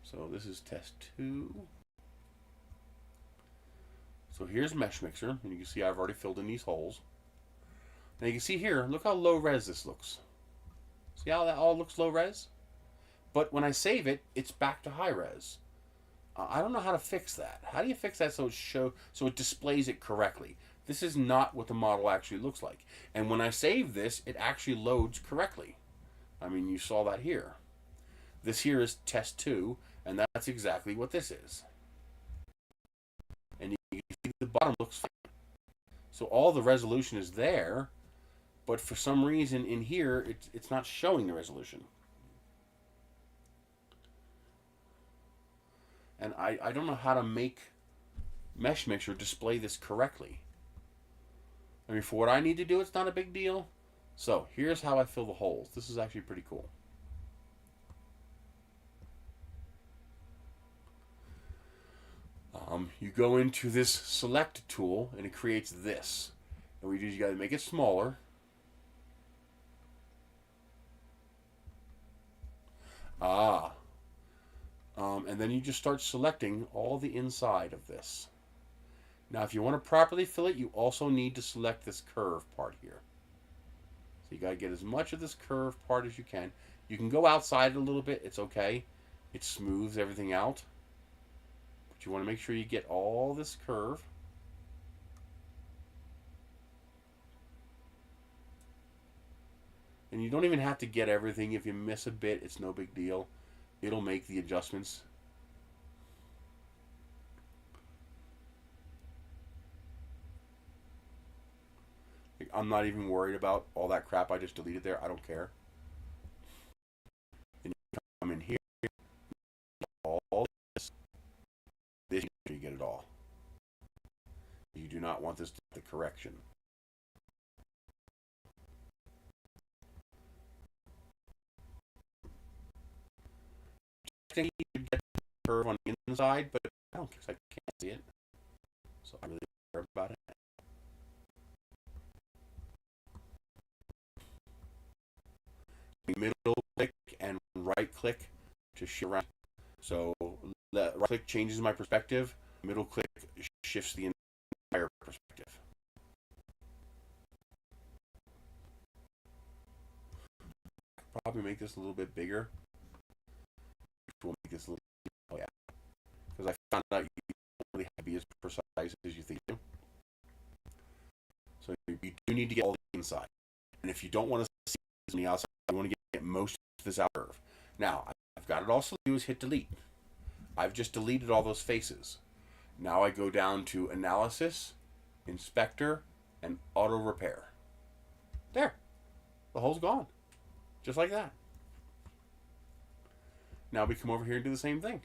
So this is test 2. So here's Mesh Mixer, and you can see I've already filled in these holes. Now you can see here, look how low res this looks. See how that all looks low res? But when I save it, it's back to high res. I don't know how to fix that. How do you fix that so it displays it correctly? This is not what the model actually looks like. And when I save this, it actually loads correctly. I mean, you saw that here. This here is test 2, and that's exactly what this is. And you can see the bottom looks fine. So all the resolution is there, but for some reason in here, it's not showing the resolution. And I don't know how to make Mesh Mixer display this correctly. I mean, for what I need to do, it's not a big deal. So here's how I fill the holes. This is actually pretty cool. You go into this select tool and it creates this. And what you do is you got to make it smaller. And then you just start selecting all the inside of this. Now, if you want to properly fill it, you also need to select this curve part here. So you got to get as much of this curve part as you can. You can go outside it a little bit. It's okay. It smooths everything out. But you want to make sure you get all this curve. And you don't even have to get everything. If you miss a bit, it's no big deal. It'll make the adjustments. I'm not even worried about all that crap I just deleted there. I don't care. And you come in here, all this you get it all. You do not want this to be the correction. I think you could get the curve on the inside, but I don't because I can't see it. So I really don't care about it. Middle click and right click to shift around. So the right click changes my perspective. Middle click shifts the entire perspective. Probably make this a little bit bigger. We'll make this a little. Oh yeah, because I found out you don't really have to be as precise as you think you do. So you do need to get all the inside, and if you don't want to see this on the outside, you want to get most of this out curve. Now I've got it all to do is hit delete. I've just deleted all those faces. Now I go down to Analysis, Inspector, and Auto Repair. There, the hole's gone, just like that. Now we come over here and do the same thing.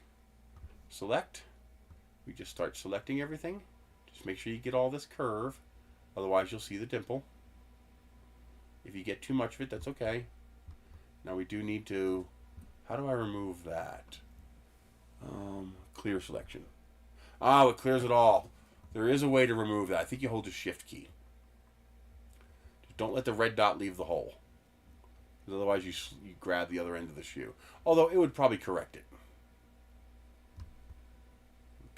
Select. We just start selecting everything. Just make sure you get all this curve, otherwise you'll see the dimple. If you get too much of it, that's okay. Now we do need to, how do I remove that? Clear selection. Oh, it clears it all. There is a way to remove that. I think you hold the shift key. Just don't let the red dot leave the hole. Because otherwise you grab the other end of the shoe. Although it would probably correct it.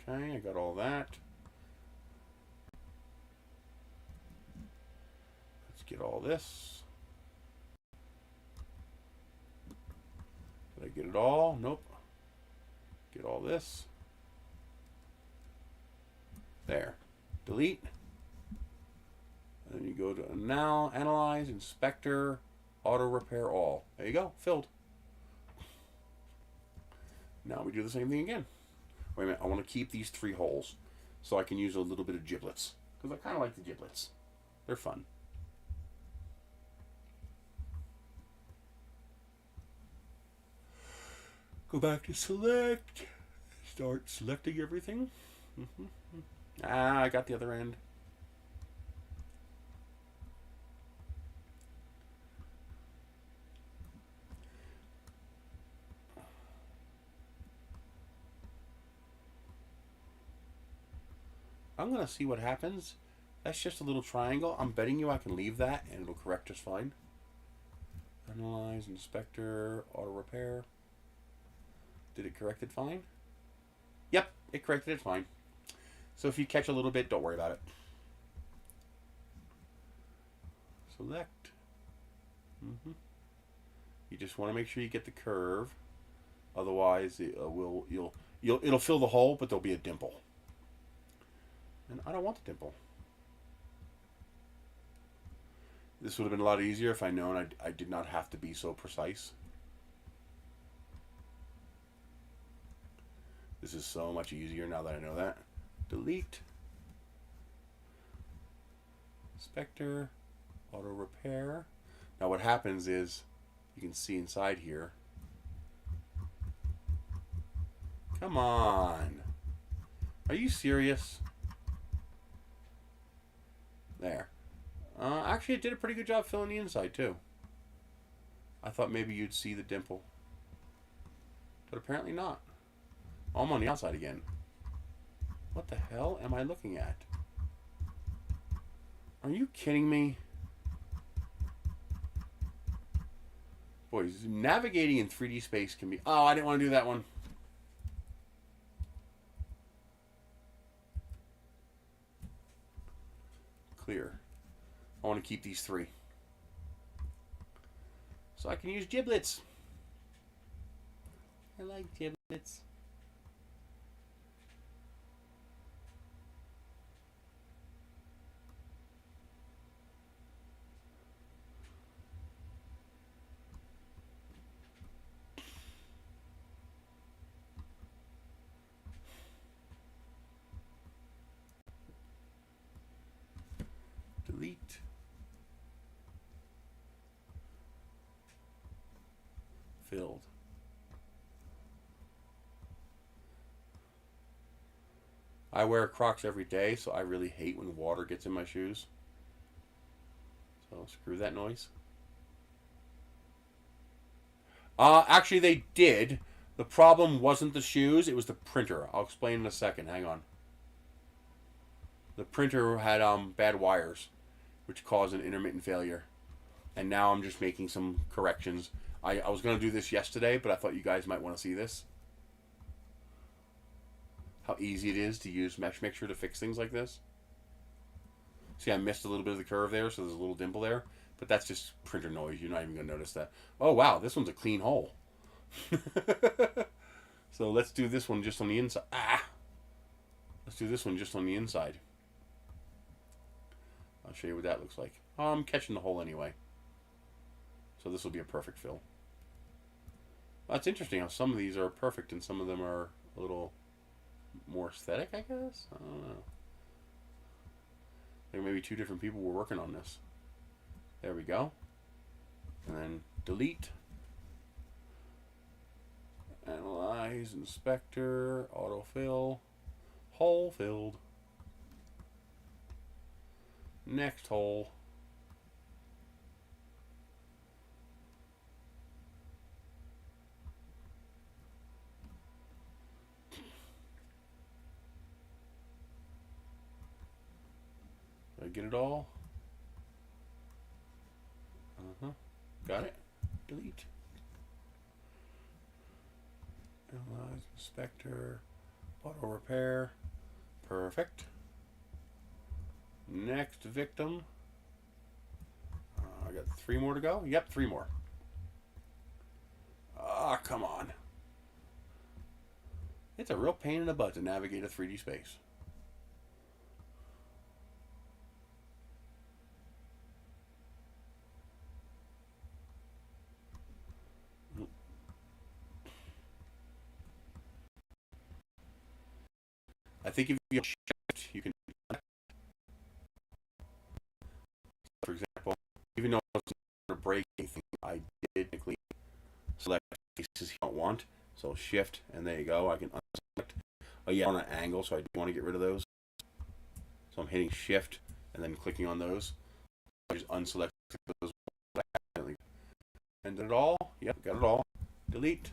Okay, I got all that. Let's get all this. Did I get it all? Nope. Get all this. There. Delete. And then you go to now, Analyze, Inspector, Auto Repair All. There you go. Filled. Now we do the same thing again. Wait a minute. I want to keep these 3 holes so I can use a little bit of giblets. Because I kind of like the giblets. They're fun. Go back to select. Start selecting everything. I got the other end. I'm going to see what happens. That's just a little triangle. I'm betting you I can leave that and it'll correct just fine. Analyze, Inspector, Auto Repair. Did it correct it fine? Yep, it corrected it fine. So if you catch a little bit, don't worry about it. Select. You just want to make sure you get the curve. Otherwise, it'll fill the hole, but there'll be a dimple. And I don't want the dimple. This would have been a lot easier if I'd known I did not have to be so precise. This is so much easier now that I know that. Delete. Inspector. Auto Repair. Now what happens is, you can see inside here. Come on. Are you serious? There. Actually, it did a pretty good job filling the inside, too. I thought maybe you'd see the dimple. But apparently not. I'm on the outside again. What the hell am I looking at? Are you kidding me? Boys, navigating in 3D space can be... Oh, I didn't want to do that one. Clear. I want to keep these 3. So I can use giblets. I like giblets. I wear Crocs every day, so I really hate when water gets in my shoes. So screw that noise. Actually, they did. The problem wasn't the shoes, it was the printer. I'll explain in a second. Hang on. The printer had bad wires, which caused an intermittent failure. And now I'm just making some corrections. I was going to do this yesterday, but I thought you guys might want to see this. How easy it is to use Mesh Mixer to fix things like this. See, I missed a little bit of the curve there, so there's a little dimple there. But that's just printer noise. You're not even going to notice that. Oh, wow, this one's a clean hole. So let's do this one just on the inside. Let's do this one just on the inside. I'll show you what that looks like. I'm catching the hole anyway. So this will be a perfect fill. That's interesting how some of these are perfect and some of them are a little more aesthetic, I guess? I don't know. I think maybe two different people were working on this. There we go. And then delete. Analyze, inspector, autofill, hole filled. Next hole. Did I get it all? Got it. Delete. Analyze, inspector, auto repair. Perfect. Next victim. I got 3 more to go. Yep, 3 more. Ah, come on. It's a real pain in the butt to navigate a 3D space. I think if you shift, you can. For example, even though it's not a break anything, I did technically select pieces you don't want. So shift, and there you go. I can unselect. Oh yeah, on an angle, so I do want to get rid of those. So I'm hitting shift and then clicking on those. I just unselect those. And did it all? Yep, got it all. Delete.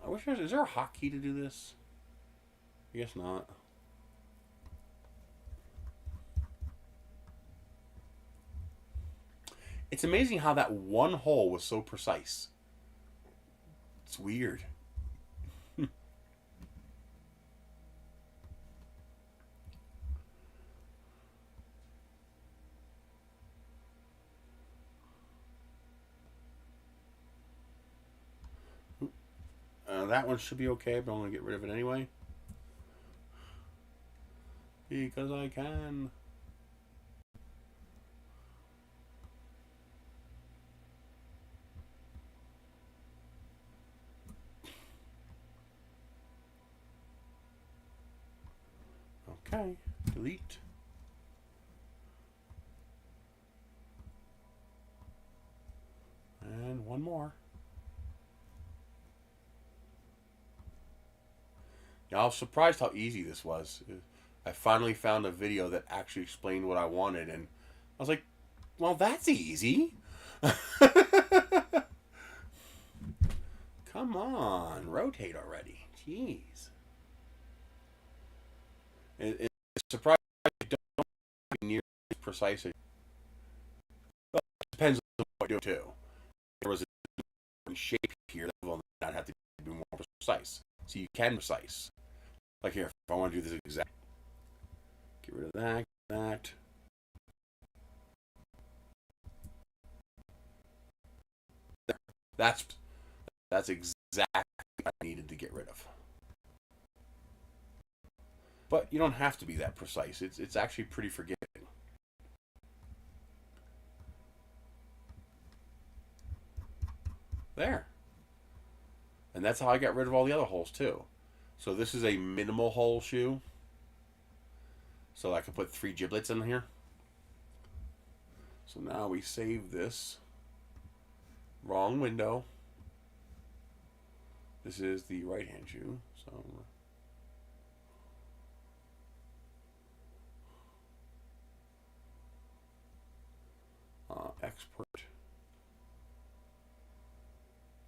I wish is there a hotkey to do this? I guess not. It's amazing how that one hole was so precise. It's weird. That one should be okay, but I'm going to get rid of it anyway. Because I can. Okay, delete. And one more. Now, I was surprised how easy this was. I finally found a video that actually explained what I wanted, and I was like, well, that's easy. Come on, rotate already. Jeez. It's surprising you don't be near as precise. Well, it depends on what you do too. There was a different shape here that will not have to be more precise. So you can precise. Like here, if I want to do this exact, get rid of that, that. That's exactly what I needed to get rid of. But you don't have to be that precise. It's actually pretty forgiving. There. And that's how I got rid of all the other holes too. So this is a minimal hole shoe. So I can put 3 giblets in here. So now we save this. Wrong window. This is the right hand shoe. So export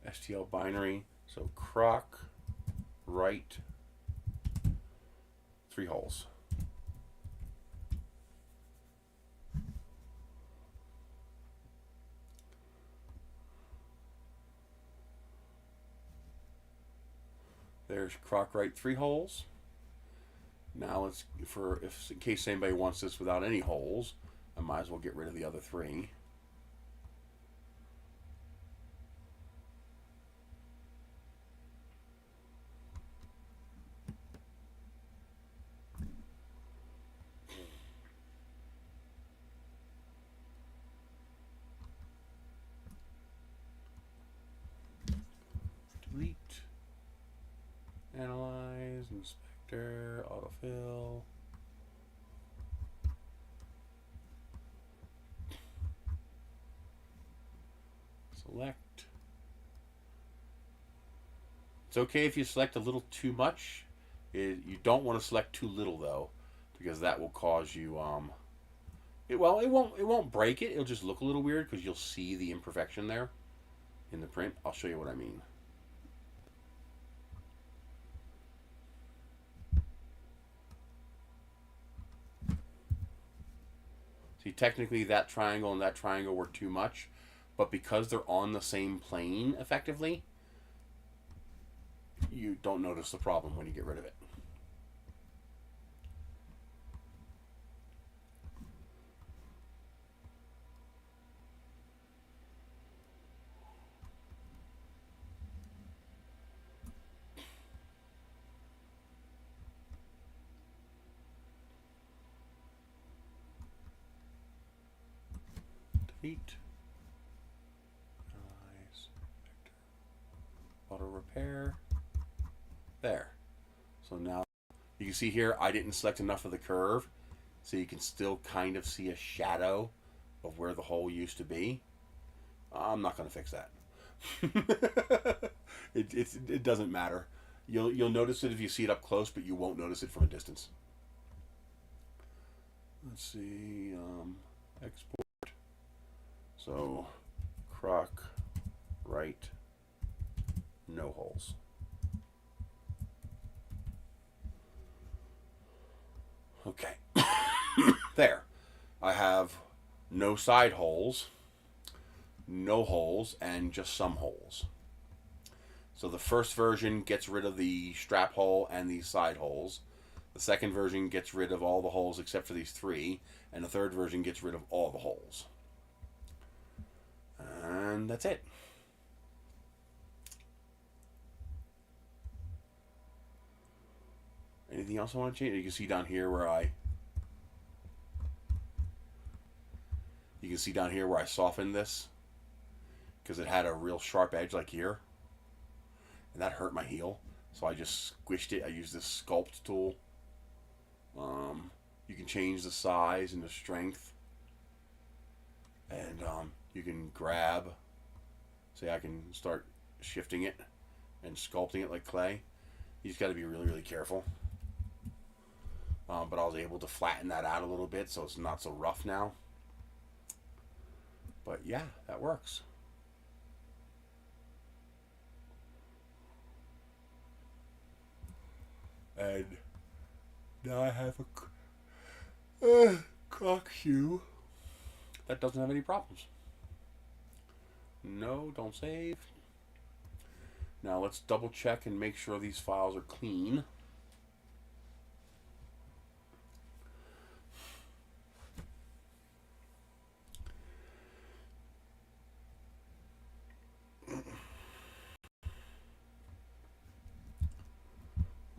STL binary. So croc, right, 3 holes. There's croc right 3 holes. Now let's, in case anybody wants this without any holes, I might as well get rid of the other 3. Delete, analyze, inspector, autofill. Select. It's okay if you select a little too much. You don't want to select too little though, because that will cause you it won't break it. It'll just look a little weird because you'll see the imperfection there in the print. I'll show you what I mean. See, technically that triangle and that triangle were too much, but because they're on the same plane effectively, you don't notice the problem when you get rid of it. Delete. Analyze. Auto repair. There. So now you can see here I didn't select enough of the curve, so you can still kind of see a shadow of where the hole used to be. I'm not going to fix that. It doesn't matter. You'll notice it if you see it up close, but you won't notice it from a distance. Let's see, export. So, croc, right, no holes. Okay, there. I have no side holes, no holes, and just some holes. So the first version gets rid of the strap hole and these side holes. The second version gets rid of all the holes except for these 3, and the third version gets rid of all the holes. And that's it. Anything else I want to change? You can see down here where I softened this because it had a real sharp edge like here, and that hurt my heel. So I just squished it. I used this sculpt tool. You can change the size and the strength, and you can grab. See, I can start shifting it and sculpting it like clay. You just got to be really, really careful. But I was able to flatten that out a little bit so it's not so rough now. But yeah, that works. And now I have a croc shoe that doesn't have any problems. No, don't save. Now let's double check and make sure these files are clean.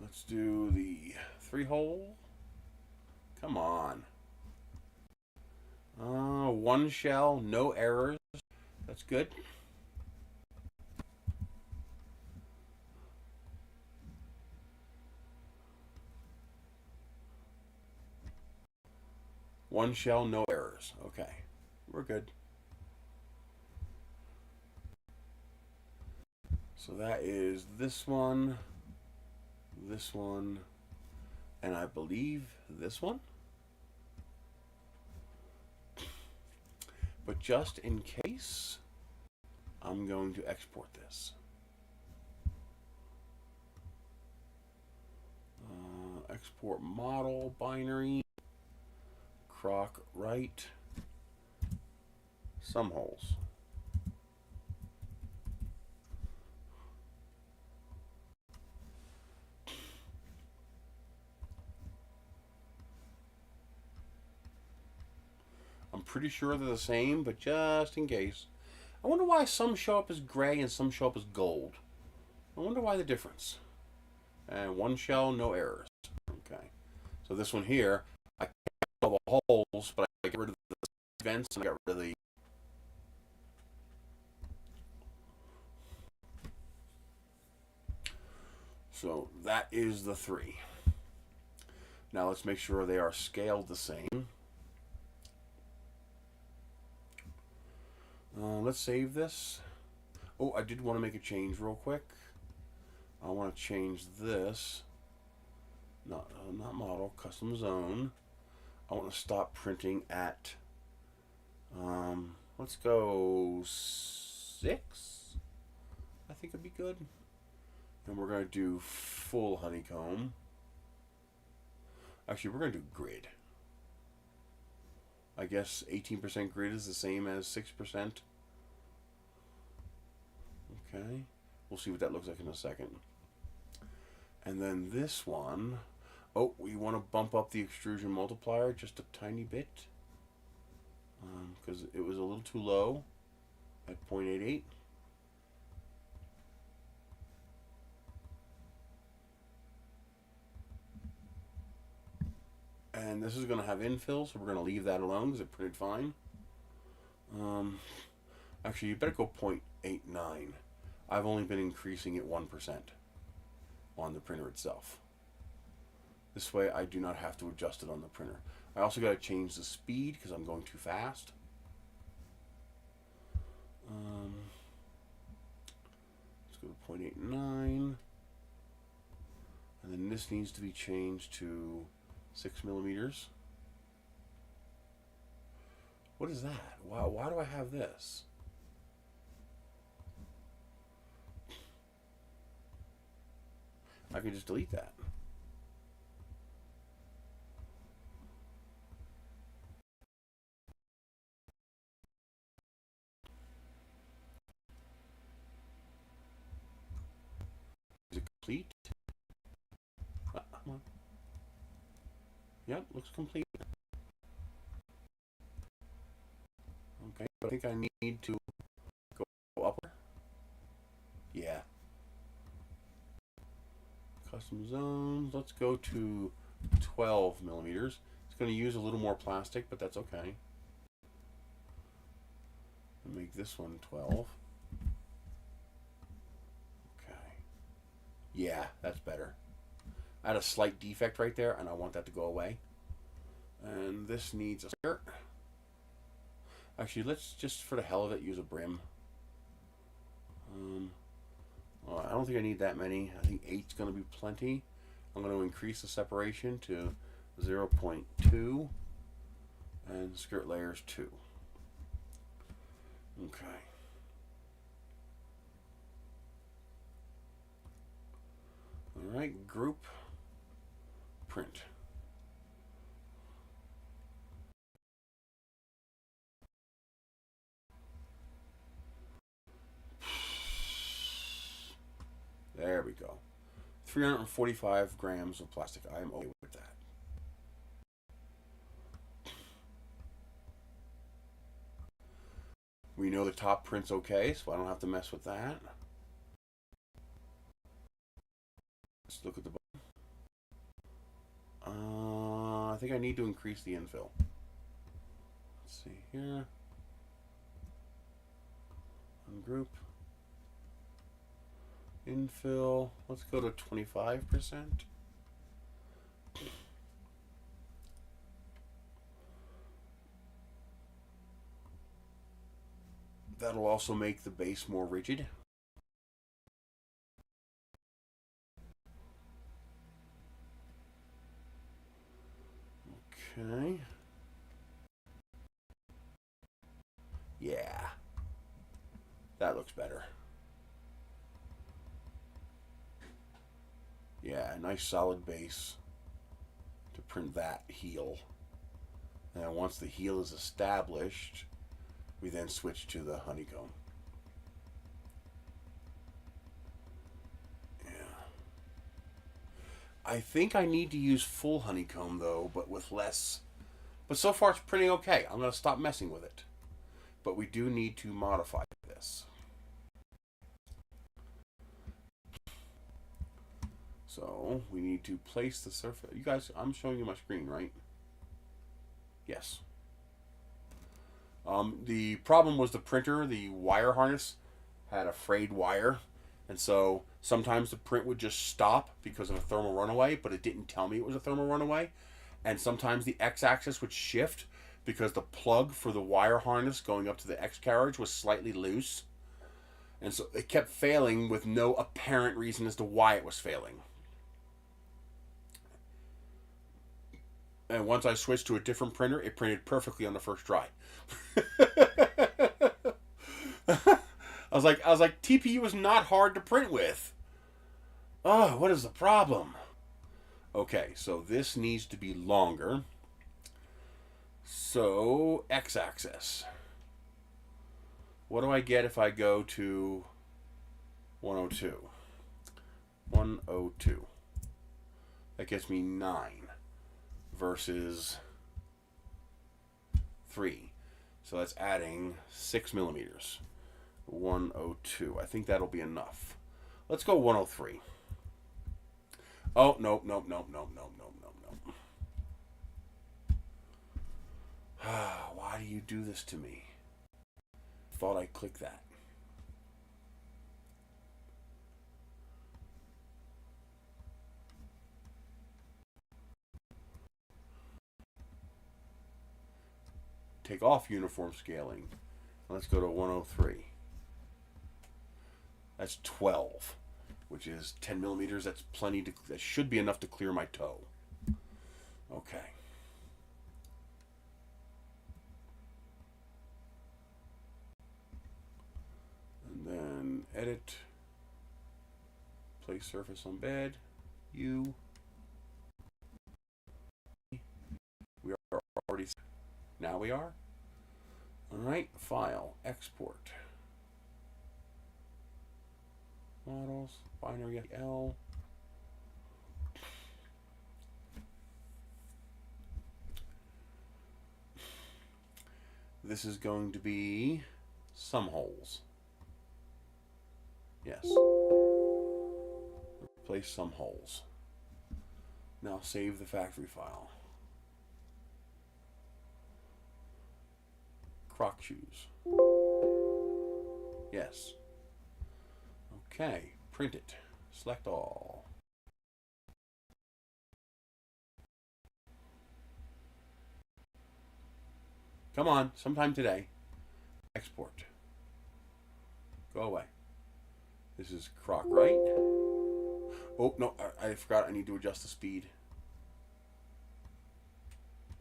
Let's do the 3 hole. Come on. 1 shell, no errors. That's good. One shell, no errors. Okay, we're good. So that is this one, and I believe this one. But just in case, I'm going to export this. Export model binary, croc right, some holes. I'm pretty sure they're the same, but just in case. I wonder why some show up as gray and some show up as gold. I wonder why the difference. And one shell, no errors. Okay. So this one here, I can't all the holes, but I get rid of the vents and I got rid of the... So that is the 3. Now let's make sure they are scaled the same. Let's save this. Oh, I did want to make a change real quick. I want to change this. Not model, custom zone. I want to stop printing at, let's go 6. I think it'd be good. And we're going to do full honeycomb. Actually, we're going to do grid. I guess 18% grid is the same as 6%. Okay. We'll see what that looks like in a second. And then this one, oh, we want to bump up the extrusion multiplier just a tiny bit. Because it was a little too low at 0.88. And this is going to have infill, so we're going to leave that alone because it printed fine. Actually, you better go 0.89. I've only been increasing it 1% on the printer itself. This way I do not have to adjust it on the printer. I also got to change the speed because I'm going too fast. Let's go to 0.89. And then this needs to be changed to 6 millimeters. What is that? Wow, why do I have this? I can just delete that. Is it complete? Come on. Yep, looks complete. Okay, but I think I need to go up. Yeah. Custom zones. Let's go to 12 millimeters. It's going to use a little more plastic, but that's okay. I'll make this one 12. Okay. Yeah, that's better. I had a slight defect right there, and I want that to go away. And this needs a skirt. Actually, let's just, for the hell of it, use a brim. Well, I don't think I need that many. I think 8's going to be plenty. I'm going to increase the separation to 0.2 and skirt layers 2. Okay. All right, group print. There we go. 345 grams of plastic. I am okay with that. We know the top print's okay, so I don't have to mess with that. Let's look at the bottom. I think I need to increase the infill. Let's see here. Ungroup. Infill. Let's go to 25%. That'll also make the base more rigid. Okay. That looks better. Yeah, nice solid base to print that heel. Now once the heel is established, we then switch to the honeycomb. Yeah. I think I need to use full honeycomb though, but with less. But so far it's printing okay. I'm going to stop messing with it. But we do need to modify this. So we need to place the surface. You guys, I'm showing you my screen, right? Yes. The problem was the printer, the wire harness had a frayed wire. And so sometimes the print would just stop because of a thermal runaway, but it didn't tell me it was a thermal runaway. And sometimes the x-axis would shift because the plug for the wire harness going up to the X carriage was slightly loose. And so it kept failing with no apparent reason as to why it was failing. And once I switched to a different printer, it printed perfectly on the first try. I was like, TPU is not hard to print with. Oh, what is the problem? Okay, so this needs to be longer. So, x-axis. What do I get if I go to 102? 102. That gets me 9 versus 3. So that's adding 6 millimeters. 102. I think that'll be enough. Let's go 103. Oh, nope, nope, nope, nope, nope, nope, nope, nope. Why do you do this to me? Thought I clicked that. Take off uniform scaling. Let's go to 103. That's 12, which is 10 millimeters. That's plenty to, that should be enough to clear my toe. Okay. And then edit, place surface on bed, U. We are already, now we are. All right, file, export. Models, binary L. This is going to be some holes. Yes. Replace some holes. Now save the factory file. Croc shoes. Yes. Okay, print it. Select all. Come on, sometime today. Export. Go away. This is Croc, right? Oh, no, I forgot I need to adjust the speed.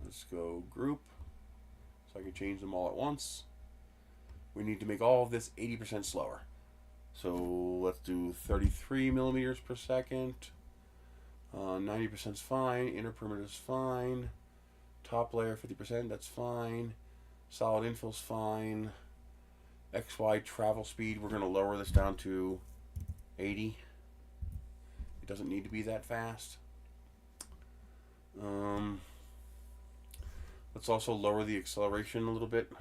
Let's go group. So I can change them all at once. We need to make all of this 80% slower. So let's do 33 millimeters per second. 90% is fine. Inner perimeter is fine. Top layer 50%, that's fine. Solid infill is fine. XY travel speed, we're going to lower this down to 80. It doesn't need to be that fast. Let's also lower the acceleration a little bit.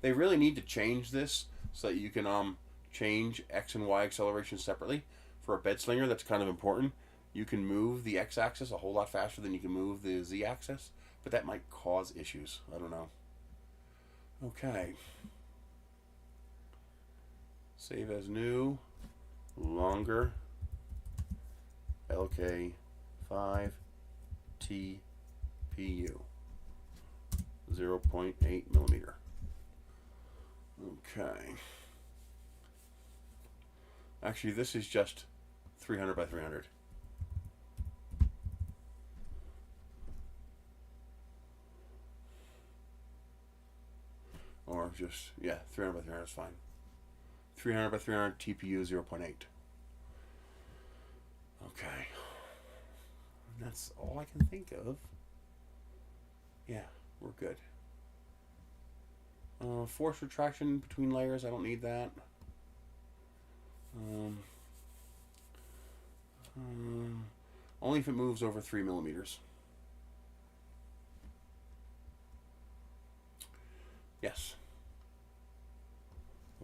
They really need to change this so that you can change X and Y acceleration separately. For a bed slinger, that's kind of important. You can move the X-axis a whole lot faster than you can move the Z-axis, but that might cause issues. I don't know. Okay. Save as new. Longer. LK5 TPU. 0.8 millimeter. Okay. Actually, this is just 300 by 300. just, yeah, 300 by 300 is fine. 300 by 300 TPU 0.8. Okay. That's all I can think of. Yeah, we're good. Force retraction between layers, I don't need that. Only if it moves over 3 millimeters. Yes.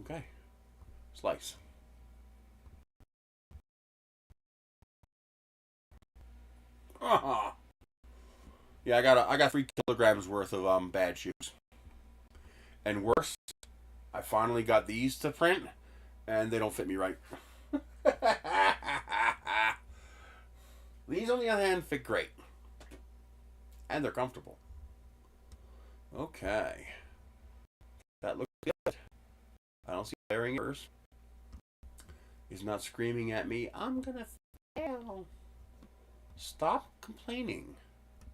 Okay. Slice. Yeah, I got 3 kilograms worth of bad shoes. And worse, I finally got these to print, and they don't fit me right. These, on the other hand, fit great. And they're comfortable. Okay. That looks good. I don't see glaring errors. He's not screaming at me, I'm gonna fail. Stop complaining.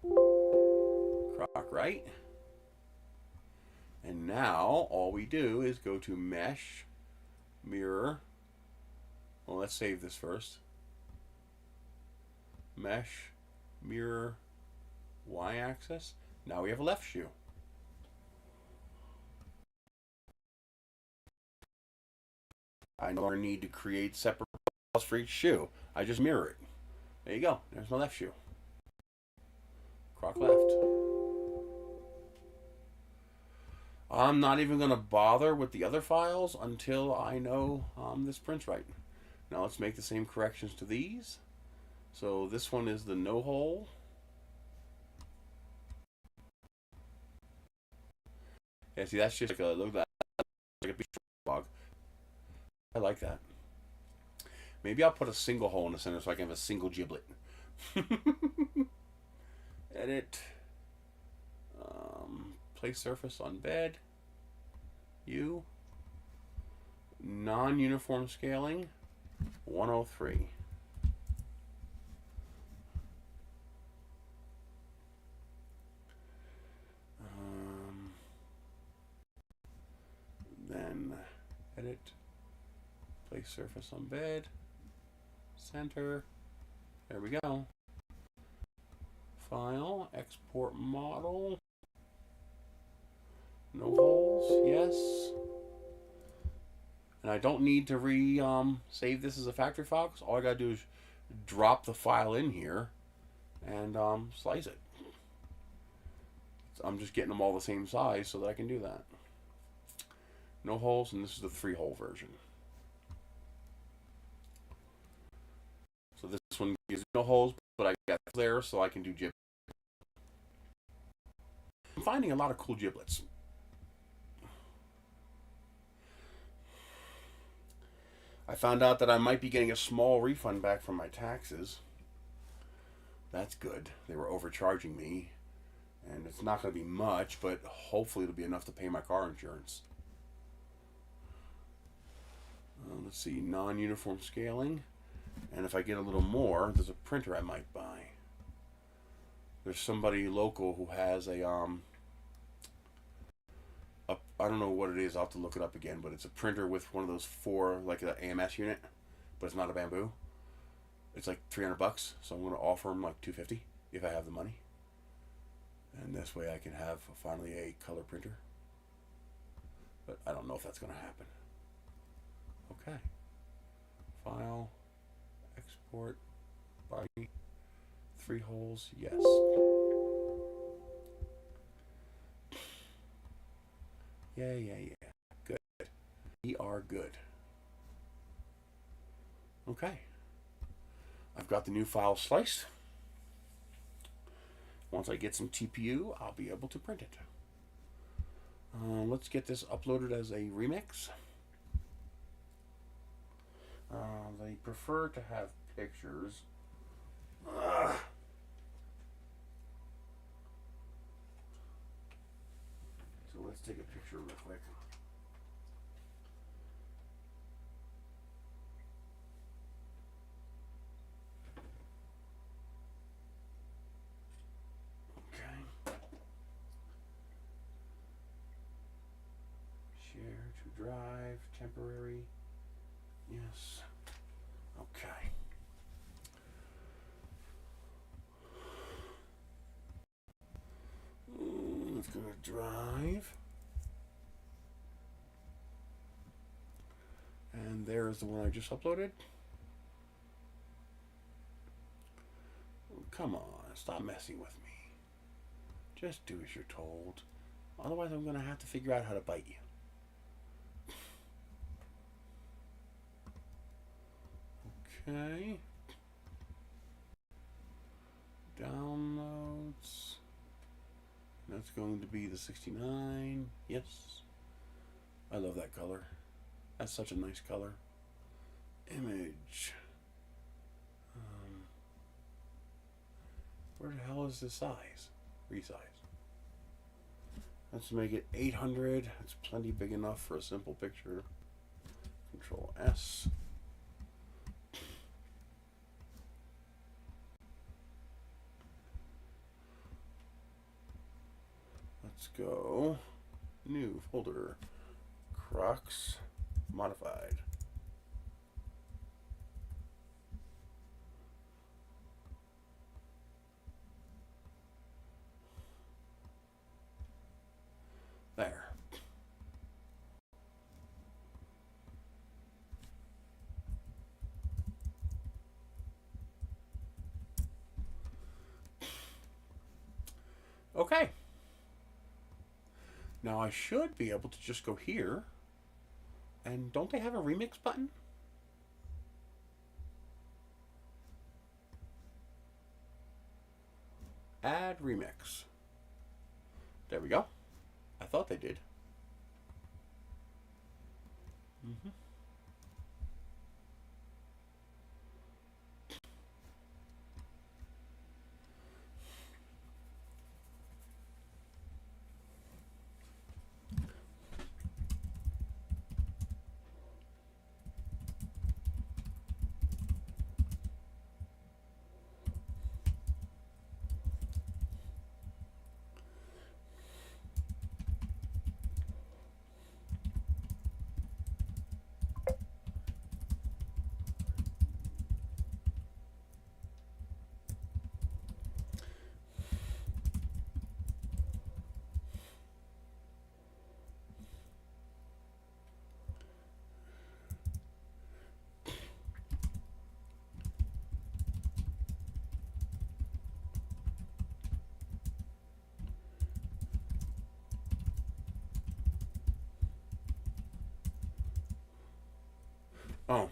Croc, right? And now, all we do is go to Mesh, Mirror. Well, let's save this first. Mesh, Mirror, Y-axis. Now we have a left shoe. I no longer need to create separate files for each shoe. I just mirror it. There you go. There's my left shoe. Croc left. I'm not even going to bother with the other files until I know this print's right. Now let's make the same corrections to these. So this one is the no hole. Yeah, see, that's just like a, look at that, like a beach log. I like that. Maybe I'll put a single hole in the center so I can have a single giblet. Edit. Place surface on bed. U. Non-uniform scaling. 103. Then edit. Place surface on bed. Center. There we go. File. Export model. No holes. Yes. And I don't need to save this as a factory file, because all I gotta do is drop the file in here and slice it. So I'm just getting them all the same size so that I can do that. No holes, and this is the 3-hole version. So this one gives no holes, but I got there so I can do giblets. I'm finding a lot of cool giblets. I found out that I might be getting a small refund back from my taxes. That's good. They were overcharging me, and it's not going to be much, but hopefully it'll be enough to pay my car insurance. Let's see, non-uniform scaling. And if I get a little more, there's a printer I might buy. There's somebody local who has a I don't know what it is. I'll have to look it up again, but it's a printer with one of those 4, like an AMS unit, but it's not a bamboo. It's like $300, so I'm going to offer him like $250 if I have the money. And this way I can have finally a color printer. But I don't know if that's going to happen. Okay. File. Export. Body. 3 holes. Yes. Yeah. Good. We are good. Okay. I've got the new file sliced. Once I get some TPU, I'll be able to print it. Let's get this uploaded as a remix. They prefer to have pictures. So let's take a picture real quick. Okay. drive, temporary. Yes. Okay. Let's go to drive. And there's the one I just uploaded. Come on, stop messing with me. Just do as you're told. Otherwise, I'm going to have to figure out how to bite you. Okay. Downloads. That's going to be the 69. Yes. I love that color. That's such a nice color. Image. Where the hell is the size? Resize. Let's make it 800. It's plenty big enough for a simple picture. Control S. Let's go. New folder. Crocs modified. There. Okay. Now I should be able to just go here. And don't they have a remix button? Add remix. There we go. I thought they did. Oh.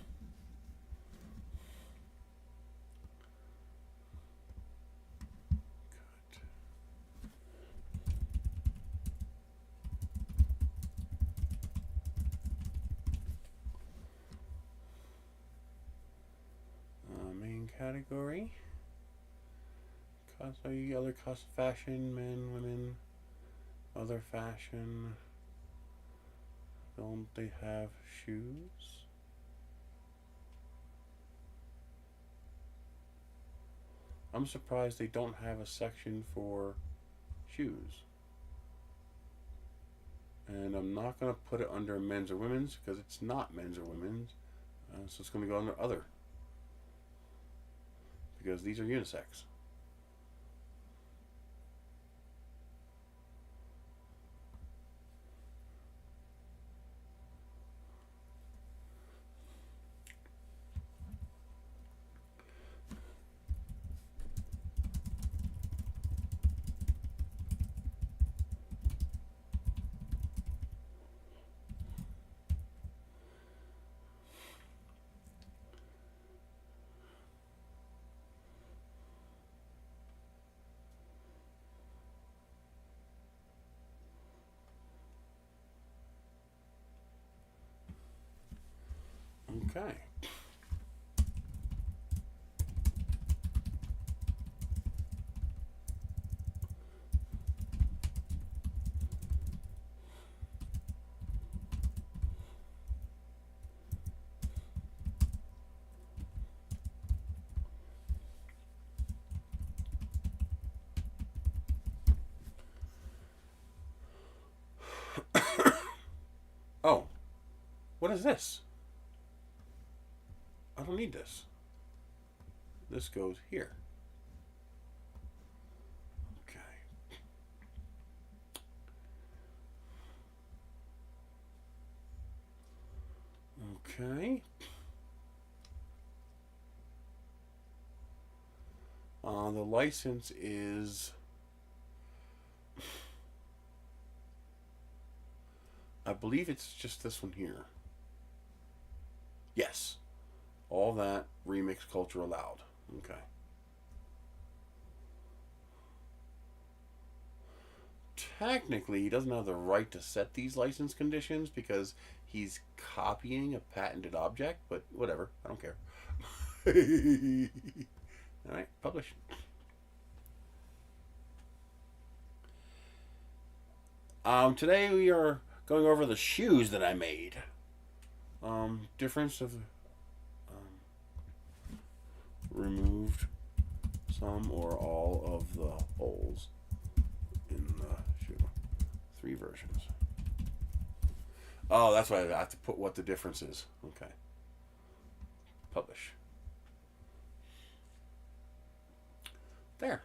Main category. Other cost fashion, men, women, other fashion. Don't they have shoes? I'm surprised they don't have a section for shoes. And I'm not going to put it under men's or women's because it's not men's or women's. So it's going to go under other. Because these are unisex. Okay. Oh, is this? I don't need this. This goes here. Okay. The license is, I believe it's just this one here. Yes. All that remix culture allowed. Okay. Technically, he doesn't have the right to set these license conditions because he's copying a patented object, but whatever. I don't care. All right, publish. Today we are going over the shoes that I made. Difference of removed some or all of the holes in the shoe. 3 versions. Oh, that's why I have to put what the difference is. Okay. Publish. There.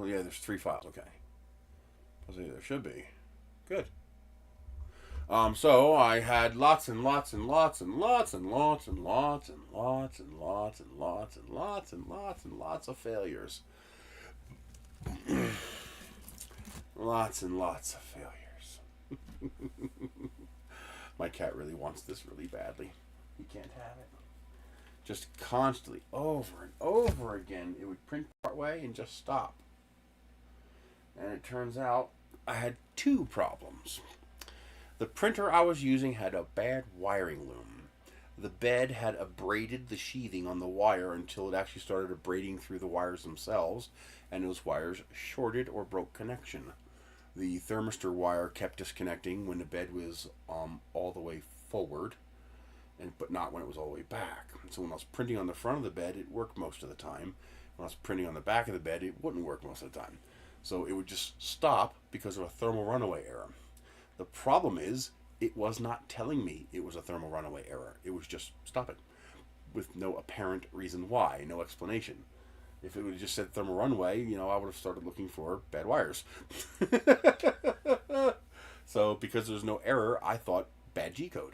Yeah, there's 3 files. Okay. There should be. Good. So I had lots and lots and lots and lots and lots and lots and lots and lots and lots and lots and lots and lots of failures. Lots and lots of failures. My cat really wants this really badly. He can't have it. Just constantly, over and over again, it would print part way and just stop. And it turns out I had 2 problems. The printer I was using had a bad wiring loom. The bed had abraded the sheathing on the wire until it actually started abrading through the wires themselves, and those wires shorted or broke connection. The thermistor wire kept disconnecting when the bed was all the way forward, but not when it was all the way back. So when I was printing on the front of the bed, it worked most of the time. When I was printing on the back of the bed, it wouldn't work most of the time. So it would just stop because of a thermal runaway error. The problem is, it was not telling me it was a thermal runaway error. It was just stopping with no apparent reason why, no explanation. If it would have just said thermal runaway, I would have started looking for bad wires. So because there's no error, I thought bad G-code.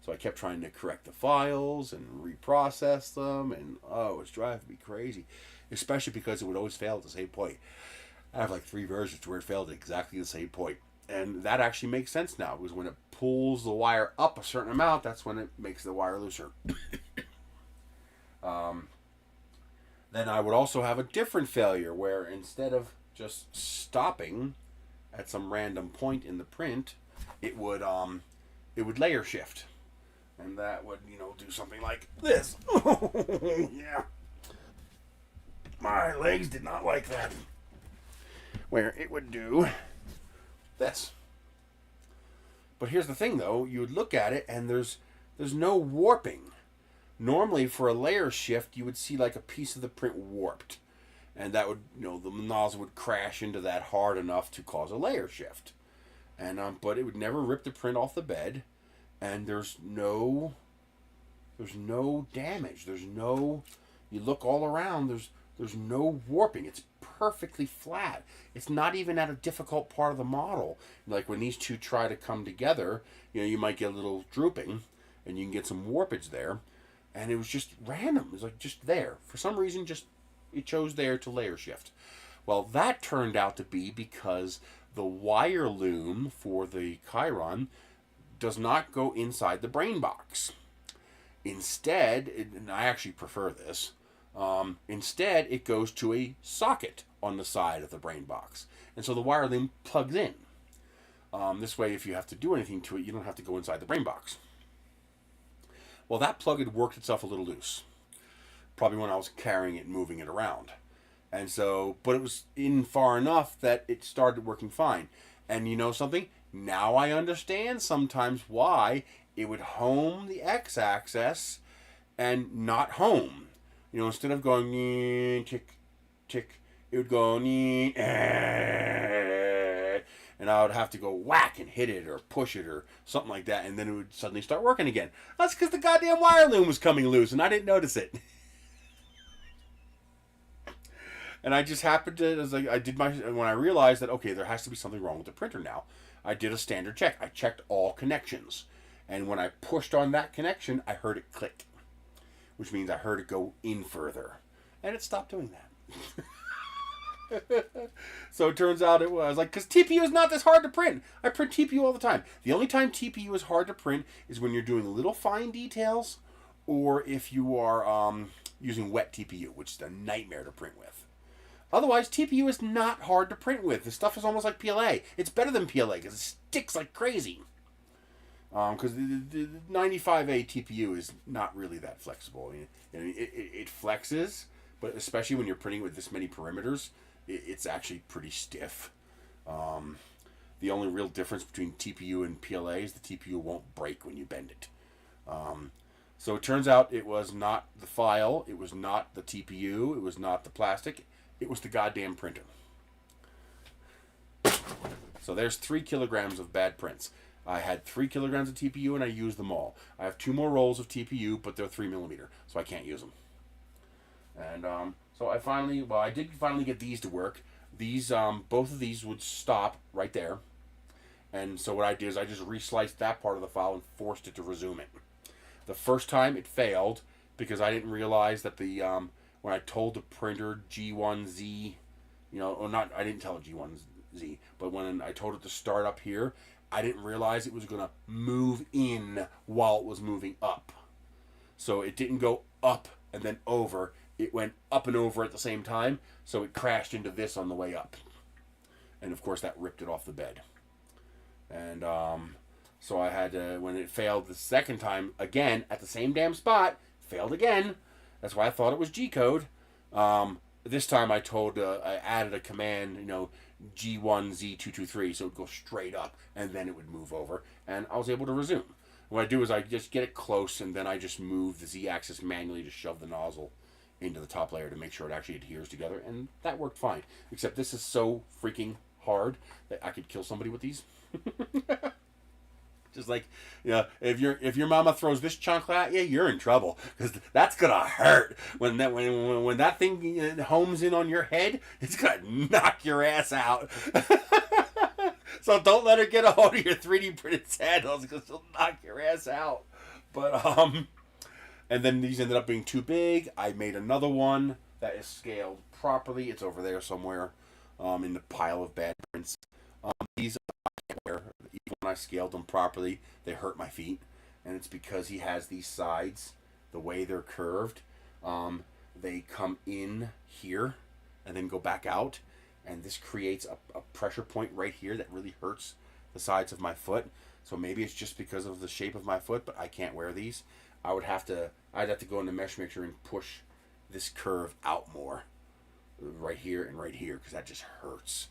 So I kept trying to correct the files and reprocess them, and it's driving me crazy. Especially because it would always fail at the same point. I have like 3 versions where it failed at exactly the same point. And that actually makes sense now, because when it pulls the wire up a certain amount, that's when it makes the wire looser. Then I would also have a different failure, where instead of just stopping at some random point in the print, it would layer shift. And that would, do something like this. Yeah. My legs did not like that. Where it would do this. But here's the thing, though. You would look at it, and there's no warping. Normally, for a layer shift, you would see like a piece of the print warped. And that would, the nozzle would crash into that hard enough to cause a layer shift. And but it would never rip the print off the bed. And there's no damage. You look all around, there's no warping. It's perfectly flat. It's not even at a difficult part of the model. Like when these two try to come together, you might get a little drooping, and you can get some warpage there. And it was just random. It was like just there. For some reason, it chose there to layer shift. Well, that turned out to be because the wire loom for the Chiron does not go inside the brain box. Instead, and I actually prefer this, instead it goes to a socket on the side of the brain box. And so the wire loom plugs in. This way, if you have to do anything to it, you don't have to go inside the brain box. Well, that plug had worked itself a little loose. Probably when I was carrying it and moving it around. And so, but it was in far enough that it started working fine. And you know something? Now I understand sometimes why it would home the x-axis and not home. You know, instead of going tick, tick, it would go and I would have to go whack and hit it or push it or something like that, and then it would suddenly start working again. That's because the goddamn wire loom was coming loose, and I didn't notice it. And I just happened to, when I realized that, okay, there has to be something wrong with the printer now, I did a standard check. I checked all connections. And when I pushed on that connection, I heard it click, which means I heard it go in further. And it stopped doing that. So it turns out it was like, because TPU is not this hard to print. I print TPU all the time. The only time TPU is hard to print is when you're doing little fine details, or if you are using wet TPU, which is a nightmare to print with. Otherwise, TPU is not hard to print with. This stuff is almost like PLA. It's better than PLA because it sticks like crazy. Because the 95A TPU is not really that flexible. I mean, it flexes, but especially when you're printing with this many perimeters, it's actually pretty stiff. The only real difference between TPU and PLA is the TPU won't break when you bend it. So it turns out it was not the file, it was not the TPU, it was not the plastic, it was the goddamn printer. So there's 3 kilograms of bad prints. I had 3 kilograms of TPU and I used them all. I have 2 more rolls of TPU, but they're 3mm, so I can't use them. And so I did finally get these to work. These, both of these would stop right there. And so what I did is I just resliced that part of the file and forced it to resume it. The first time it failed because I didn't realize that the when I told the printer G1Z, I didn't tell it G1Z, but when I told it to start up here, I didn't realize it was going to move in while it was moving up. So it didn't go up and then over. It went up and over at the same time, so it crashed into this on the way up. And of course that ripped it off the bed. And so I had to, when it failed the second time, again, at the same damn spot, failed again. That's why I thought it was G-code. This time I added a command, G1Z223, so it would go straight up, and then it would move over, and I was able to resume. What I do is I just get it close, and then I just move the Z-axis manually to shove the nozzle into the top layer to make sure it actually adheres together, and that worked fine. Except this is so freaking hard that I could kill somebody with these. Just like, if your mama throws this chunk at you, you're in trouble, because that's gonna hurt when that thing homes in on your head. It's gonna knock your ass out. So don't let her get a hold of your 3D printed sandals, because she'll knock your ass out. But and then these ended up being too big. I made another one that is scaled properly. It's over there somewhere, in the pile of bad prints. These I can't wear. Even when I scaled them properly, they hurt my feet, and it's because he has these sides, the way they're curved, they come in here and then go back out, and this creates a pressure point right here that really hurts the sides of my foot. So maybe it's just because of the shape of my foot, but I can't wear these. I'd have to go in the mesh mixer and push this curve out more, right here and right here, because that just hurts.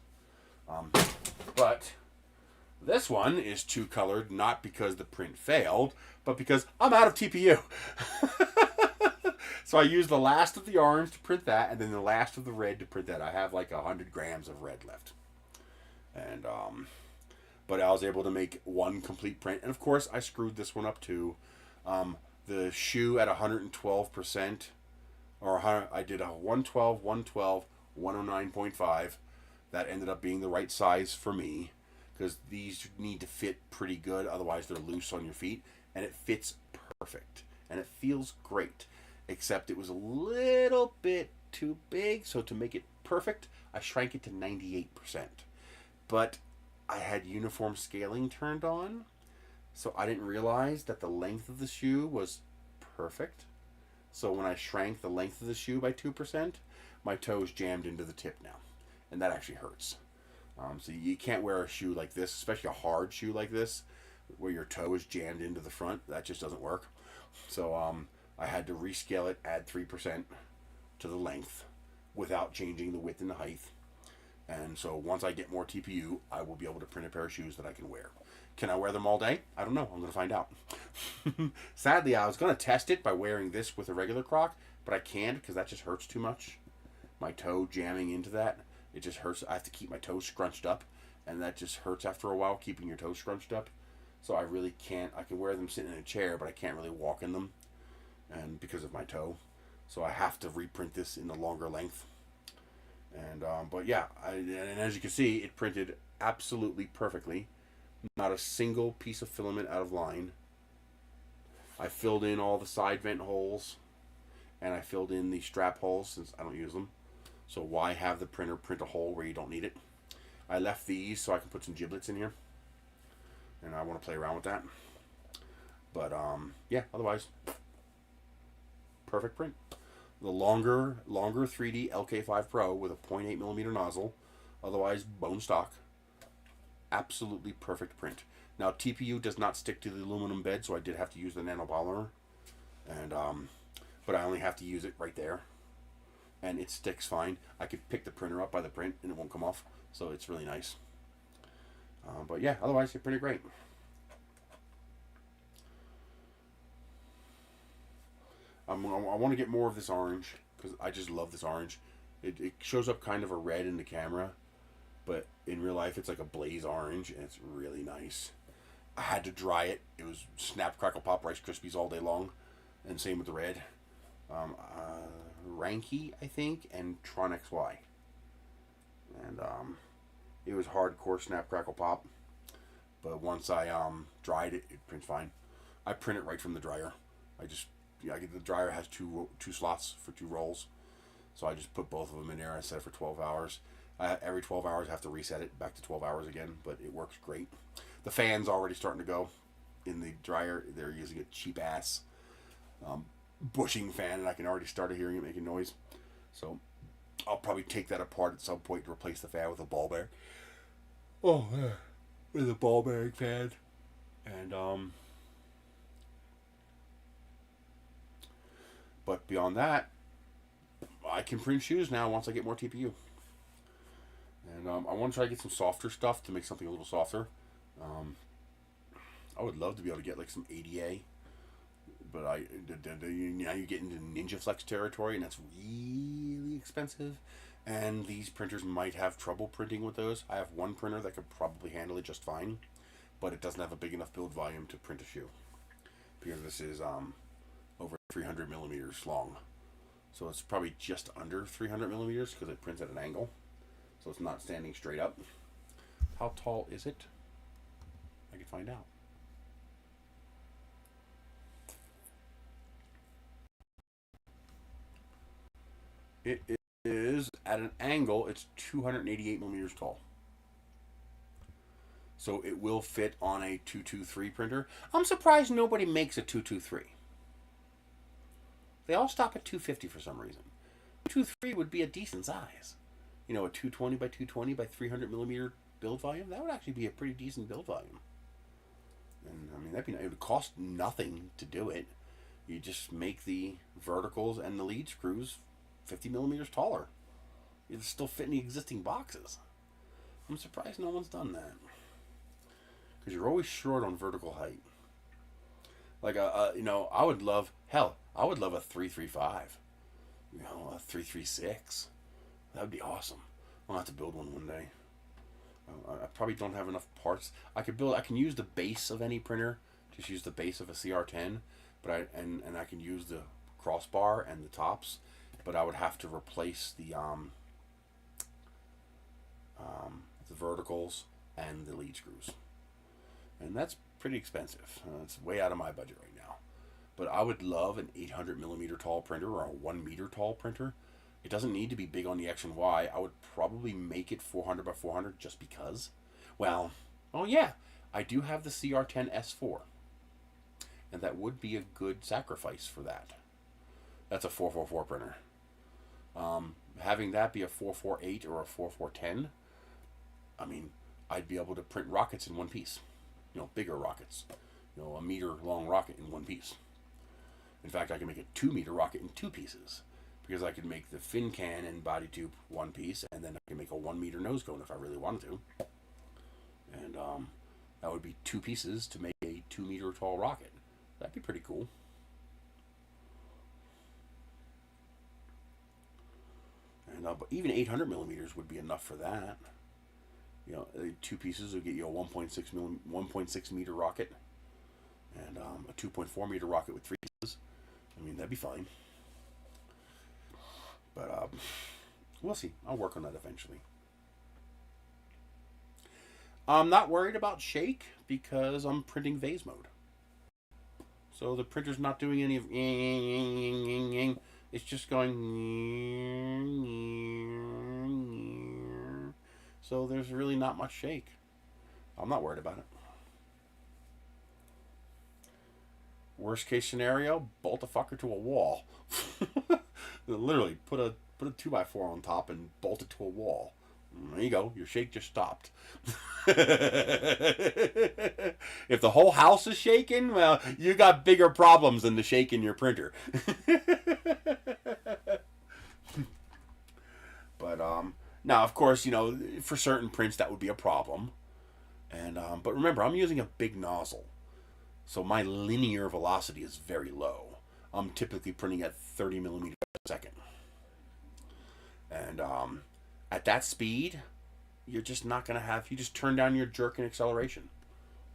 But this one is 2-colored, not because the print failed, but because I'm out of TPU. So I used the last of the orange to print that, and then the last of the red to print that. I have like 100 grams of red left. And, but I was able to make one complete print. And of course, I screwed this one up too. The shoe at 112%, I did a 112, 112, 109.5. That ended up being the right size for me, because these need to fit pretty good, otherwise they're loose on your feet, and it fits perfect, and it feels great, except it was a little bit too big, so to make it perfect, I shrank it to 98%. But I had uniform scaling turned on, so I didn't realize that the length of the shoe was perfect. So when I shrank the length of the shoe by 2%, my toes jammed into the tip now. And that actually hurts. So you can't wear a shoe like this, especially a hard shoe like this, where your toe is jammed into the front. That just doesn't work. So I had to rescale it, add 3% to the length without changing the width and the height. And so once I get more TPU, I will be able to print a pair of shoes that I can wear. Can I wear them all day? I don't know. I'm going to find out. Sadly, I was going to test it by wearing this with a regular Croc. but I can't because that just hurts too much. My toe jamming into that, it just hurts. I have to keep my toes scrunched up, and that just hurts after a while, keeping your toes scrunched up. So I really can't. I can wear them sitting in a chair, but I can't really walk in them, and because of my toe. So I have to reprint this in a longer length. And but yeah, and as you can see, it printed absolutely perfectly. Not a single piece of filament out of line. I filled in all the side vent holes, and I filled in the strap holes since I don't use them. So why have the printer print a hole where you don't need it? I left these so I can put some giblets in here, and I want to play around with that. But yeah, otherwise, perfect print. The longer 3D LK5 Pro with a 0.8mm nozzle, otherwise bone stock. Absolutely perfect print. Now TPU does not stick to the aluminum bed, so I did have to use the nanopolymer, and but I only have to use it right there, and it sticks fine. I could pick the printer up by the print, and it won't come off, so it's really nice. But yeah, otherwise it printed great. I want to get more of this orange because I just love this orange. It shows up kind of a red in the camera, but in real life it's like a blaze orange, and it's really nice. I had to dry it. It was Snap, Crackle, Pop Rice Krispies all day long, and same with the red. Ranky, I think, and Tron XY. And it was hardcore Snap, Crackle, Pop, but once I dried it, it prints fine. I print it right from the dryer. The dryer has two slots for 2 rolls, so I just put both of them in there. I set it for 12 hours. Every 12 hours I have to reset it back to 12 hours again, but it works great. The fan's already starting to go in the dryer. They're using a cheap ass bushing fan, and I can already start hearing it making noise. So I'll probably take that apart at some point to replace the fan with a ball bearing. Oh, yeah. With a ball bearing fan. And but beyond that, I can print shoes now once I get more TPU. And I want to try to get some softer stuff to make something a little softer. I would love to be able to get like some ADA, but now you get into Ninja Flex territory, and that's really expensive. And these printers might have trouble printing with those. I have one printer that could probably handle it just fine, but it doesn't have a big enough build volume to print a shoe because this is over 300 millimeters long. So it's probably just under 300 millimeters because it prints at an angle. So it's not standing straight up. How tall is it? I can find out. It is at an angle, it's 288 millimeters tall. So it will fit on a 223 printer. I'm surprised nobody makes a 223. They all stop at 250 for some reason. 223 would be a decent size. You know, a 220 by 220 by 300 millimeter build volume. That would actually be a pretty decent build volume. And I mean, it would cost nothing to do it. You just make the verticals and the lead screws 50 millimeters taller. It'll still fit in the existing boxes. I'm surprised no one's done that. Because you're always short on vertical height. Like you know, I would love a 335. You know, a 336. That would be awesome. I'll have to build one day. I probably don't have enough parts. I can use the base of any printer. Just use the base of a CR10, but I can use the crossbar and the tops, but I would have to replace the verticals and the lead screws, and that's pretty expensive. It's way out of my budget right now. But I would love an 800 millimeter tall printer or a 1 meter tall printer. It doesn't need to be big on the X and Y. I would probably make it 400 by 400 just because. Well, oh yeah, I do have the CR10 S4. And that would be a good sacrifice for that. That's a 444 printer. Having that be a 448 or a 4410, I mean, I'd be able to print rockets in one piece. You know, bigger rockets. You know, a meter long rocket in one piece. In fact, I can make a 2 meter rocket in 2 pieces. Because I could make the fin can and body tube one piece, and then I can make a 1 meter nose cone if I really wanted to. And that would be 2 pieces to make a 2 meter tall rocket. That'd be pretty cool. And but even 800 millimeters would be enough for that. You know, 2 pieces would get you a 1.6 meter rocket, and a 2.4 meter rocket with 3 pieces. I mean, that'd be fine. But we'll see. I'll work on that eventually. I'm not worried about shake because I'm printing vase mode. So the printer's not doing any of it's just going. So there's really not much shake. I'm not worried about it. Worst case scenario, bolt a fucker to a wall. Literally, put a 2x4 on top and bolt it to a wall. There you go. Your shake just stopped. If the whole house is shaking, well, you got bigger problems than the shake in your printer. But now, of course, you know, for certain prints that would be a problem. And but remember, I'm using a big nozzle, so my linear velocity is very low. I'm typically printing at 30 millimeters per second, and at that speed, you're just not going to have... You just turn down your jerk and acceleration.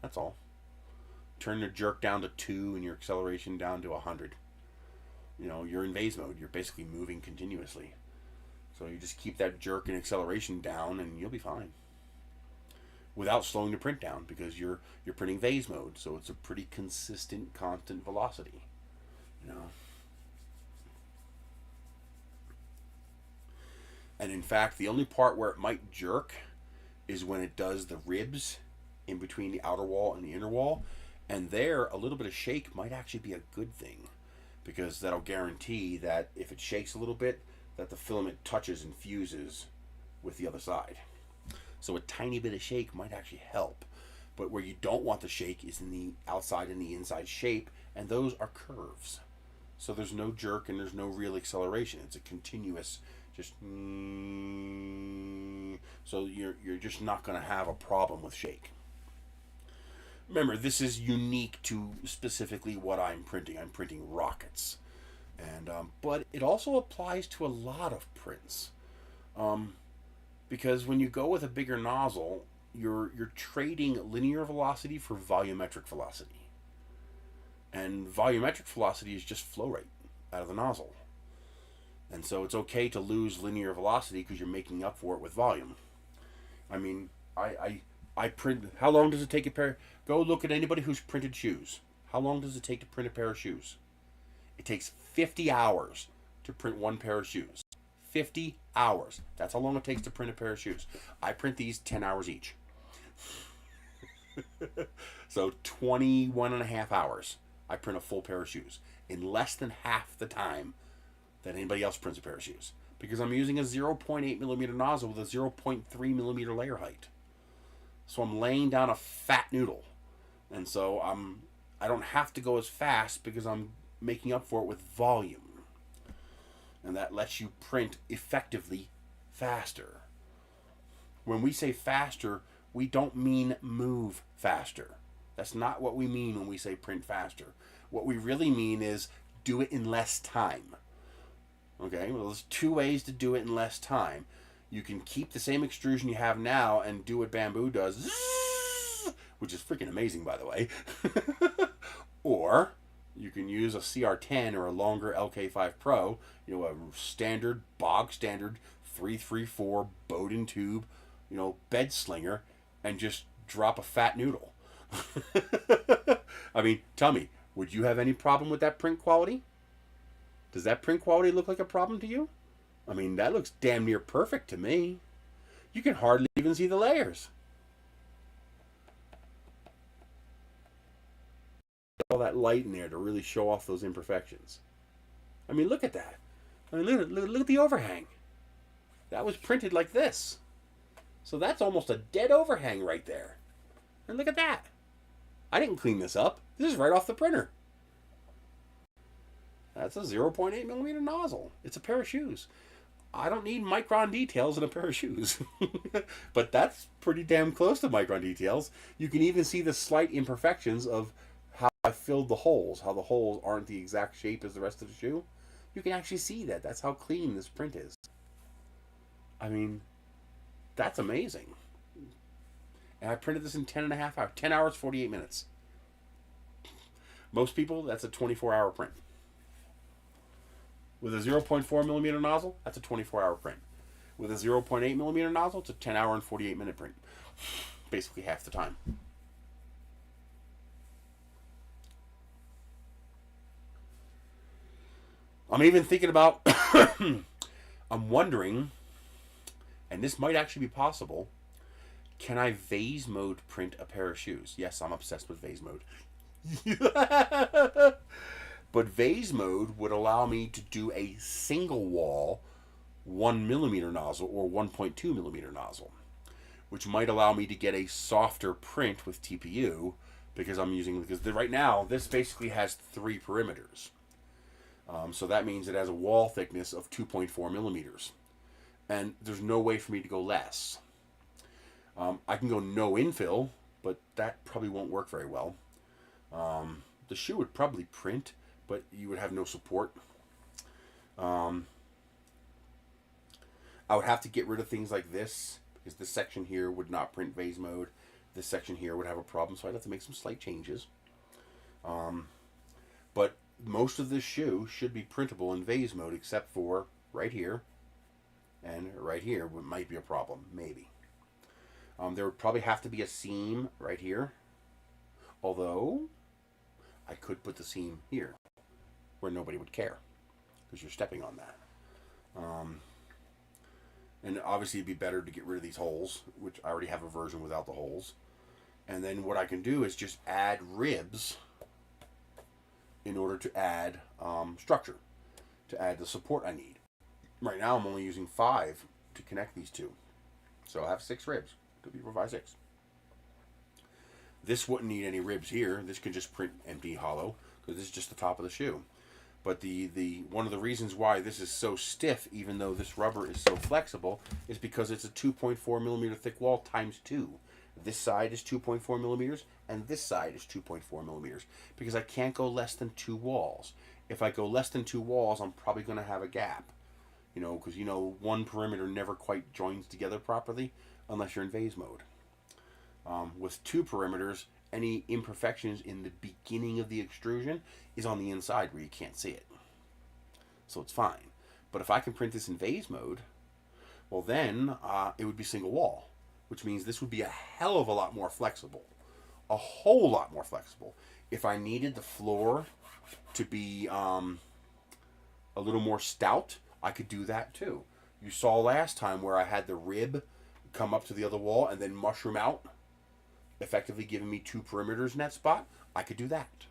That's all. Turn your jerk down to 2 and your acceleration down to 100. You know, you're in vase mode. You're basically moving continuously. So you just keep that jerk and acceleration down and you'll be fine. Without slowing the print down, because you're printing vase mode. So it's a pretty consistent, constant velocity. You know. And in fact, the only part where it might jerk is when it does the ribs in between the outer wall and the inner wall. And there, a little bit of shake might actually be a good thing, because that'll guarantee that if it shakes a little bit, that the filament touches and fuses with the other side. So a tiny bit of shake might actually help. But where you don't want the shake is in the outside and the inside shape, and those are curves. So there's no jerk and there's no real acceleration. It's a continuous... just so you're just not going to have a problem with shake. Remember, this is unique to specifically what I'm printing. I'm printing rockets, and but it also applies to a lot of prints, because when you go with a bigger nozzle, you're trading linear velocity for volumetric velocity, and volumetric velocity is just flow rate out of the nozzle. And so it's okay to lose linear velocity because you're making up for it with volume. I mean, I print... How long does it take a pair... Go look at anybody who's printed shoes. How long does it take to print a pair of shoes? It takes 50 hours to print one pair of shoes. 50 hours. That's how long it takes to print a pair of shoes. I print these 10 hours each. So 21 and a half hours. I print a full pair of shoes in less than half the time that anybody else prints a pair of shoes, because I'm using a 0.8 millimeter nozzle with a 0.3 millimeter layer height. So I'm laying down a fat noodle, and so I don't have to go as fast because I'm making up for it with volume, and that lets you print effectively faster. When we say faster, we don't mean move faster. That's not what we mean when we say print faster. What we really mean is do it in less time. Okay, well, there's 2 ways to do it in less time. You can keep the same extrusion you have now and do what Bamboo does, which is freaking amazing, by the way. Or you can use a CR10 or a longer LK5 Pro, you know, a standard, bog standard 334 Bowden tube, you know, bed slinger, and just drop a fat noodle. I mean, tell me, would you have any problem with that print quality? Does that print quality look like a problem to you? I mean, that looks damn near perfect to me. You can hardly even see the layers. All that light in there to really show off those imperfections. I mean, look at that. I mean, look at the overhang. That was printed like this. So that's almost a dead overhang right there. And look at that. I didn't clean this up. This is right off the printer. That's a 0.8 millimeter nozzle. It's a pair of shoes. I don't need micron details in a pair of shoes. But that's pretty damn close to micron details. You can even see the slight imperfections of how I filled the holes. How the holes aren't the exact shape as the rest of the shoe. You can actually see that. That's how clean this print is. I mean, that's amazing. And I printed this in 10.5 hours. 10 hours, 48 minutes. Most people, that's a 24-hour print. With a 0.4 millimeter nozzle, that's a 24-hour print. With a 0.8 millimeter nozzle, it's a 10-hour and 48-minute print. Basically half the time. I'm even thinking about, I'm wondering, and this might actually be possible, can I vase mode print a pair of shoes? Yes, I'm obsessed with vase mode. But vase mode would allow me to do a single wall 1 millimeter nozzle or 1.2 millimeter nozzle, which might allow me to get a softer print with TPU because right now this basically has 3 perimeters. So that means it has a wall thickness of 2.4 millimeters. And there's no way for me to go less. I can go no infill, but that probably won't work very well. The shoe would probably print, but you would have no support. I would have to get rid of things like this, because this section here would not print vase mode. This section here would have a problem, so I'd have to make some slight changes. But most of this shoe should be printable in vase mode, except for right here and right here, what might be a problem, maybe. There would probably have to be a seam right here, although I could put the seam here where nobody would care because you're stepping on that. And obviously it'd be better to get rid of these holes, which I already have a version without the holes. And then what I can do is just add ribs in order to add structure, to add the support I need. Right now I'm only using 5 to connect these two. So I have 6 ribs. 2 people 5, 6. This wouldn't need any ribs here. This could just print empty hollow because this is just the top of the shoe. But the one of the reasons why this is so stiff, even though this rubber is so flexible, is because it's a 2.4 millimeter thick wall times 2. This side is 2.4 millimeters, and this side is 2.4 millimeters, because I can't go less than 2 walls. If I go less than 2 walls, I'm probably going to have a gap. Because one perimeter never quite joins together properly unless you're in vase mode. With 2 perimeters, any imperfections in the beginning of the extrusion is on the inside where you can't see it. So it's fine. But if I can print this in vase mode, well then it would be single wall, which means this would be a hell of a lot more flexible. A whole lot more flexible. If I needed the floor to be a little more stout, I could do that too. You saw last time where I had the rib come up to the other wall and then mushroom out, effectively giving me 2 perimeters in that spot. I could do that.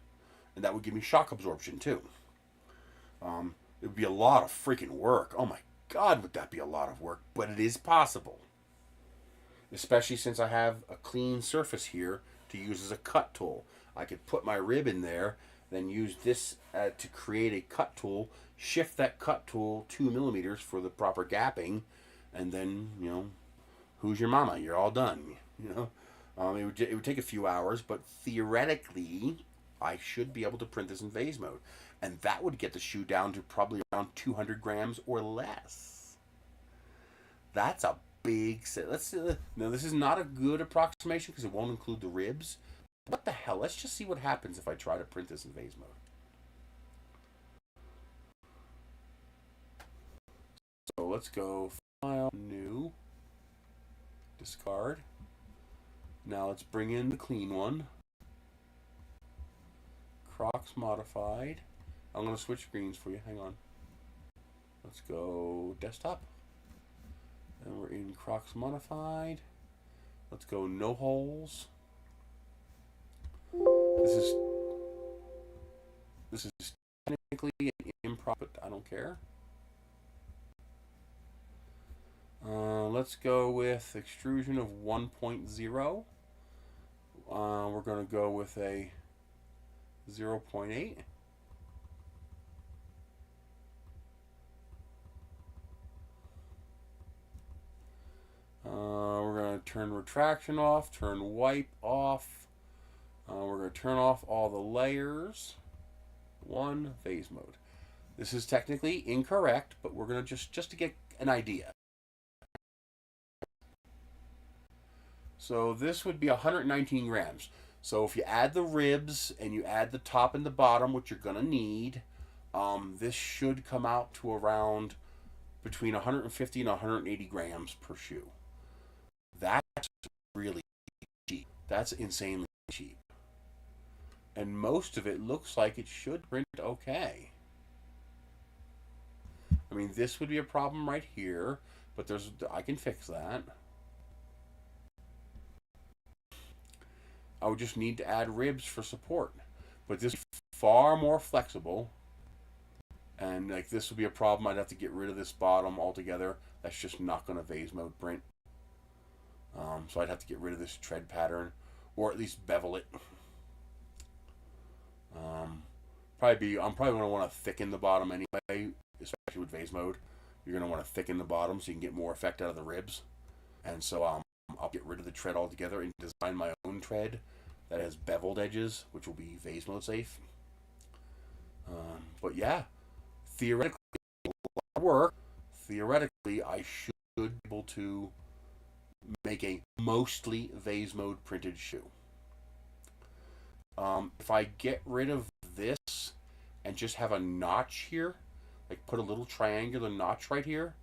And that would give me shock absorption too. It would be a lot of freaking work. Oh my God, would that be a lot of work. But it is possible. Especially since I have a clean surface here to use as a cut tool. I could put my rib in there, then use this to create a cut tool, shift that cut tool 2 millimeters for the proper gapping, and then, who's your mama? You're all done, It would take a few hours, but theoretically, I should be able to print this in vase mode. And that would get the shoe down to probably around 200 grams or less. That's a big set. Now, this is not a good approximation because it won't include the ribs. What the hell? Let's just see what happens if I try to print this in vase mode. So let's go File, New, Discard. Now let's bring in the clean one. Crocs Modified. I'm going to switch screens for you. Hang on. Let's go Desktop. And we're in Crocs Modified. Let's go No Holes. This is technically an improv, but I don't care. Let's go with extrusion of 1.0. We're going to go with a 0.8. We're going to turn retraction off, turn wipe off. We're going to turn off all the layers. 1, vase mode. This is technically incorrect, but we're going to just to get an idea. So this would be 119 grams. So if you add the ribs and you add the top and the bottom, which you're going to need, this should come out to around between 150 and 180 grams per shoe. That's really cheap. That's insanely cheap. And most of it looks like it should print okay. I mean, this would be a problem right here, but I can fix that. I would just need to add ribs for support. But this is far more flexible. And like this would be a problem. I'd have to get rid of this bottom altogether. That's just not going to vase mode print. So I'd have to get rid of this tread pattern, or at least bevel it. I'm probably going to want to thicken the bottom anyway, especially with vase mode. You're going to want to thicken the bottom so you can get more effect out of the ribs. And so I'll get rid of the tread altogether and design my own tread that has beveled edges, which will be vase mode safe. But yeah, theoretically, a lot of work. Theoretically, I should be able to make a mostly vase mode printed shoe. If I get rid of this and just have a notch here, like put a little triangular notch right here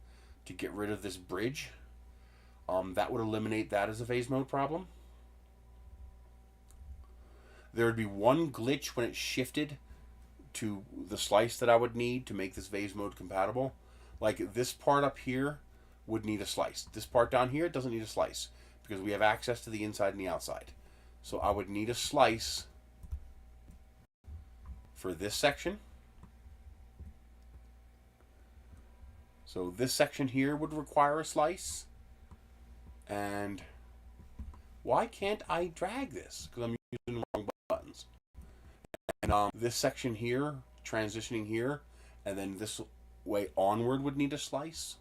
to get rid of this bridge, that would eliminate that as a vase mode problem. There would be one glitch when it shifted to the slice that I would need to make this vase mode compatible. Like this part up here would need a slice. This part down here doesn't need a slice because we have access to the inside and the outside. So I would need a slice for this section. So this section here would require a slice. And why can't I drag this? Because I'm using the wrong buttons. And this section here, transitioning here, and then this way onward would need a slice.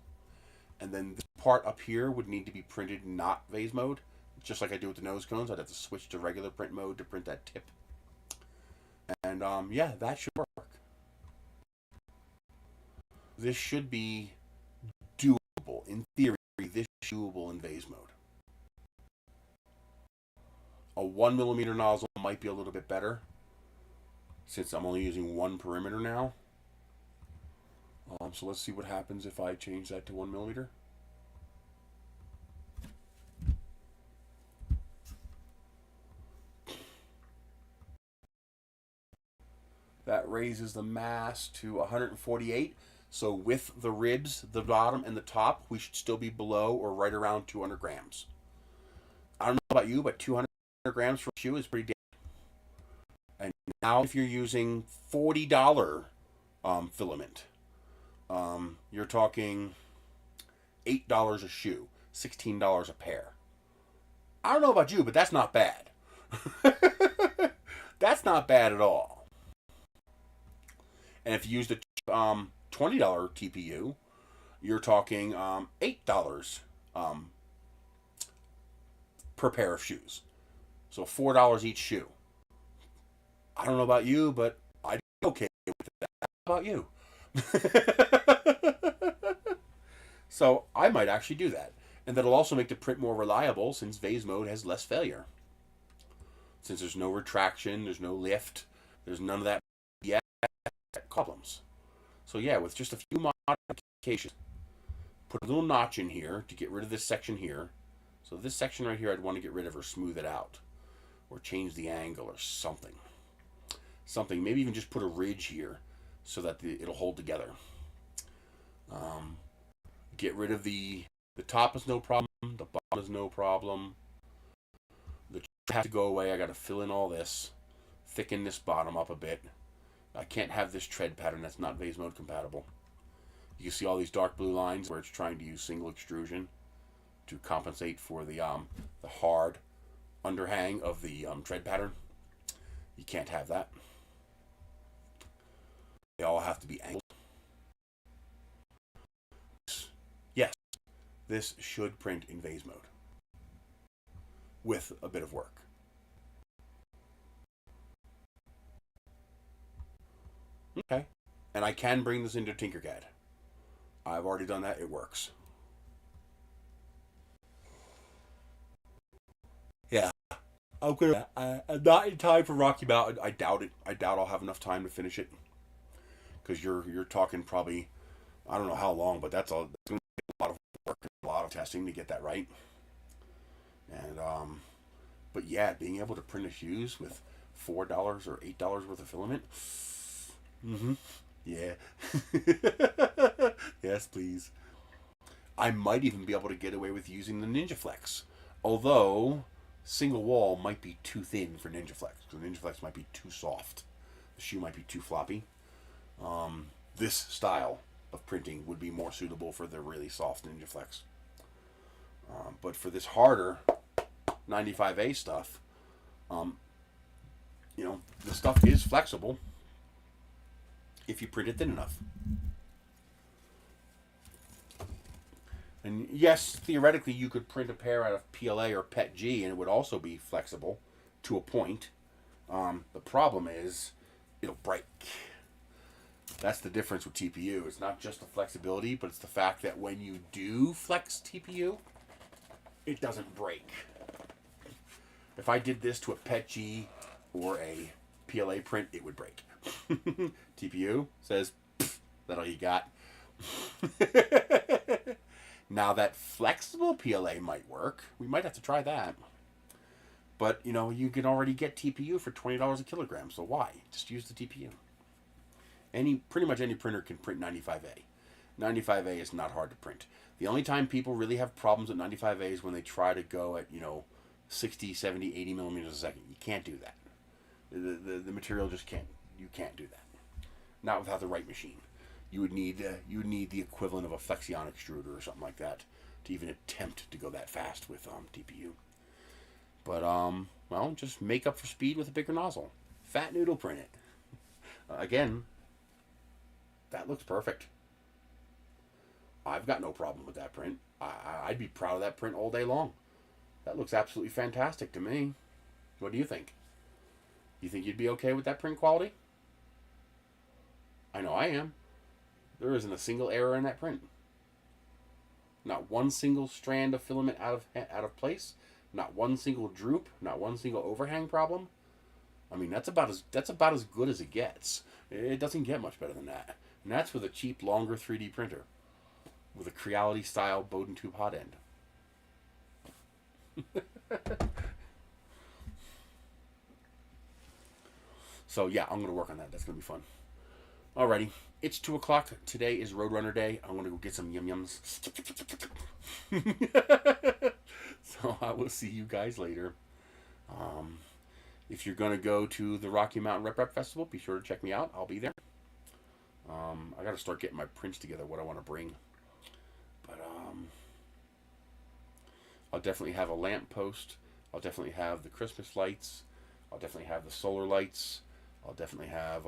And then this part up here would need to be printed not vase mode. Just like I do with the nose cones, I'd have to switch to regular print mode to print that tip. And yeah, that should work. This should be doable. In theory, this is doable in vase mode. A 1mm nozzle might be a little bit better, since I'm only using one perimeter now. So let's see what happens if I change that to 1mm. That raises the mass to 148. So with the ribs, the bottom and the top, we should still be below or right around 200 grams. I don't know about you, but 200 grams for a shoe is pretty damn. And now if you're using $40 filament, you're talking $8 a shoe, $16 a pair. I don't know about you, but that's not bad. That's not bad at all. And if you use the $20 TPU, you're talking $8 per pair of shoes. So $4 each shoe. I don't know about you, but I'd be okay with that. How about you? So I might actually do that. And that'll also make the print more reliable since vase mode has less failure. Since there's no retraction, there's no lift, there's none of that yet problems. So yeah, with just a few modifications, put a little notch in here to get rid of this section here. So this section right here I'd want to get rid of or smooth it out. Or change the angle or something. Something, maybe even just put a ridge here so that it'll hold together. Get rid of the top is no problem, the bottom is no problem. The tread has to go away. I got to fill in all this, thicken this bottom up a bit. I can't have this tread pattern that's not vase mode compatible. You can see all these dark blue lines where it's trying to use single extrusion to compensate for the hard underhang of the tread pattern. You can't have that. They all have to be angled. Yes, this should print in vase mode with a bit of work. Okay, and I can bring this into Tinkercad. I've already done that. It works. I'm gonna. I'm not in time for Rocky Mountain. I doubt it. I doubt I'll have enough time to finish it. Because you're talking probably, I don't know how long, but that's all. That's gonna be a lot of work, and a lot of testing to get that right. And but yeah, being able to print a shoes with $4 or $8 worth of filament. Mm-hmm. Yeah. Yes, please. I might even be able to get away with using the Ninja Flex. Although, single wall might be too thin for Ninja Flex. Because the Ninja Flex might be too soft. The shoe might be too floppy. This style of printing would be more suitable for the really soft Ninja Flex. But for this harder 95A stuff, you know, the stuff is flexible if you print it thin enough. And yes, theoretically, you could print a pair out of PLA or PETG, and it would also be flexible to a point. The problem is, it'll break. That's the difference with TPU. It's not just the flexibility, but it's the fact that when you do flex TPU, it doesn't break. If I did this to a PETG or a PLA print, it would break. TPU says, that's all you got. Now that flexible PLA might work. We might have to try that. But, you know, you can already get TPU for $20 a kilogram, so why? Just use the TPU. Pretty much any printer can print 95A. 95A is not hard to print. The only time people really have problems with 95A is when they try to go at, 60, 70, 80 millimeters a second. You can't do that. The material just can't. You can't do that. Not without the right machine. You would need the equivalent of a Flexion extruder or something like that to even attempt to go that fast with TPU. But well, just make up for speed with a bigger nozzle. Fat noodle print it. Again, that looks perfect. I've got no problem with that print. I'd be proud of that print all day long. That looks absolutely fantastic to me. What do you think? You think you'd be okay with that print quality? I know I am. There isn't a single error in that print. Not one single strand of filament out of place. Not one single droop. Not one single overhang problem. I mean, that's about as good as it gets. It doesn't get much better than that. And that's with a cheap, longer 3D printer. With a Creality style Bowden tube hot end. So yeah, I'm going to work on that. That's going to be fun. Alrighty. It's 2 o'clock. Today is Roadrunner Day. I'm going to go get some yum-yums. So I will see you guys later. If you're going to go to the Rocky Mountain Rep Festival, be sure to check me out. I'll be there. I got to start getting my prints together, what I want to bring. But I'll definitely have a lamp post. I'll definitely have the Christmas lights. I'll definitely have the solar lights. I'll definitely have...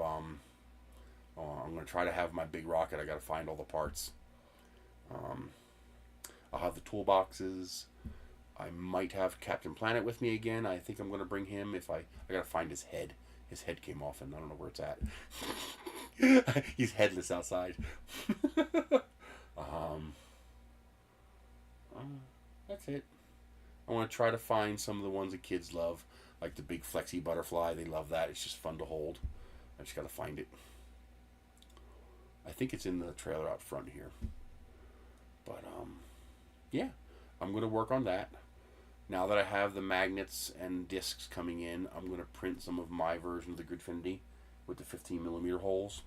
I'm going to try to have my big rocket. I got to find all the parts. I'll have the toolboxes. I might have Captain Planet with me again. I think I'm going to bring him if I got to find his head. His head came off and I don't know where it's at. He's headless outside. That's it. I want to try to find some of the ones that kids love. Like the big flexi butterfly. They love that. It's just fun to hold. I just got to find it. I think it's in the trailer out front here. But, yeah. I'm going to work on that. Now that I have the magnets and discs coming in, I'm going to print some of my version of the Gridfinity with the 15mm holes.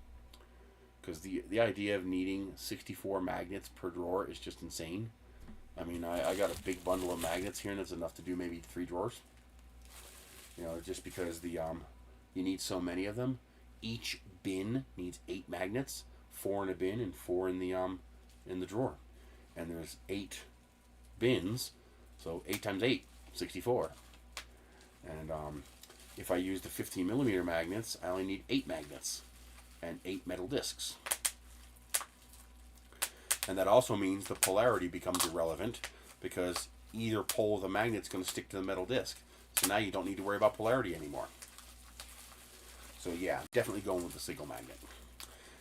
Because the idea of needing 64 magnets per drawer is just insane. I mean, I got a big bundle of magnets here, and it's enough to do maybe 3 drawers. Just because you need so many of them. Each bin needs 8 magnets. 4 in a bin and 4 in the drawer. And there's 8 bins, so 8 times 8, 64. And if I use the 15mm magnets, I only need 8 magnets and 8 metal discs. And that also means the polarity becomes irrelevant because either pole of the magnet is going to stick to the metal disc. So now you don't need to worry about polarity anymore. So yeah, definitely going with the single magnet.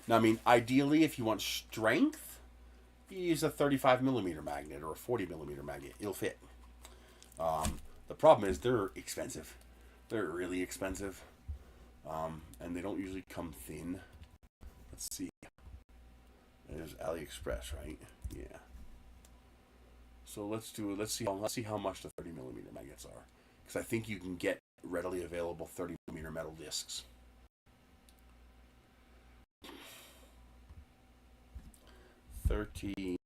Now, I mean, ideally, if you want strength, you use a 35mm magnet or a 40mm magnet. It'll fit. The problem is they're expensive. They're really expensive. And they don't usually come thin. Let's see. There's AliExpress, right? Yeah. So let's see how much the 30mm magnets are, because I think you can get readily available 30mm metal discs. $30mm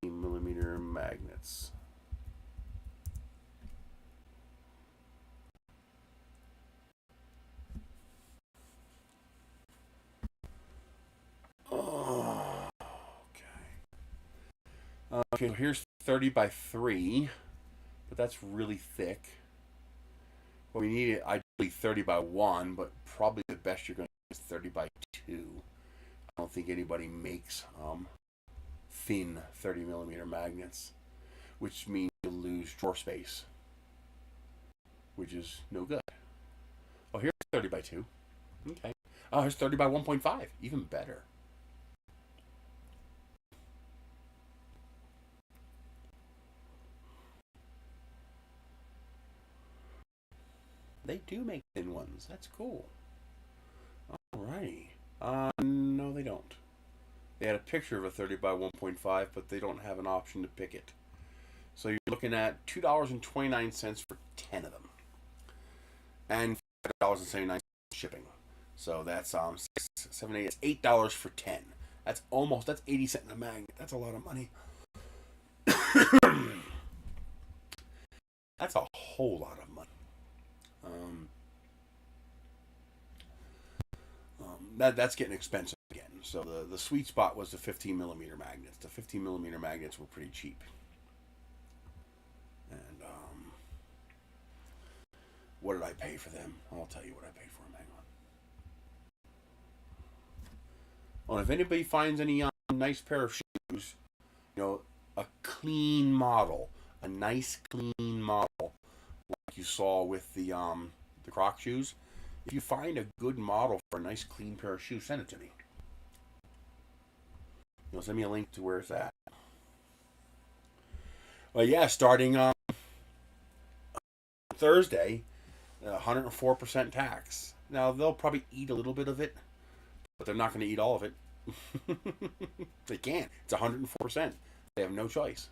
magnets. Oh, okay. Okay, so here's 30 by 3, but that's really thick. Well, we need it ideally 30 by 1, but probably the best you're going to get is 30 by 2. I don't think anybody makes thin 30mm magnets, which means you'll lose drawer space, which is no good. Oh, here's 30 by 2. Okay. Oh, here's 30 by 1.5. Even better. They do make thin ones. That's cool. Alrighty. No, they don't. They had a picture of a 30 by 1.5, but they don't have an option to pick it. So you're looking at $2.29 for 10 of them, and $5.79 shipping. So that's $6, $7, $8. It's $8 for 10. That's 80 cents a magnet. That's a lot of money. That's a whole lot of money. That's getting expensive again. So the sweet spot was the 15mm magnets. The 15mm magnets were pretty cheap. And what did I pay for them? I'll tell you what I paid for them. Hang on. Well, if anybody finds any nice pair of shoes, a clean model, a nice clean model, like you saw with the Croc shoes. If you find a good model for a nice clean pair of shoes, send it to me. Send me a link to where it's at. Well, yeah, starting Thursday, 104% tax. Now, they'll probably eat a little bit of it, but they're not going to eat all of it. They can't. It's 104%. They have no choice.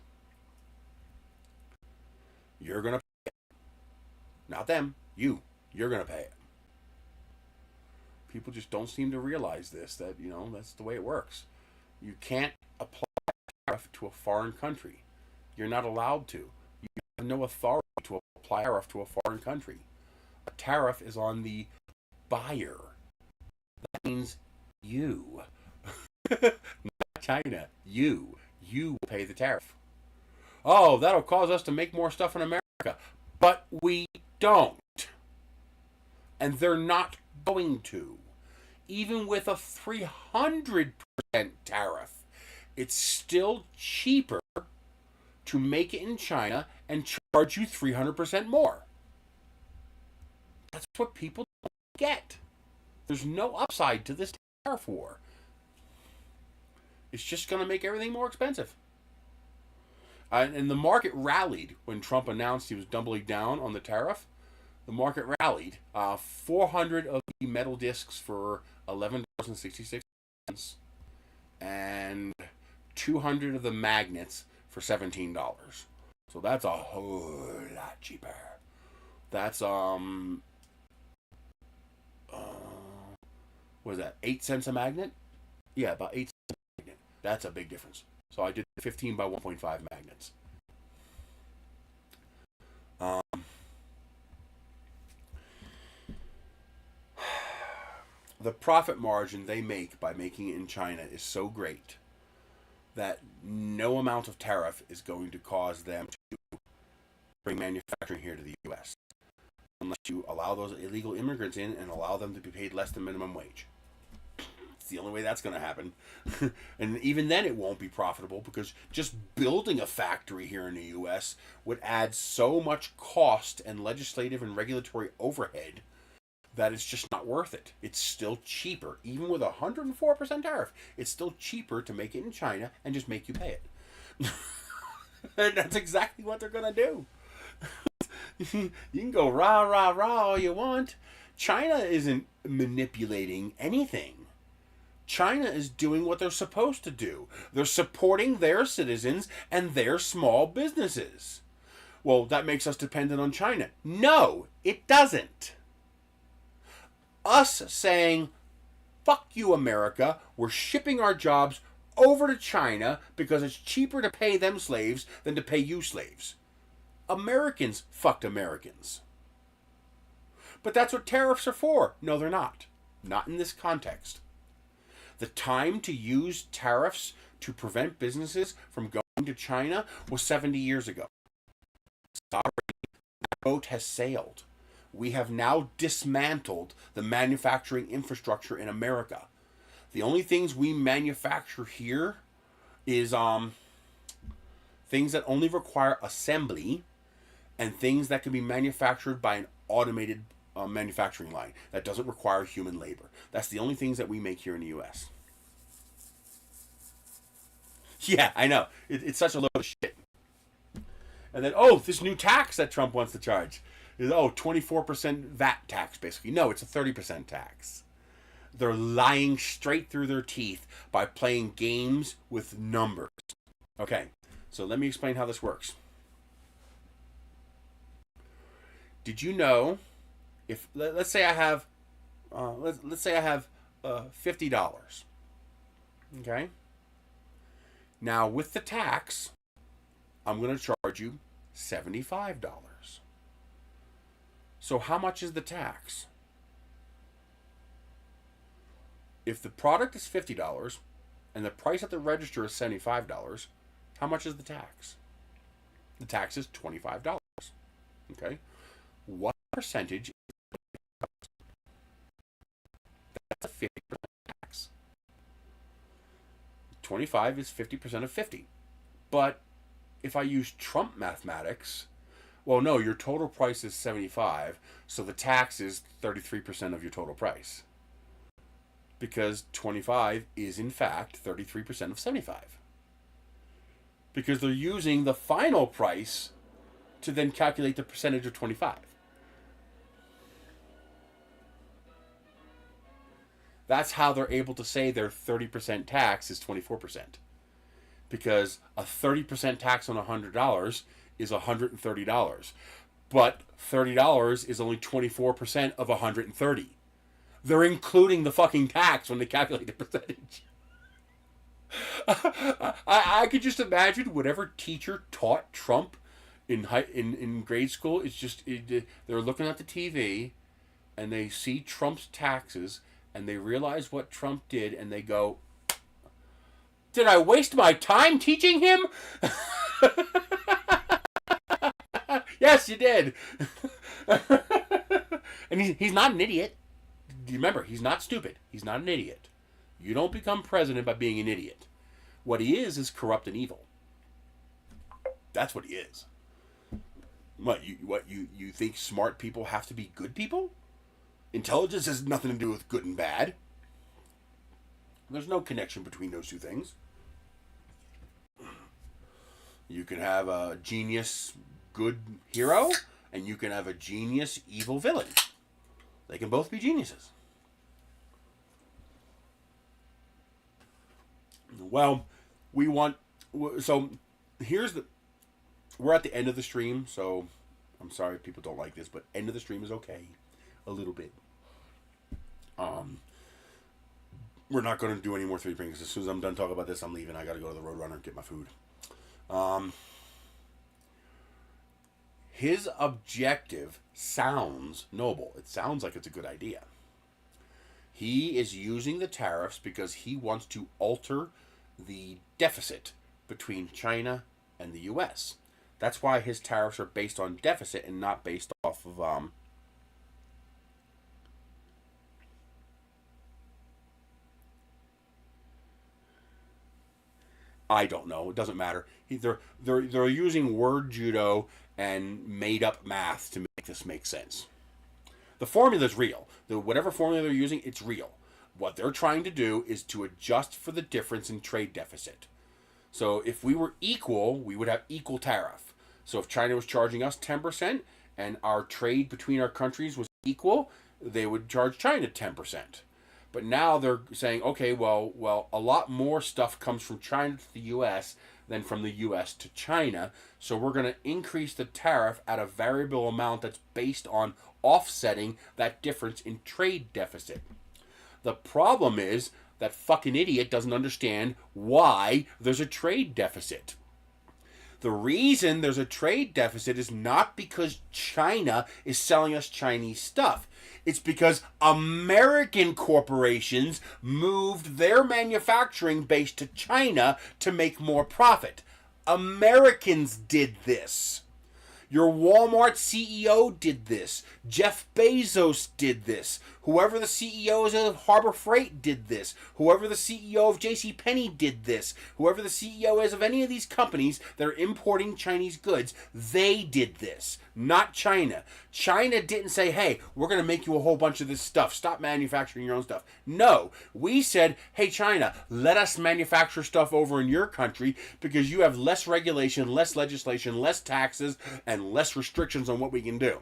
You're going to pay it. Not them. You're going to pay it. People just don't seem to realize this, that, that's the way it works. You can't apply a tariff to a foreign country. You're not allowed to. You have no authority to apply a tariff to a foreign country. A tariff is on the buyer. That means you. Not China. You will pay the tariff. Oh, that'll cause us to make more stuff in America. But we don't. And they're not going to. Even with a 300% tariff, it's still cheaper to make it in China and charge you 300% more. That's what people don't get. There's no upside to this tariff war. It's just going to make everything more expensive. And the market rallied when Trump announced he was doubling down on the tariff. The market rallied. 400 of the metal discs for $11.66, and 200 of the magnets for $17. So that's a whole lot cheaper. That's what is that? 8 cents a magnet? Yeah, about 8 cents a magnet. That's a big difference. So I did 15 by 1.5 magnets. The profit margin they make by making it in China is so great that no amount of tariff is going to cause them to bring manufacturing here to the U.S. unless you allow those illegal immigrants in and allow them to be paid less than minimum wage. It's the only way that's going to happen. And even then it won't be profitable, because just building a factory here in the U.S. would add so much cost and legislative and regulatory overhead that it's just not worth it. It's still cheaper. Even with a 104% tariff, it's still cheaper to make it in China and just make you pay it. And that's exactly what they're going to do. You can go rah, rah, rah all you want. China isn't manipulating anything. China is doing what they're supposed to do. They're supporting their citizens and their small businesses. Well, that makes us dependent on China. No, it doesn't. Us saying, fuck you, America, we're shipping our jobs over to China because it's cheaper to pay them slaves than to pay you slaves. Americans fucked Americans. But that's what tariffs are for. No, they're not. Not in this context. The time to use tariffs to prevent businesses from going to China was 70 years ago. Sorry, that boat has sailed. We have now dismantled the manufacturing infrastructure in America. The only things we manufacture here is things that only require assembly and things that can be manufactured by an automated manufacturing line that doesn't require human labor. That's the only things that we make here in the U.S. Yeah, I know. It's such a load of shit. And then, this new tax that Trump wants to charge is, 24% VAT tax, basically. No, it's a 30% tax. They're lying straight through their teeth by playing games with numbers. Okay, so let me explain how this works. Did you know, if let's say I have, let's say I have $50. Okay. Now with the tax, I'm going to charge you $75. So how much is the tax? If the product is $50 and the price at the register is $75, how much is the tax? The tax is $25. Okay. What percentage? That's a 50% tax. 25 is 50% of 50. But if I use Trump mathematics, well, no, your total price is 75, so the tax is 33% of your total price. Because 25 is, in fact, 33% of 75. Because they're using the final price to then calculate the percentage of 25. That's how they're able to say their 30% tax is 24%. Because a 30% tax on $100 is $130. But $30 is only 24% of $130. They're including the fucking tax when they calculate the percentage. I could just imagine whatever teacher taught Trump in grade school. They're looking at the TV and they see Trump's taxes and they realize what Trump did and they go, did I waste my time teaching him? Yes, you did. And he's not an idiot. Remember, he's not stupid. He's not an idiot. You don't become president by being an idiot. What he is corrupt and evil. That's what he is. What you think smart people have to be good people? Intelligence has nothing to do with good and bad. There's no connection between those two things. You can have a genius good hero, and you can have a genius evil villain. They can both be geniuses. Well, so we're at the end of the stream, so I'm sorry if people don't like this, but end of the stream is okay. A little bit. We're not going to do any more 3D printing because as soon as I'm done talking about this, I'm leaving. I got to go to the Roadrunner and get my food. His objective sounds noble. It sounds like it's a good idea. He is using the tariffs because he wants to alter the deficit between China and the U.S. That's why his tariffs are based on deficit and not based off of I don't know. It doesn't matter. They're using word judo and made up math to make this make sense. The formula is real. Whatever formula they're using, it's real. What they're trying to do is to adjust for the difference in trade deficit. So if we were equal, we would have equal tariff. So if China was charging us 10% and our trade between our countries was equal, they would charge China 10%. But now they're saying, okay, well, a lot more stuff comes from China to the U.S. than from the U.S. to China, so we're going to increase the tariff at a variable amount that's based on offsetting that difference in trade deficit. The problem is that fucking idiot doesn't understand why there's a trade deficit. The reason there's a trade deficit is not because China is selling us Chinese stuff. It's because American corporations moved their manufacturing base to China to make more profit. Americans did this. Your Walmart CEO did this. Jeff Bezos did this. Whoever the CEO is of Harbor Freight did this. Whoever the CEO of JCPenney did this. Whoever the CEO is of any of these companies that are importing Chinese goods, they did this, not China. China didn't say, hey, we're going to make you a whole bunch of this stuff. Stop manufacturing your own stuff. No, we said, hey, China, let us manufacture stuff over in your country because you have less regulation, less legislation, less taxes, and less restrictions on what we can do.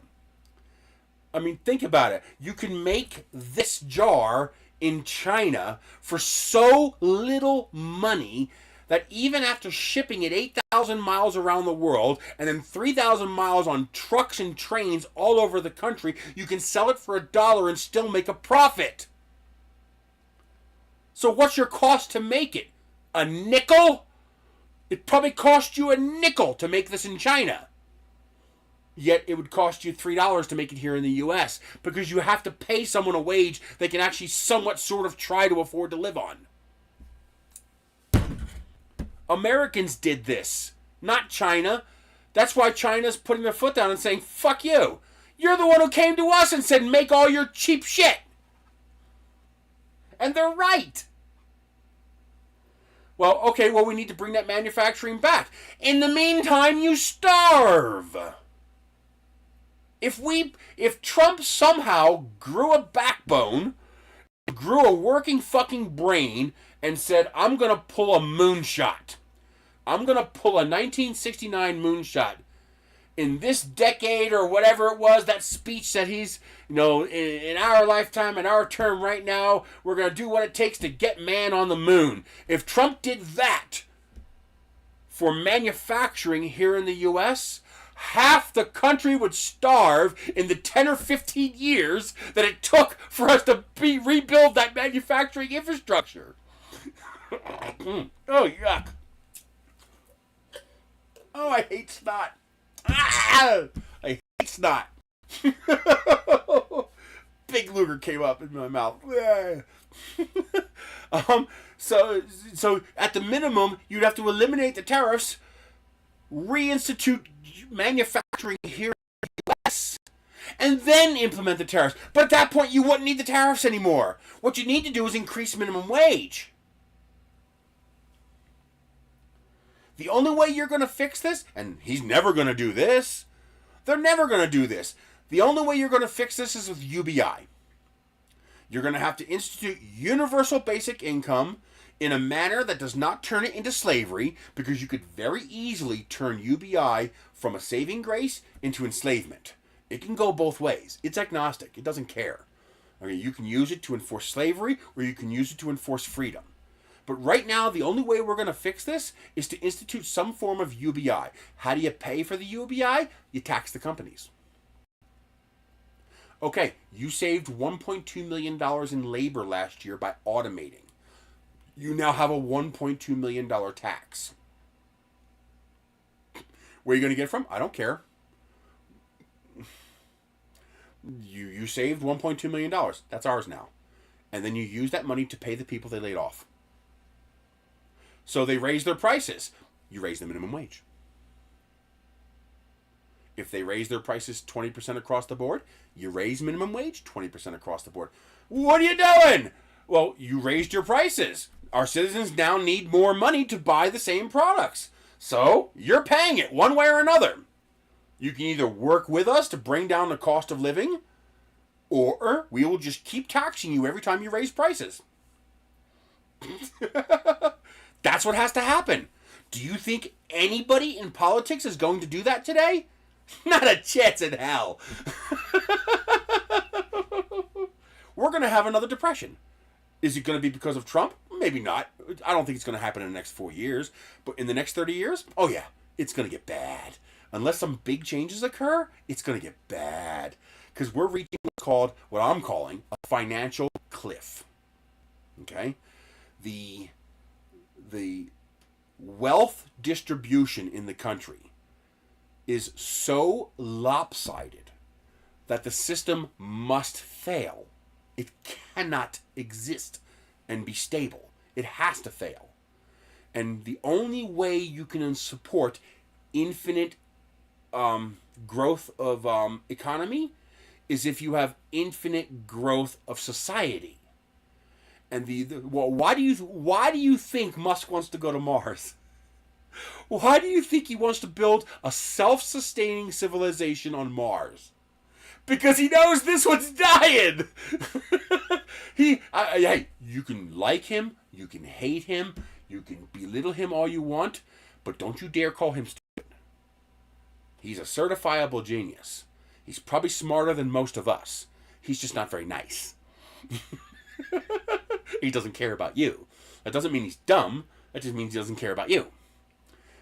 I mean, think about it. You can make this jar in China for so little money that even after shipping it 8,000 miles around the world and then 3,000 miles on trucks and trains all over the country, you can sell it for $1 and still make a profit. So what's your cost to make it? A nickel? It probably cost you a nickel to make this in China. Yet it would cost you $3 to make it here in the U.S. because you have to pay someone a wage they can actually somewhat sort of try to afford to live on. Americans did this, not China. That's why China's putting their foot down and saying, fuck you. You're the one who came to us and said, make all your cheap shit. And they're right. Well, okay, we need to bring that manufacturing back. In the meantime, you starve. If Trump somehow grew a backbone, grew a working fucking brain, and said, I'm going to pull a moonshot. I'm going to pull a 1969 moonshot. In this decade or whatever it was, that speech that he's, in our lifetime, in our term right now, we're going to do what it takes to get man on the moon. If Trump did that for manufacturing here in the U.S., half the country would starve in the 10 or 15 years that it took for us to rebuild that manufacturing infrastructure. Oh, yuck. Oh, I hate snot. I hate snot. Big Luger came up in my mouth. So at the minimum, you'd have to eliminate the tariffs, reinstitute manufacturing here in the U.S., and then implement the tariffs. But at that point, you wouldn't need the tariffs anymore. What you need to do is increase minimum wage. The only way you're going to fix this, and he's never going to do this, they're never going to do this. The only way you're going to fix this is with UBI. You're going to have to institute universal basic income in a manner that does not turn it into slavery, because you could very easily turn UBI from a saving grace into enslavement. It can go both ways. It's agnostic. It doesn't care. Okay, you can use it to enforce slavery, or you can use it to enforce freedom. But right now, the only way we're going to fix this is to institute some form of UBI. How do you pay for the UBI? You tax the companies. Okay, you saved $1.2 million in labor last year by automating. You now have a $1.2 million tax. Where are you going to get it from? I don't care. You saved $1.2 million. That's ours now. And then you use that money to pay the people they laid off. So they raise their prices. You raise the minimum wage. If they raise their prices 20% across the board, you raise minimum wage 20% across the board. What are you doing? Well, you raised your prices. Our citizens now need more money to buy the same products. So you're paying it one way or another. You can either work with us to bring down the cost of living, or we will just keep taxing you every time you raise prices. That's what has to happen. Do you think anybody in politics is going to do that today? Not a chance in hell. We're going to have another depression. Is it going to be because of Trump? Maybe not. I don't think it's going to happen in the next 4 years. But in the next 30 years? Oh, yeah. It's going to get bad. Unless some big changes occur, it's going to get bad. Because we're reaching what I'm calling a financial cliff. Okay? The wealth distribution in the country is so lopsided that the system must fail. It cannot exist and be stable. It has to fail. And the only way you can support infinite growth of economy is if you have infinite growth of society. And well, why do you think Musk wants to go to Mars? Why do you think he wants to build a self-sustaining civilization on Mars? Because he knows this one's dying. Hey, you can like him, you can hate him, you can belittle him all you want, but don't you dare call him stupid. He's a certifiable genius. He's probably smarter than most of us. He's just not very nice. He doesn't care about you. That doesn't mean he's dumb. That just means he doesn't care about you.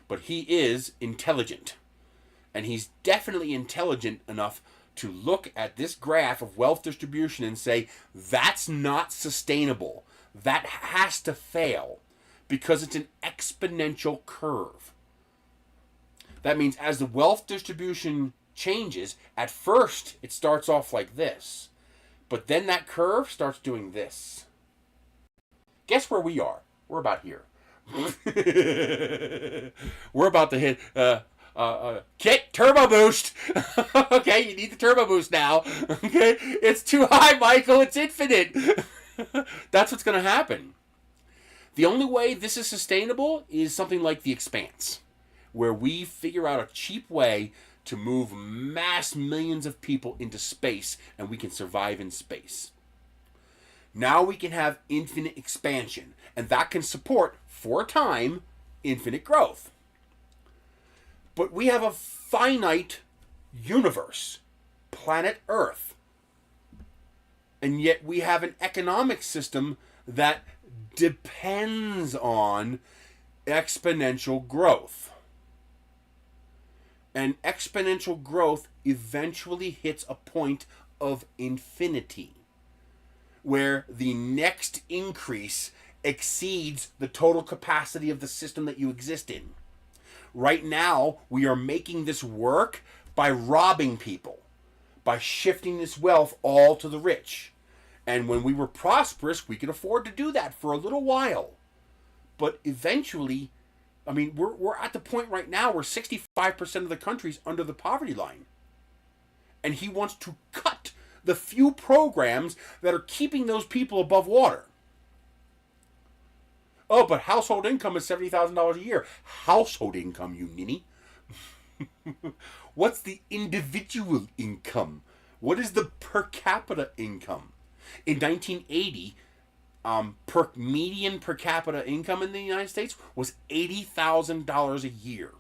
But he is intelligent. And he's definitely intelligent enough to look at this graph of wealth distribution and say, that's not sustainable. That has to fail because it's an exponential curve. That means as the wealth distribution changes, at first it starts off like this. But then that curve starts doing this. Guess where we are? We're about here. We're about to hit Kit, turbo boost. Okay, you need the turbo boost now. Okay, it's too high, Michael. It's infinite. That's what's going to happen. The only way this is sustainable is something like The Expanse, where we figure out a cheap way to move mass millions of people into space, and we can survive in space. Now we can have infinite expansion, and that can support, for a time, infinite growth. But we have a finite universe, planet Earth. And yet we have an economic system that depends on exponential growth. And exponential growth eventually hits a point of infinity, where the next increase exceeds the total capacity of the system that you exist in. Right now, we are making this work by robbing people, by shifting this wealth all to the rich. And when we were prosperous, we could afford to do that for a little while. But eventually, I mean, we're at the point right now where 65% of the country's under the poverty line. And he wants to cut the few programs that are keeping those people above water. Oh, but household income is $70,000 a year. Household income, you ninny. What's the individual income? What is the per capita income? In 1980, median per capita income in the United States was $80,000 a year.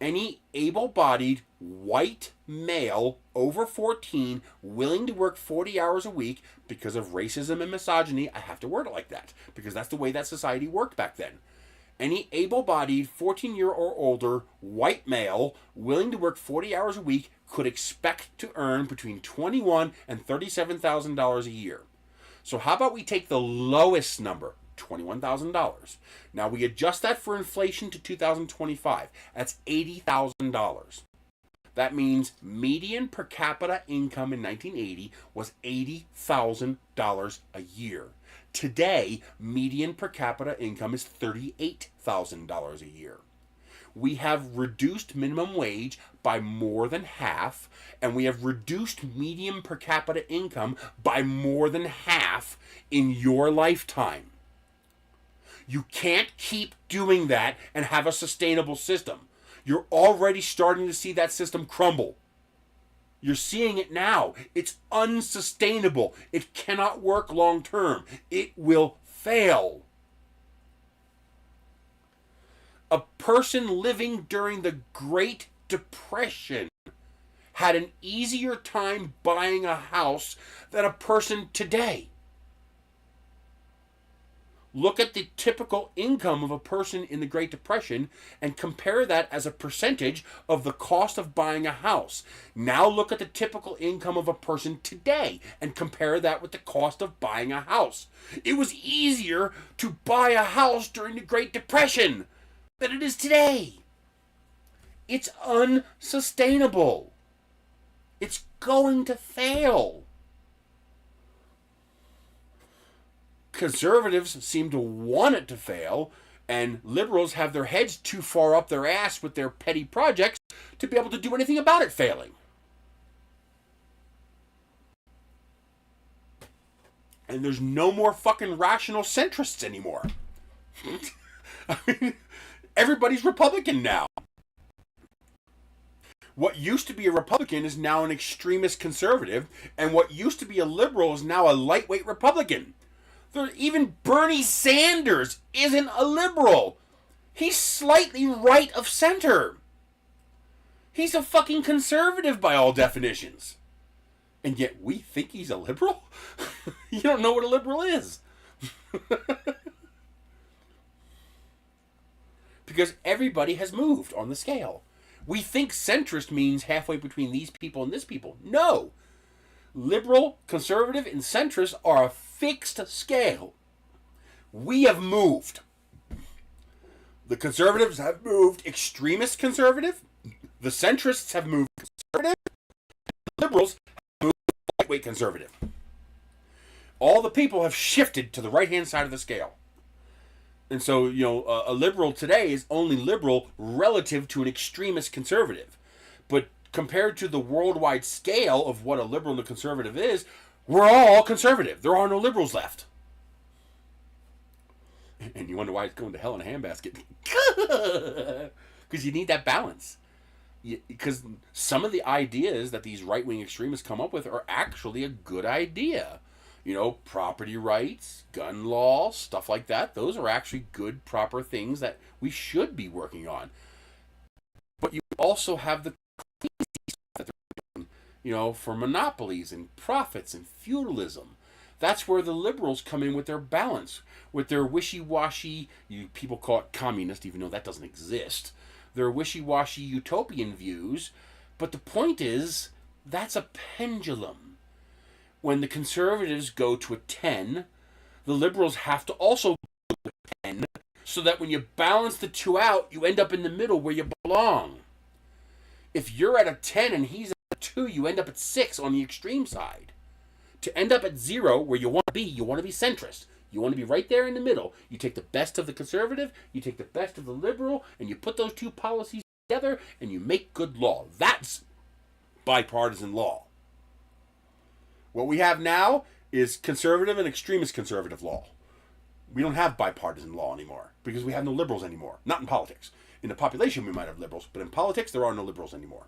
Any able-bodied white male over 14 willing to work 40 hours a week, because of racism and misogyny, I have to word it like that, because that's the way that society worked back then. Any able-bodied 14-year or older white male willing to work 40 hours a week could expect to earn between $21,000 and $37,000 a year. So how about we take the lowest number, $21,000. Now we adjust that for inflation to 2025. That's $80,000. That means median per capita income in 1980 was $80,000 a year. Today, median per capita income is $38,000 a year. We have reduced minimum wage by more than half, and we have reduced median per capita income by more than half in your lifetime. You can't keep doing that and have a sustainable system. You're already starting to see that system crumble. You're seeing it now. It's unsustainable. It cannot work long term. It will fail. A person living during the Great Depression had an easier time buying a house than a person today. Look at the typical income of a person in the Great Depression and compare that as a percentage of the cost of buying a house. Now look at the typical income of a person today and compare that with the cost of buying a house. It was easier to buy a house during the Great Depression than it is today. It's unsustainable. It's going to fail. Conservatives seem to want it to fail, and liberals have their heads too far up their ass with their petty projects to be able to do anything about it failing. And there's no more fucking rational centrists anymore. I mean, everybody's Republican now. What used to be a Republican is now an extremist conservative, and what used to be a liberal is now a lightweight Republican. Even Bernie Sanders isn't a liberal. He's slightly right of center. He's a fucking conservative by all definitions. And yet we think he's a liberal? You don't know what a liberal is. Because everybody has moved on the scale. We think centrist means halfway between these people and this people. No. Liberal, conservative, and centrist are a fixed scale. We have moved. The conservatives have moved extremist conservative. The centrists have moved conservative. The liberals have moved lightweight conservative. All the people have shifted to the right-hand side of the scale. And so, a liberal today is only liberal relative to an extremist conservative. But compared to the worldwide scale of what a liberal and a conservative is, we're all conservative. There are no liberals left. And you wonder why it's going to hell in a handbasket. Because you need that balance. Because some of the ideas that these right-wing extremists come up with are actually a good idea. Property rights, gun law, stuff like that. Those are actually good, proper things that we should be working on. But you also have the that they're doing, for monopolies and profits and feudalism. That's where the liberals come in with their balance, with their wishy-washy, people call it communist, even though that doesn't exist, their wishy-washy utopian views. But the point is, that's a pendulum. When the conservatives go to a 10, the liberals have to also go to a 10, so that when you balance the two out, you end up in the middle where you belong. If you're at a 10 and he's at a 2, you end up at 6 on the extreme side. To end up at 0, where you want to be centrist. You want to be right there in the middle. You take the best of the conservative, you take the best of the liberal, and you put those two policies together, and you make good law. That's bipartisan law. What we have now is conservative and extremist conservative law. We don't have bipartisan law anymore, because we have no liberals anymore. Not in politics. In the population, we might have liberals, but in politics, there are no liberals anymore.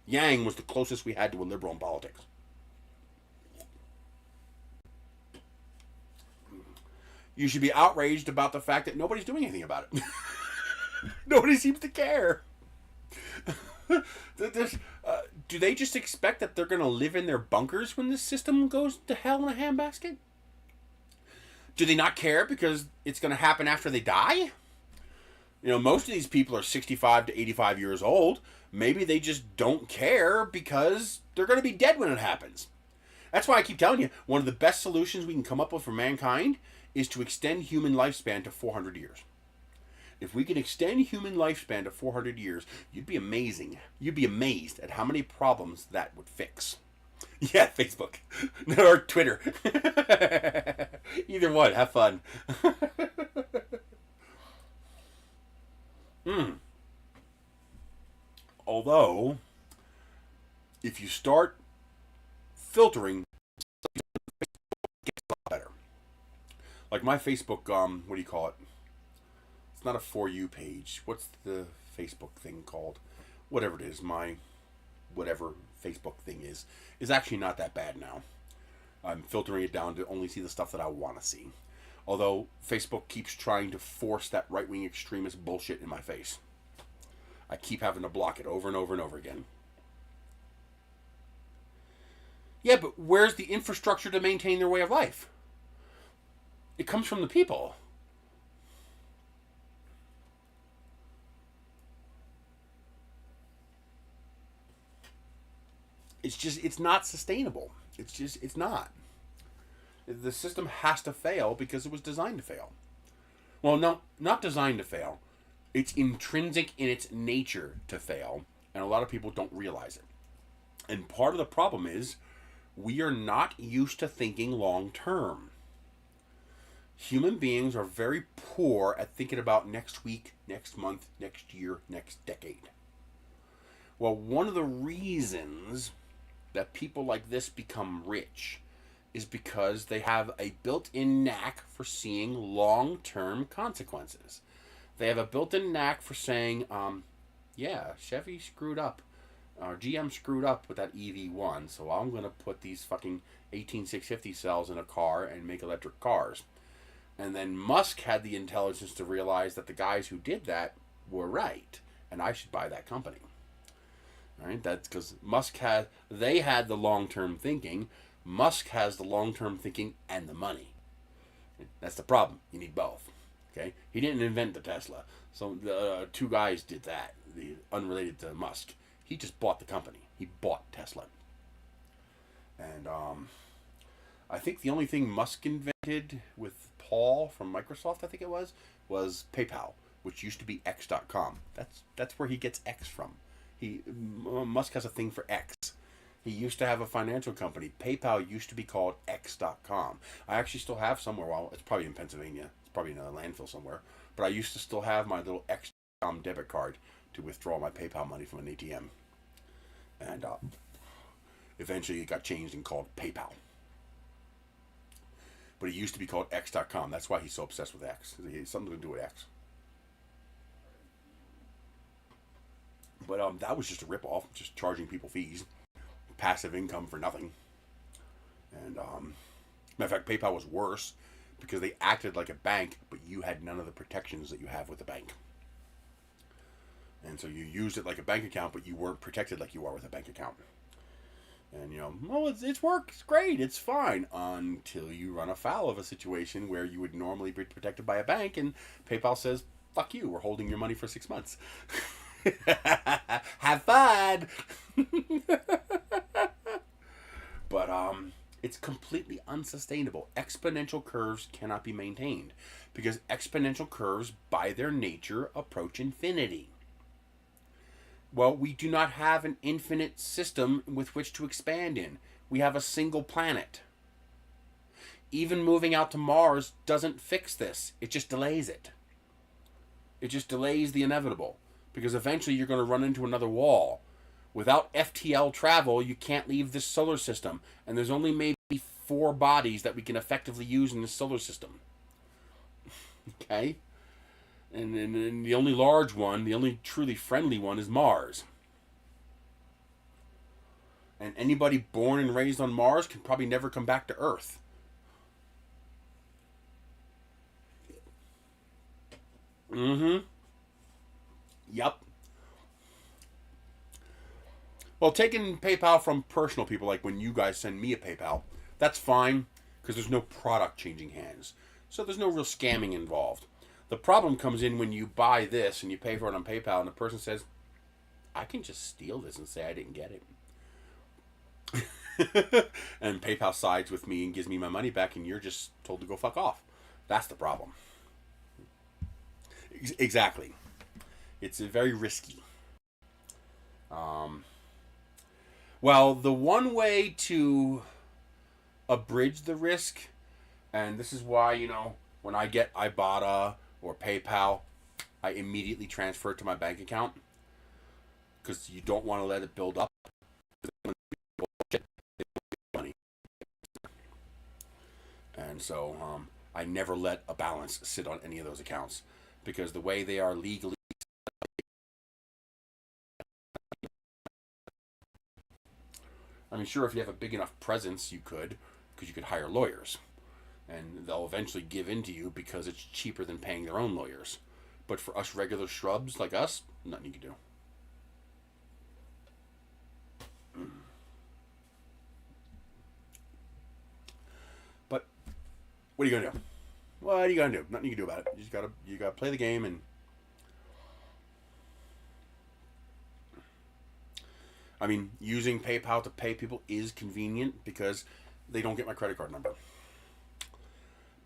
Yang was the closest we had to a liberal in politics. You should be outraged about the fact that nobody's doing anything about it. Nobody seems to care. Do they just expect that they're going to live in their bunkers when this system goes to hell in a handbasket? Do they not care because it's going to happen after they die? Most of these people are 65 to 85 years old. Maybe they just don't care because they're going to be dead when it happens. That's why I keep telling you, one of the best solutions we can come up with for mankind is to extend human lifespan to 400 years. If we can extend human lifespan to 400 years, you'd be amazing. You'd be amazed at how many problems that would fix. Yeah, Facebook. Or Twitter. Either one. Have fun. Although, if you start filtering, it gets a lot better. Like my Facebook, what do you call it? It's not a For You page. What's the Facebook thing called? Whatever it is, my whatever Facebook thing is actually not that bad now. I'm filtering it down to only see the stuff that I want to see. Although Facebook keeps trying to force that right-wing extremist bullshit in my face. I keep having to block it over and over and over again. Yeah, but where's the infrastructure to maintain their way of life? It comes from the people. It's not sustainable. It's not. The system has to fail because it was designed to fail. Well, no, not designed to fail. It's intrinsic in its nature to fail, and a lot of people don't realize it. And part of the problem is we are not used to thinking long term. Human beings are very poor at thinking about next week, next month, next year, next decade. Well, one of the reasons that people like this become rich is because they have a built-in knack for seeing long-term consequences. They have a built-in knack for saying, yeah, Chevy screwed up. Or GM screwed up with that EV1, so I'm going to put these fucking 18650 cells in a car and make electric cars. And then Musk had the intelligence to realize that the guys who did that were right, and I should buy that company. All right, that's because they had the long-term thinking. Musk has the long-term thinking and the money. That's the problem. You need both. Okay, he didn't invent the Tesla. So the two guys did that, unrelated to Musk. He just bought the company. He bought Tesla. And I think the only thing Musk invented with Paul from Microsoft, I think it was PayPal, which used to be X.com. That's where he gets X from. Musk has a thing for X. He used to have a financial company. PayPal used to be called X.com. I actually still have somewhere. Well, it's probably in Pennsylvania. It's probably in a landfill somewhere. But I used to still have my little X.com debit card to withdraw my PayPal money from an ATM. And eventually it got changed and called PayPal. But it used to be called X.com. That's why he's so obsessed with X. He has something to do with X. But that was just a ripoff, just charging people fees. Passive income for nothing. And matter of fact, PayPal was worse because they acted like a bank, but you had none of the protections that you have with a bank. And so you used it like a bank account, but you weren't protected like you are with a bank account. And well, it's works great, it's fine, until you run afoul of a situation where you would normally be protected by a bank, and PayPal says, "Fuck you, we're holding your money for 6 months." Have fun. But it's completely unsustainable. Exponential curves cannot be maintained because exponential curves, by their nature, approach infinity. Well, we do not have an infinite system with which to expand in. We have a single planet. Even moving out to Mars doesn't fix this. It just delays it. It just delays the inevitable. Because eventually you're going to run into another wall. Without FTL travel, you can't leave this solar system. And there's only maybe 4 bodies that we can effectively use in this solar system. Okay? And the only large one, the only truly friendly one is Mars. And anybody born and raised on Mars can probably never come back to Earth. Mm-hmm. Yep. Well, taking PayPal from personal people, like when you guys send me a PayPal, that's fine because there's no product changing hands. So there's no real scamming involved. The problem comes in when you buy this and you pay for it on PayPal and the person says, I can just steal this and say I didn't get it. And PayPal sides with me and gives me my money back and you're just told to go fuck off. That's the problem. Exactly. It's very risky. Well, the one way to abridge the risk, and this is why, when I get Ibotta or PayPal, I immediately transfer it to my bank account because you don't want to let it build up. And so I never let a balance sit on any of those accounts because the way they are legally, I mean, sure, if you have a big enough presence, you could, because you could hire lawyers. And they'll eventually give in to you because it's cheaper than paying their own lawyers. But for us regular shrubs like us, nothing you can do. But what are you gonna do? What are you gonna do? Nothing you can do about it. You gotta play the game. And I mean, using PayPal to pay people is convenient because they don't get my credit card number.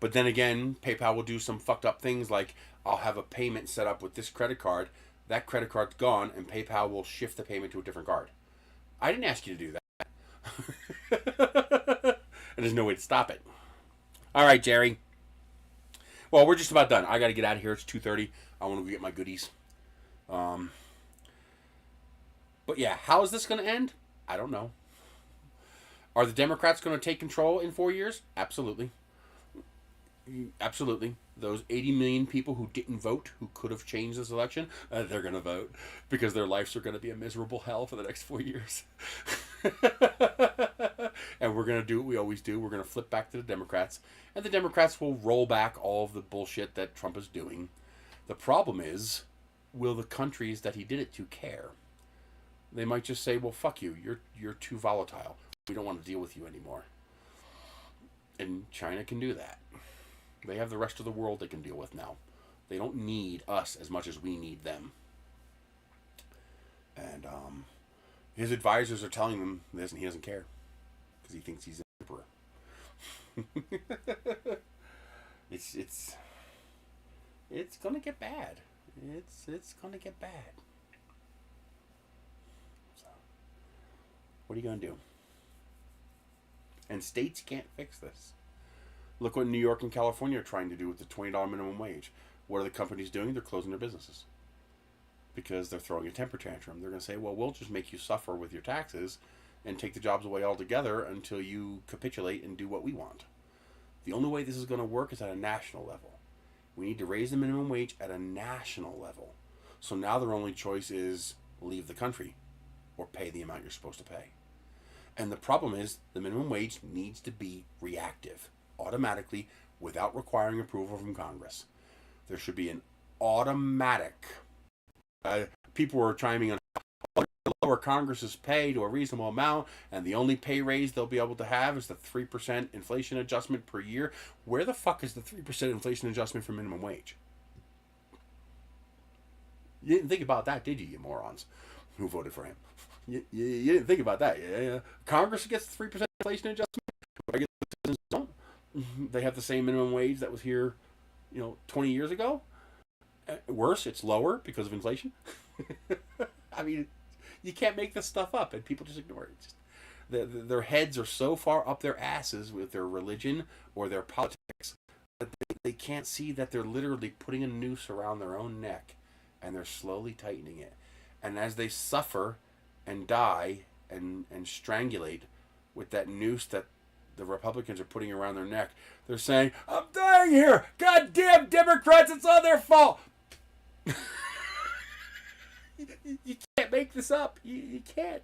But then again, PayPal will do some fucked up things like I'll have a payment set up with this credit card. That credit card's gone, and PayPal will shift the payment to a different card. I didn't ask you to do that. And there's no way to stop it. All right, Jerry. Well, we're just about done. I got to get out of here. It's 2:30. I want to go get my goodies. But yeah, how is this going to end? I don't know. Are the Democrats going to take control in 4 years? Absolutely. Absolutely. Those 80 million people who didn't vote, who could have changed this election, they're going to vote because their lives are going to be a miserable hell for the next 4 years. And we're going to do what we always do. We're going to flip back to the Democrats, and the Democrats will roll back all of the bullshit that Trump is doing. The problem is, will the countries that he did it to care? They might just say, well, fuck you. You're too volatile. We don't want to deal with you anymore. And China can do that. They have the rest of the world they can deal with now. They don't need us as much as we need them. And his advisors are telling him this, and he doesn't care because he thinks he's an emperor. It's gonna get bad. It's gonna get bad. So, what are you gonna do? And states can't fix this. Look what New York and California are trying to do with the $20 minimum wage. What are the companies doing? They're closing their businesses because they're throwing a temper tantrum. They're going to say, well, we'll just make you suffer with your taxes and take the jobs away altogether until you capitulate and do what we want. The only way this is going to work is at a national level. We need to raise the minimum wage at a national level. So now their only choice is leave the country or pay the amount you're supposed to pay. And the problem is the minimum wage needs to be reactive, automatically, without requiring approval from Congress. There should be an automatic. People were chiming on lower Congress's pay to a reasonable amount, and the only pay raise they'll be able to have is the 3% inflation adjustment per year. Where the fuck is the 3% inflation adjustment for minimum wage? You didn't think about that, did you, you morons who voted for him? You didn't think about that. Yeah. Congress gets the 3% inflation adjustment. Regular citizens don't. They have the same minimum wage that was here, 20 years ago. Worse, it's lower because of inflation. I mean, you can't make this stuff up, and people just ignore it. Their heads are so far up their asses with their religion or their politics that they can't see that they're literally putting a noose around their own neck, and they're slowly tightening it. And as they suffer and die and strangulate with that noose that the Republicans are putting around their neck, they're saying, I'm dying here! Goddamn Democrats, it's all their fault! You can't make this up. You can't.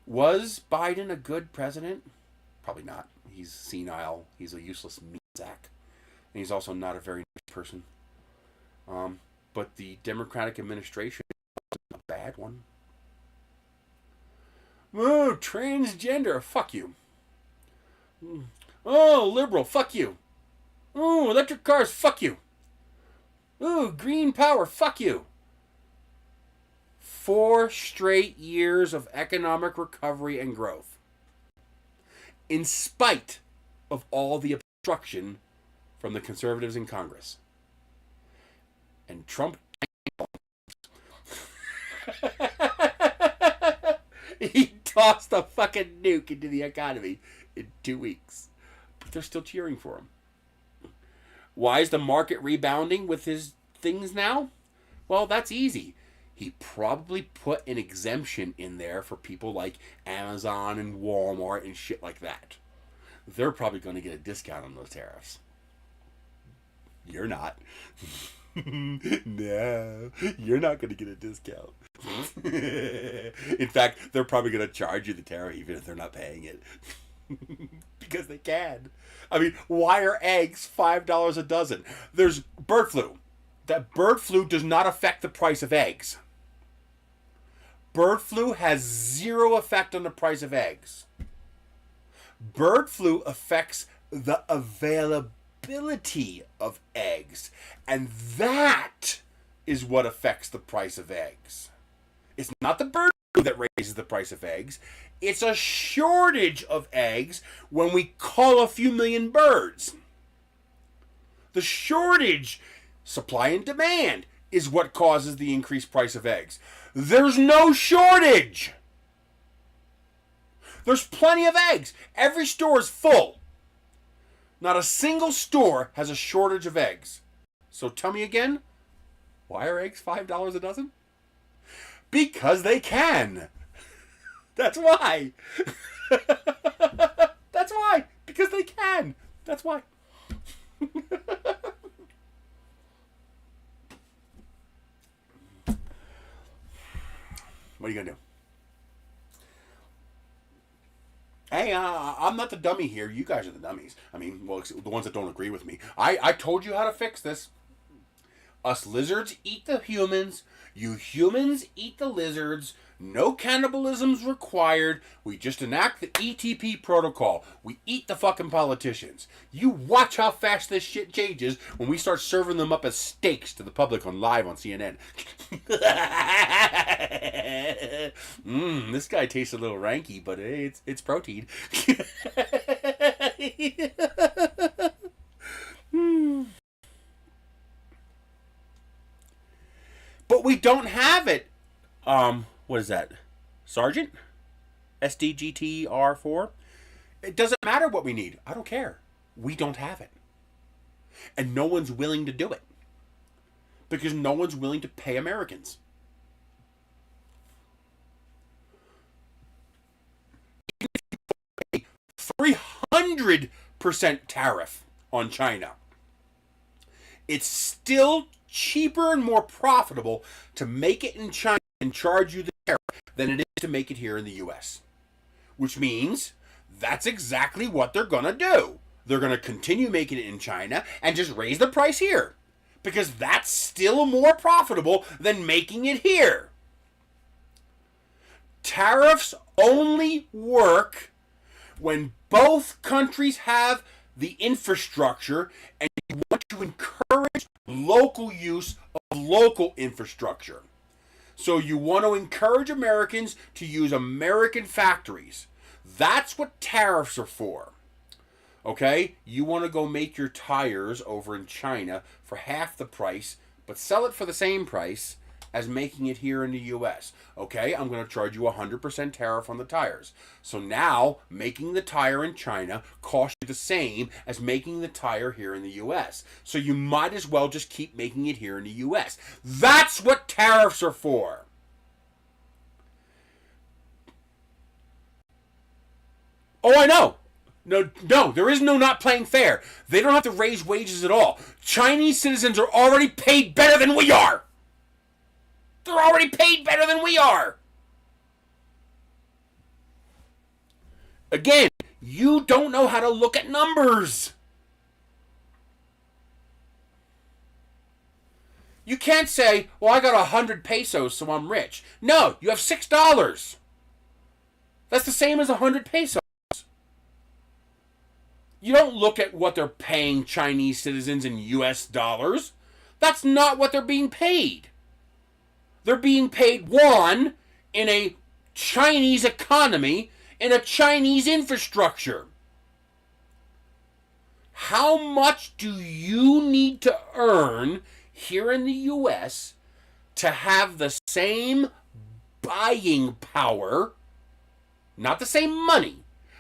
Was Biden a good president? Probably not. He's senile. He's a useless meat sack. And he's also not a very nice person. But the Democratic administration wasn't a bad one. Oh, transgender. Fuck you. Oh, liberal. Fuck you. Oh, electric cars. Fuck you. Oh, green power. Fuck you. 4 straight years of economic recovery and growth. In spite of all the obstruction from the conservatives in Congress. And Trump he tossed a fucking nuke into the economy in 2 weeks. But they're still cheering for him. Why is the market rebounding with his things now? Well, that's easy. He probably put an exemption in there for people like Amazon and Walmart and shit like that. They're probably going to get a discount on those tariffs. You're not. No, you're not going to get a discount. In fact, they're probably going to charge you the tariff even if they're not paying it. Because they can. I mean, why are eggs $5 a dozen? There's bird flu. That bird flu does not affect the price of eggs. bird flu has zero effect on the price of eggs. Bird flu affects the availability of eggs. And that is what affects the price of eggs. It's not the bird flu that raises the price of eggs. It's a shortage of eggs when we cull a few million birds. The shortage, supply and demand, is what causes the increased price of eggs. There's no shortage. There's plenty of eggs. Every store is full. Not a single store has a shortage of eggs. So tell me again, why are eggs $5 a dozen? Because they can. That's why. That's why. Because they can. That's why. What are you going to do? Hey, I'm not the dummy here. You guys are the dummies. I mean, well, the ones that don't agree with me. I told you how to fix this. Us lizards eat the humans. You humans eat the lizards. No cannibalism's required. We just enact the ETP protocol. We eat the fucking politicians. You watch how fast this shit changes when we start serving them up as steaks to the public on live on CNN. This guy tastes a little ranky, but it's protein. But we don't have it. What is that? Sergeant? SDGTR4? It doesn't matter what we need. I don't care. We don't have it. And no one's willing to do it. Because no one's willing to pay Americans. Even if you pay 300% tariff on China, it's still cheaper and more profitable to make it in China and charge you the tariff than it is to make it here in the U.S. Which means that's exactly what they're going to do. They're going to continue making it in China and just raise the price here. Because that's still more profitable than making it here. Tariffs only work when both countries have the infrastructure and you want to encourage local use of local infrastructure. So you want to encourage Americans to use American factories. That's what tariffs are for. Okay? You want to go make your tires over in China for half the price, but sell it for the same price as making it here in the U.S. Okay? I'm going to charge you 100% tariff on the tires. So now, making the tire in China costs you the same as making the tire here in the U.S. So you might as well just keep making it here in the U.S. That's what tariffs are for. Oh, I know. No, there is no not playing fair. They don't have to raise wages at all. Chinese citizens are already paid better than we are. They're already paid better than we are. Again, you don't know how to look at numbers. You can't say, well, I got 100 pesos, so I'm rich. No, you have $6. That's the same as 100 pesos. You don't look at what they're paying Chinese citizens in US dollars. That's not what they're being paid. They're being paid yuan in a Chinese economy, in a Chinese infrastructure. How much do you need to earn here in the U.S. to have the same buying power, not the same money,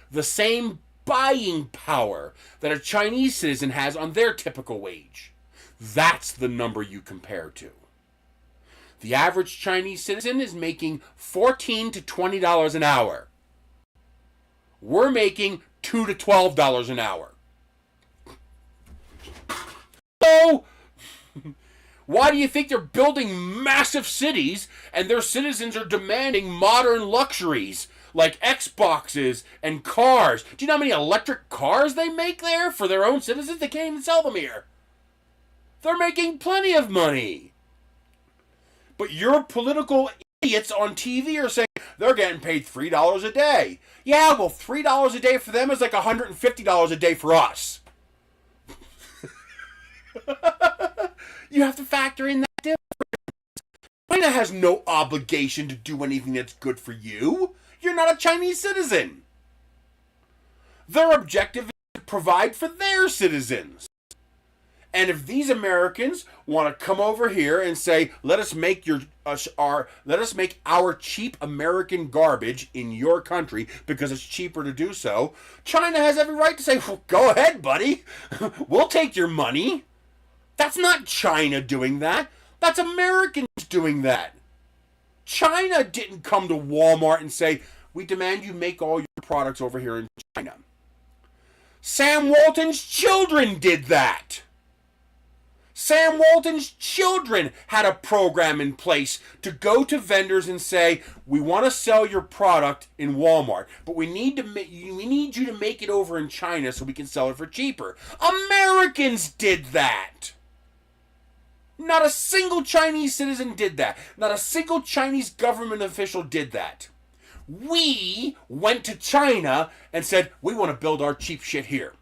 the same buying power that a Chinese citizen has on their typical wage? That's the number you compare to. The average Chinese citizen is making $14 to $20 an hour. We're making $2 to $12 an hour. So, why do you think they're building massive cities and their citizens are demanding modern luxuries like Xboxes and cars? Do you know how many electric cars they make there for their own citizens? They can't even sell them here. They're making plenty of money. But your political idiots on TV are saying they're getting paid $3 a day. Yeah, well, $3 a day for them is like $150 a day for us. You have to factor in that difference. China has no obligation to do anything that's good for you. You're not a Chinese citizen. Their objective is to provide for their citizens. And if these Americans want to come over here and say, let us make our cheap American garbage in your country because it's cheaper to do so, China has every right to say, well, go ahead, buddy. We'll take your money. That's not China doing that. That's Americans doing that. China didn't come to Walmart and say, we demand you make all your products over here in China. Sam Walton's children did that. Sam Walton's children had a program in place to go to vendors and say, we want to sell your product in Walmart, but we need you to make it over in China so we can sell it for cheaper. Americans did that. Not a single Chinese citizen did that. Not a single Chinese government official did that. We went to China and said, we want to build our cheap shit here.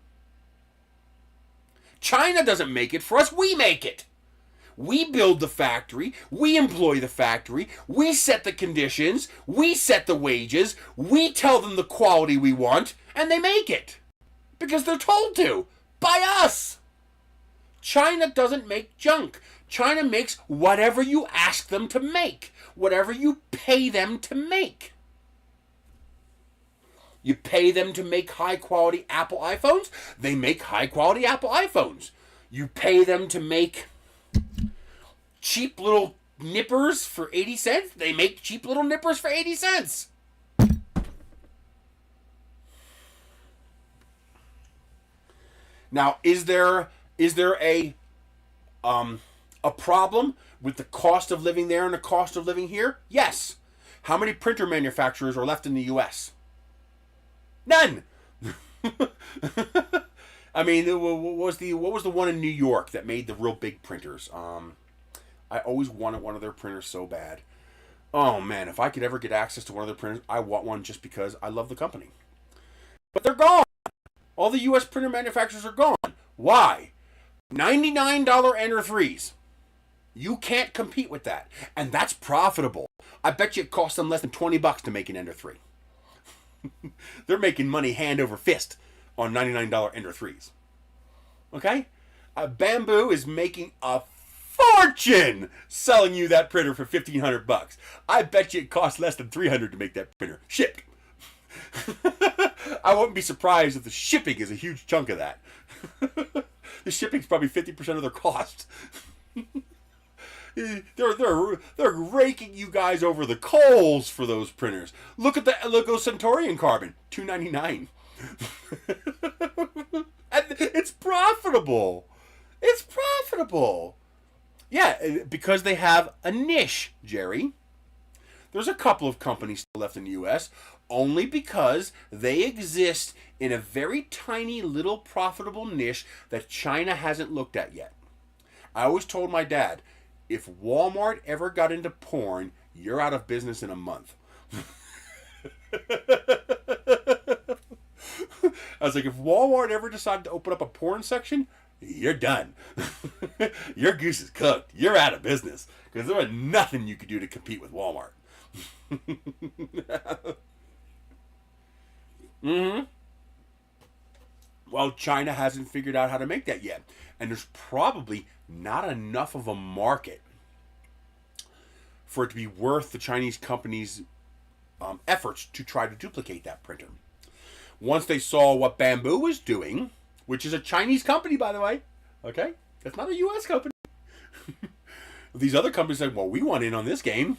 China doesn't make it for us, we make it. We build the factory, we employ the factory, we set the conditions, we set the wages, we tell them the quality we want, and they make it. Because they're told to, by us. China doesn't make junk. China makes whatever you ask them to make, whatever you pay them to make. You pay them to make high-quality Apple iPhones, they make high-quality Apple iPhones. You pay them to make cheap little nippers for 80 cents, they make cheap little nippers for 80 cents. Now, is there a problem with the cost of living there and the cost of living here? Yes. How many printer manufacturers are left in the U.S.? None. I mean, what was the one in New York that made the real big printers? I always wanted one of their printers so bad. Oh man, if I could ever get access to one of their printers, I want one just because I love the company. But they're gone. All the U.S. printer manufacturers are gone. Why? $99 Ender 3s. You can't compete with that. And that's profitable. I bet you it costs them less than $20 to make an Ender 3. They're making money hand over fist on $99 Ender 3s. Okay? Bamboo is making a fortune selling you that printer for $1,500. I bet you it costs less than $300 to make that printer. Shipped. I wouldn't be surprised if the shipping is a huge chunk of that. The shipping's probably 50% of their cost. They're raking you guys over the coals for those printers. Look at Centaurian Carbon, $2.99. And it's profitable. It's profitable. Yeah, because they have a niche, Jerry. There's a couple of companies still left in the U.S. only because they exist in a very tiny little profitable niche that China hasn't looked at yet. I always told my dad, if Walmart ever got into porn, you're out of business in a month. I was like, if Walmart ever decided to open up a porn section, you're done. Your goose is cooked. You're out of business. Because there was nothing you could do to compete with Walmart. Well, China hasn't figured out how to make that yet. And there's probably not enough of a market for it to be worth the Chinese company's efforts to try to duplicate that printer. Once they saw what Bamboo was doing, which is a Chinese company, by the way, okay? That's not a U.S. company. These other companies said, well, we want in on this game.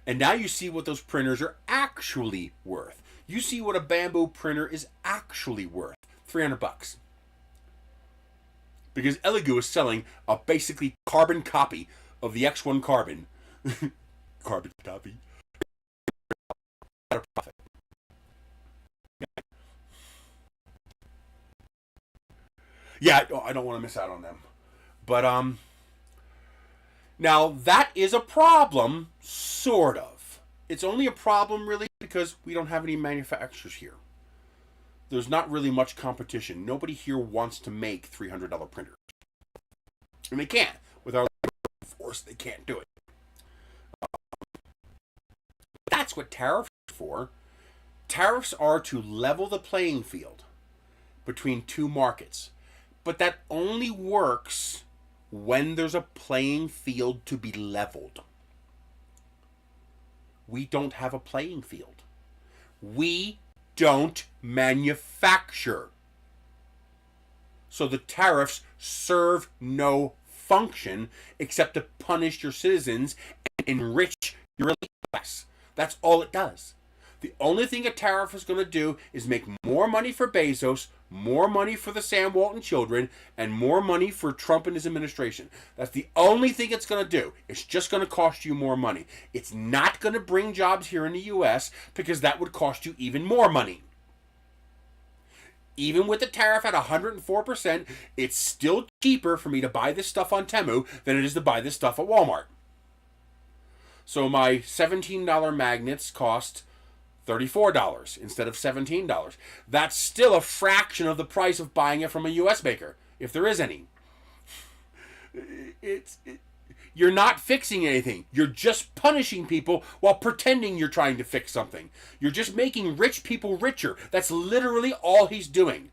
And now you see what those printers are actually worth. You see what a Bamboo printer is actually worth. $300. Because Elegoo is selling a basically carbon copy of the X1 Carbon. Carbon copy. At a profit. Yeah, I don't want to miss out on them. But, Now, that is a problem, sort of. It's only a problem, really, because we don't have any manufacturers here. There's not really much competition. Nobody here wants to make $300 printers. And they can't. With our force, they can't do it. That's what tariffs are for. Tariffs are to level the playing field between two markets. But that only works when there's a playing field to be leveled. We don't have a playing field. We don't manufacture. So the tariffs serve no function except to punish your citizens and enrich your elite class. That's all it does. The only thing a tariff is going to do is make more money for Bezos, more money for the Sam Walton children, and more money for Trump and his administration. That's the only thing it's going to do. It's just going to cost you more money. It's not going to bring jobs here in the U.S. because that would cost you even more money. Even with the tariff at 104%, it's still cheaper for me to buy this stuff on Temu than it is to buy this stuff at Walmart. So my $17 magnets cost $34 instead of $17. That's still a fraction of the price of buying it from a U.S. maker, if there is any. You're not fixing anything. You're just punishing people while pretending you're trying to fix something. You're just making rich people richer. That's literally all he's doing.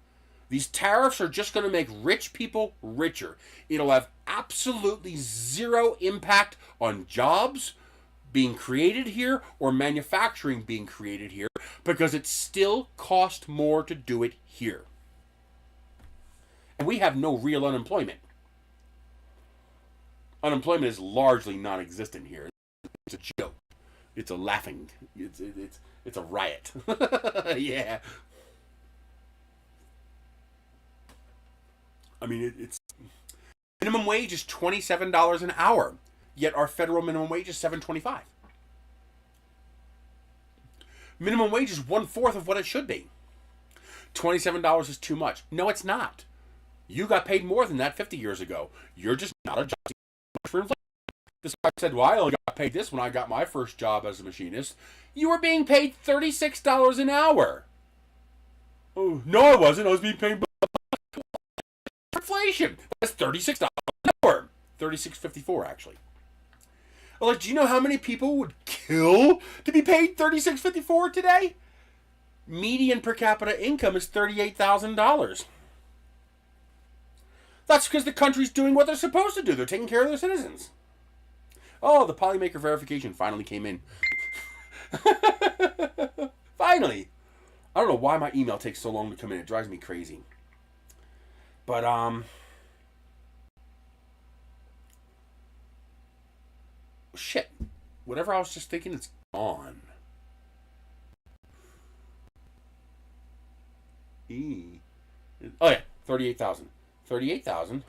These tariffs are just going to make rich people richer. It'll have absolutely zero impact on jobs being created here or manufacturing being created here because it still costs more to do it here. And we have no real unemployment. Unemployment is largely non-existent here. It's a joke. It's a laughing. It's a riot. Yeah. I mean, it's minimum wage is $27 an hour. Yet our federal minimum wage is $7.25. Minimum wage is 1/4 of what it should be. $27 is too much. No, it's not. You got paid more than that 50 years ago. You're just not adjusting for inflation. This guy said, well, I only got paid this when I got my first job as a machinist. You were being paid $36 an hour. Oh, no, I wasn't. I was being paid inflation. That's $36 an hour. $36.54, actually. Like, do you know how many people would kill to be paid $36.54 today? Median per capita income is $38,000. That's because the country's doing what they're supposed to do. They're taking care of their citizens. Oh, the polymaker verification finally came in. Finally. I don't know why my email takes so long to come in. It drives me crazy. But, shit. Whatever I was just thinking, it's gone. Oh, yeah. 38,000. 38,000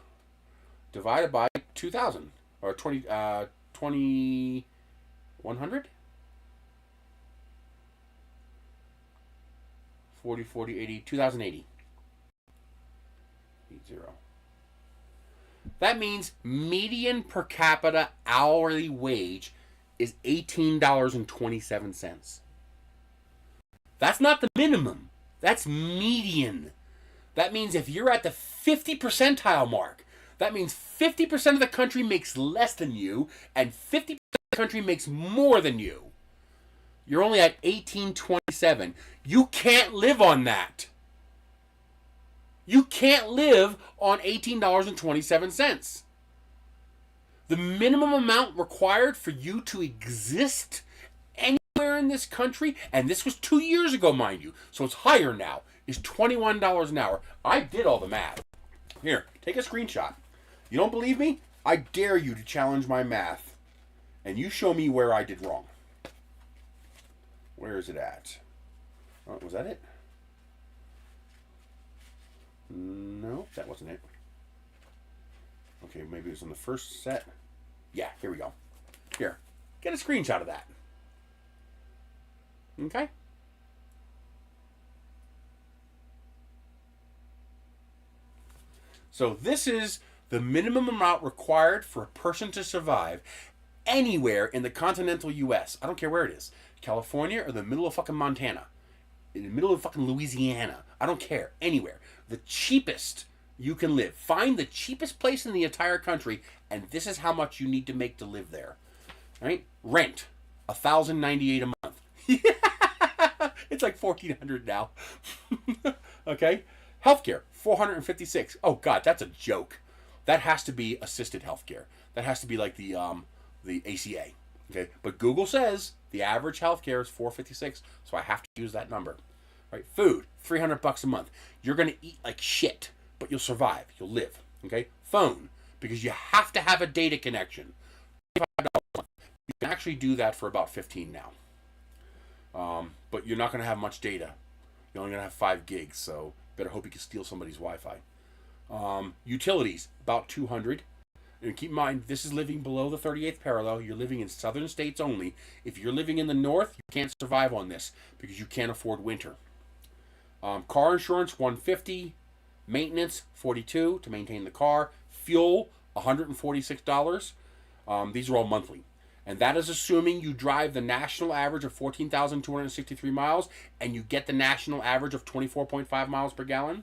divided by 2,000. Or 2,100? 40, 40, 80, 2,080. 80. That means median per capita hourly wage is $18.27. That's not the minimum. That's median. That means if you're at the 50 percentile mark, that means 50% of the country makes less than you, and 50% of the country makes more than you. You're only at $18.27. You can't live on that. You can't live on $18.27. The minimum amount required for you to exist anywhere in this country, and this was 2 years ago, mind you, so it's higher now, is $21 an hour. I did all the math. Here, take a screenshot. You don't believe me? I dare you to challenge my math, and you show me where I did wrong. Where is it at? Was that it? No, that wasn't it. Okay, maybe it was on the first set. Yeah, here we go. Here, get a screenshot of that. Okay? So this is The minimum amount required for a person to survive anywhere in the continental U.S., I don't care where it is, California or the middle of fucking Montana, in the middle of fucking Louisiana, I don't care, anywhere. The cheapest you can live. Find the cheapest place in the entire country, and this is how much you need to make to live there. Right? Rent, $1,098 a month. It's like $1,400 now. Okay? Healthcare, $456. Oh God, that's a joke. That has to be assisted healthcare. That has to be like the ACA. Okay? But Google says the average healthcare is $456, so I have to use that number. Right? Food, $300 a month. You're gonna eat like shit, but you'll survive. You'll live. Okay? Phone, because you have to have a data connection. $25 a month. You can actually do that for about $15 now. But you're not gonna have much data. You're only gonna have 5 gigs, so better hope you can steal somebody's Wi-Fi. Utilities, about $200. And keep in mind, this is living below the 38th parallel. You're living in southern states only. If you're living in the north, you can't survive on this because you can't afford winter. Car insurance, $150. Maintenance, $42 to maintain the car. Fuel, $146. These are all monthly. And that is assuming you drive the national average of 14,263 miles and you get the national average of 24.5 miles per gallon.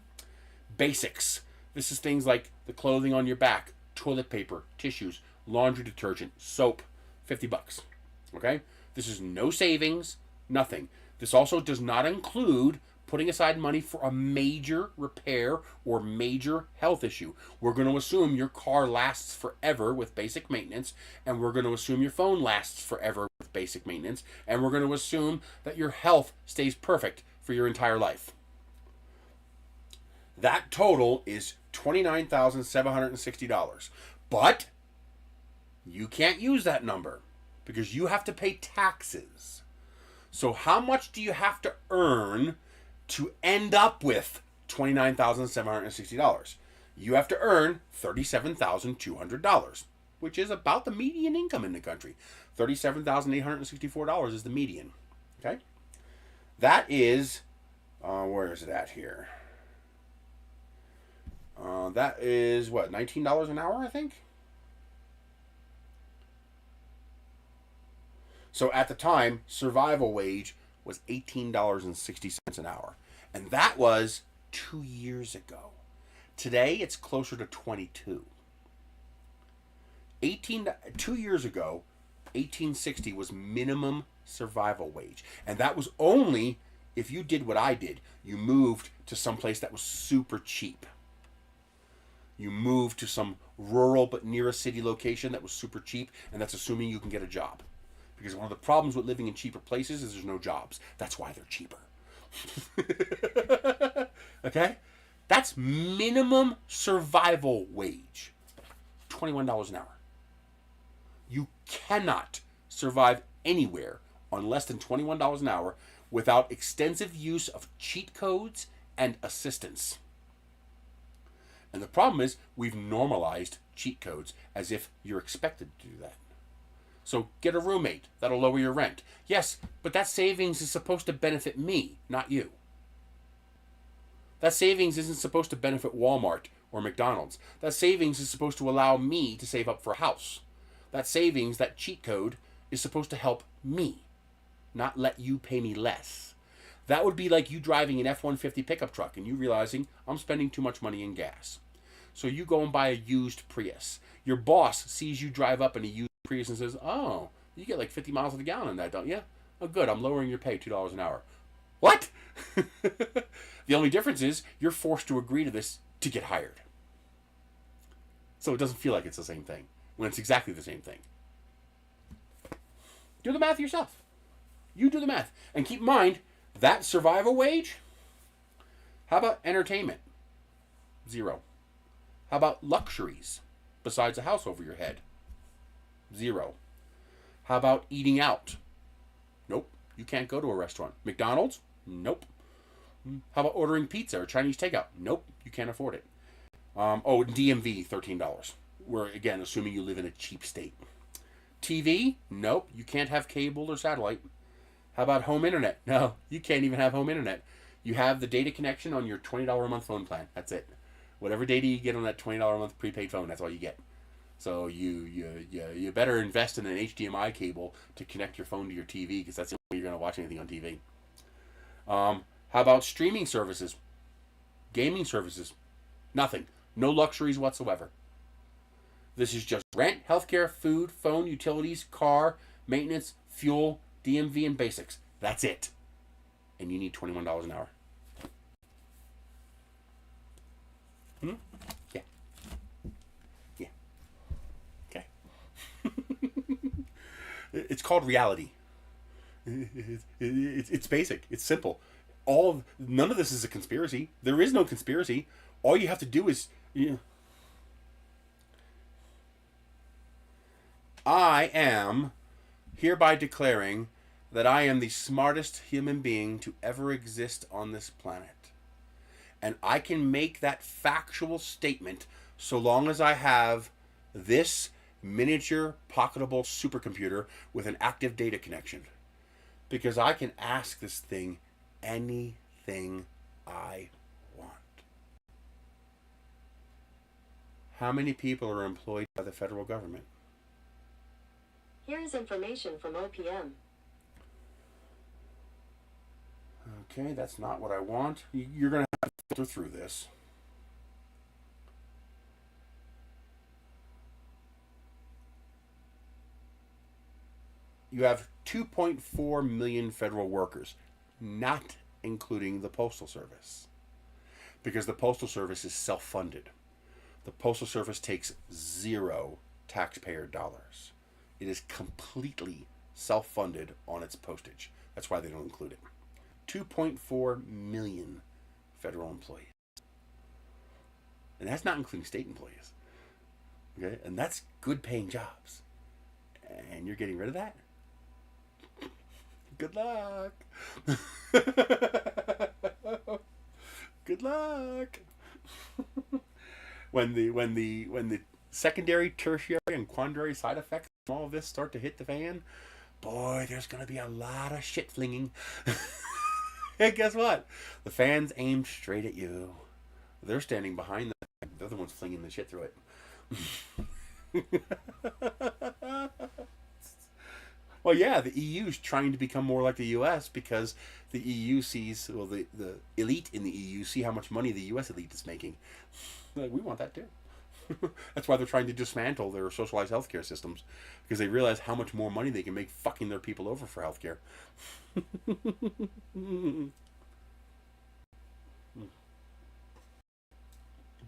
Basics. This is things like the clothing on your back, toilet paper, tissues, laundry detergent, soap, $50. Okay? This is no savings, nothing. This also does not include putting aside money for a major repair or major health issue. We're going to assume your car lasts forever with basic maintenance, and we're going to assume your phone lasts forever with basic maintenance, and we're going to assume that your health stays perfect for your entire life. That total is $29,760. But you can't use that number because you have to pay taxes. So how much do you have to earn to end up with $29,760? You have to earn $37,200, which is about the median income in the country. $37,864 is the median. Okay? That is, where is it at here? That is, what, $19 an hour, I think? So at the time, survival wage was $18.60 an hour. And that was 2 years ago. Today, it's closer to 22. 2 years ago, 1860 was minimum survival wage. And that was only if you did what I did. You moved to some place that was super cheap. You moved to some rural but near a city location that was super cheap, and that's assuming you can get a job. Because one of the problems with living in cheaper places is there's no jobs. That's why they're cheaper. Okay? That's minimum survival wage. $21 an hour. You cannot survive anywhere on less than $21 an hour without extensive use of cheat codes and assistance. And the problem is we've normalized cheat codes as if you're expected to do that. So get a roommate. That'll lower your rent. Yes, but that savings is supposed to benefit me, not you. That savings isn't supposed to benefit Walmart or McDonald's. That savings is supposed to allow me to save up for a house. That savings, that cheat code, is supposed to help me, not let you pay me less. That would be like you driving an F-150 pickup truck and you realizing I'm spending too much money in gas. So you go and buy a used Prius. Your boss sees you drive up in a used Prius and says, oh, you get like 50 miles to the gallon in that, don't you? Oh, good, I'm lowering your pay $2 an hour. What? The only difference is you're forced to agree to this to get hired. So it doesn't feel like it's the same thing when it's exactly the same thing. Do the math yourself. You do the math. And keep in mind, that survival wage, how about entertainment? 0. How about luxuries besides a house over your head? 0. How about eating out? Nope. You can't go to a restaurant. McDonald's? Nope. How about ordering pizza or Chinese takeout? Nope. You can't afford it. DMV, $13. We're, again, assuming you live in a cheap state. TV? Nope. You can't have cable or satellite. How about home internet? No, you can't even have home internet. You have the data connection on your $20 a month phone plan. That's it. Whatever data you get on that $20 a month prepaid phone, that's all you get. So you better invest in an HDMI cable to connect your phone to your TV, because that's the only way you're going to watch anything on TV. How about streaming services? Gaming services? Nothing. No luxuries whatsoever. This is just rent, healthcare, food, phone, utilities, car, maintenance, fuel, DMV, and basics. That's it. And you need $21 an hour. Yeah. Yeah. Okay. It's called reality. It's basic. It's simple. None of this is a conspiracy. There is no conspiracy. All you have to do is... I am hereby declaring that I am the smartest human being to ever exist on this planet. And I can make that factual statement so long as I have this miniature pocketable supercomputer with an active data connection. Because I can ask this thing anything I want. How many people are employed by the federal government? Here is information from OPM. Okay, that's not what I want. You're going to have to filter through this. You have 2.4 million federal workers, not including the Postal Service, because the Postal Service is self-funded. The Postal Service takes zero taxpayer dollars. It is completely self-funded on its postage. That's why they don't include it. 2.4 million federal employees. And that's not including state employees. Okay? And that's good paying jobs. And you're getting rid of that? Good luck. Good luck. When the secondary, tertiary, and quaternary side effects of all of this start to hit the fan, boy, there's going to be a lot of shit flinging. And guess what? The fan's aimed straight at you. They're standing behind the fan. They're the ones flinging the shit through it. Well, yeah, the EU is trying to become more like the US because the EU sees, well, the elite in the EU see how much money the US elite is making. Like, we want that too. That's why they're trying to dismantle their socialized healthcare systems, because they realize how much more money they can make fucking their people over for healthcare.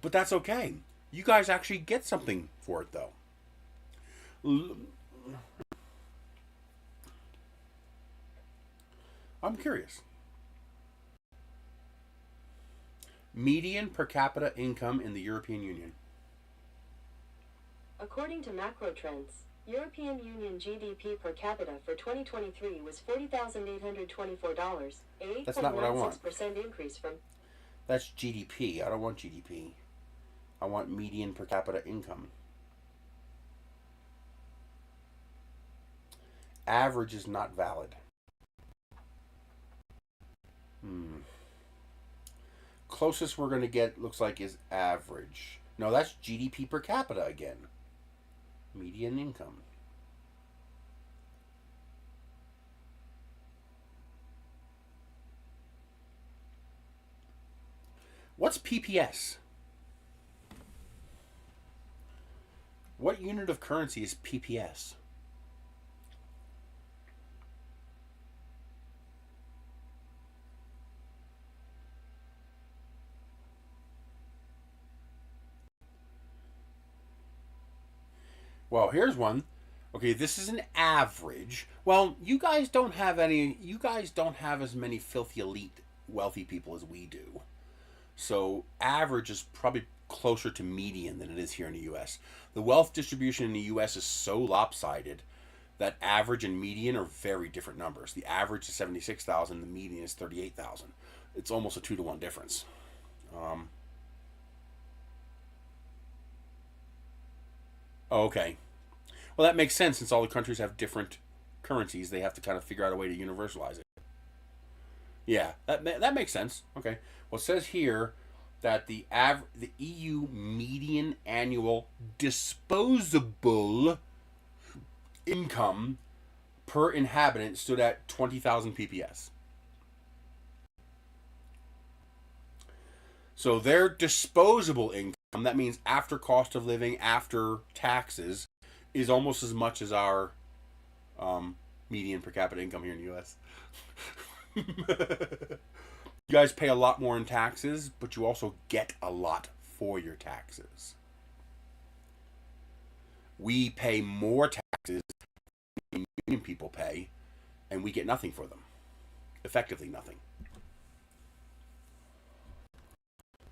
But that's okay. You guys actually get something for it, though. I'm curious. Median per capita income in the European Union. According to Macro Trends, European Union GDP per capita for 2023 was $40,824, a That's not what I want. 8.96% increase from... That's GDP. I don't want GDP. I want median per capita income. Average is not valid. Closest we're going to get, looks like, is average. No, that's GDP per capita again. Median income. What's PPS? What unit of currency is PPS? Well, here's one. Okay, this is an average. Well, you guys don't have as many filthy elite wealthy people as we do. So average is probably closer to median than it is here in the US. The wealth distribution in the US is so lopsided that average and median are very different numbers. The average is 76,000, the median is 38,000. It's almost a 2-to-1 difference. Okay. Well, that makes sense since all the countries have different currencies. They have to kind of figure out a way to universalize it. Yeah, that makes sense. Okay. Well, it says here that the EU median annual disposable income per inhabitant stood at 20,000 PPS. So their disposable income, that means after cost of living, after taxes, is almost as much as our median per capita income here in the U.S. You guys pay a lot more in taxes, but you also get a lot for your taxes. We pay more taxes than union people pay, and we get nothing for them. Effectively nothing.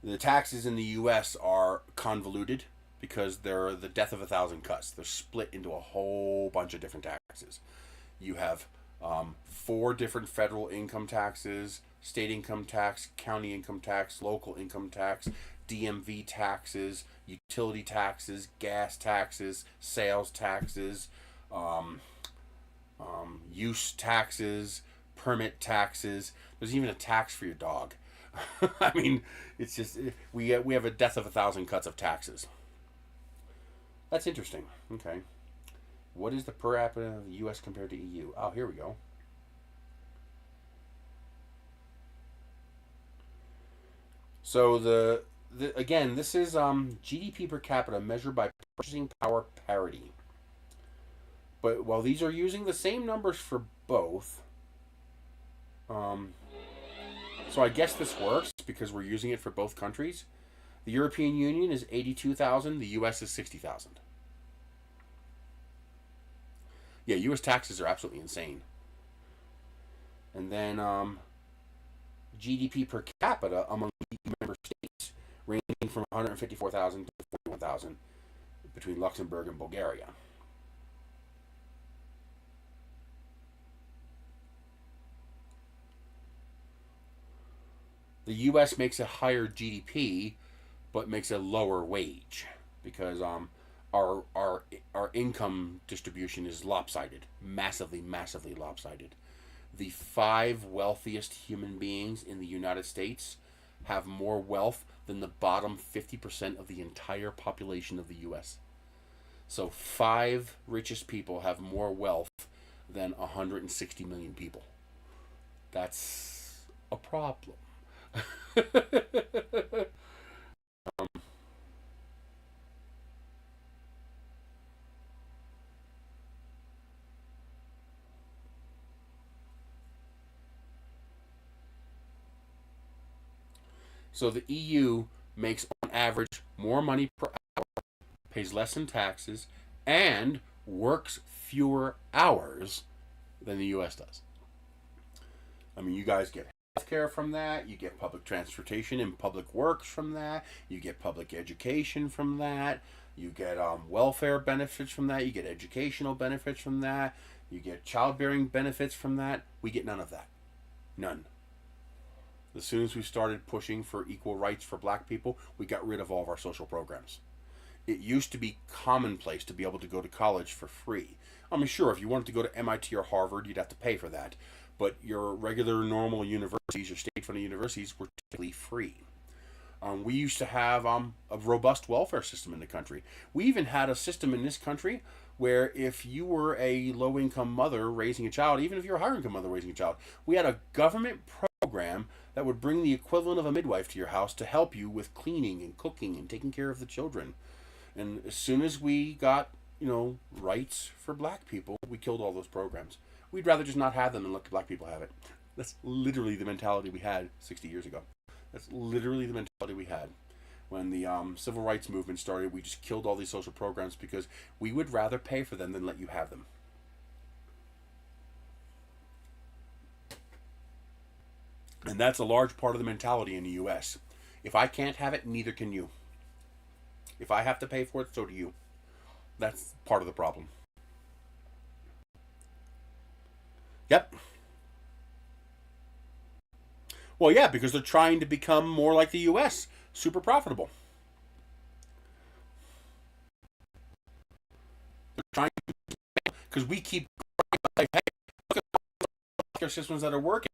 The taxes in the U.S. are convoluted because they're the death of a thousand cuts. They're split into a whole bunch of different taxes. You have 4 different federal income taxes, state income tax, county income tax, local income tax, DMV taxes, utility taxes, gas taxes, sales taxes, use taxes, permit taxes. There's even a tax for your dog. I mean, it's just we have a death of a thousand cuts of taxes. That's interesting. Okay, what is the per capita of the U.S. compared to EU? Oh, here we go. So again, this is GDP per capita measured by purchasing power parity. But while these are using the same numbers for both, so I guess this works because we're using it for both countries. The European Union is 82,000. The U.S. is 60,000. Yeah, U.S. taxes are absolutely insane. And then GDP per capita among EU member states ranging from 154,000 to 41,000 between Luxembourg and Bulgaria. The U.S. makes a higher GDP, but makes a lower wage because our income distribution is lopsided, massively lopsided. The 5 wealthiest human beings in the United States have more wealth than the bottom 50% of the entire population of the U.S. So 5 richest people have more wealth than 160 million people. That's a problem. So the EU makes on average more money per hour, pays less in taxes, and works fewer hours than the U.S. does. I mean, you guys get healthcare from that, you get public transportation and public works from that, you get public education from that, you get welfare benefits from that, you get educational benefits from that, you get childbearing benefits from that. We get none of that. None. As soon as we started pushing for equal rights for black people, we got rid of all of our social programs. It used to be commonplace to be able to go to college for free. I mean, sure, if you wanted to go to MIT or Harvard, you'd have to pay for that. But your regular, normal universities, your state-funded universities, were typically free. We used to have a robust welfare system in the country. We even had a system in this country where if you were a low-income mother raising a child, even if you're a higher-income mother raising a child, we had a government program that would bring the equivalent of a midwife to your house to help you with cleaning and cooking and taking care of the children. And as soon as we got, rights for black people, we killed all those programs. We'd rather just not have them and let the black people have it. That's literally the mentality we had 60 years ago. That's literally the mentality we had. When the civil rights movement started, we just killed all these social programs because we would rather pay for them than let you have them. And that's a large part of the mentality in the U.S. If I can't have it, neither can you. If I have to pay for it, so do you. That's part of the problem. Yep. Well, yeah, because they're trying to become more like the U.S. Super profitable. They're trying to, because we keep like, hey, look at the healthcare systems that are working.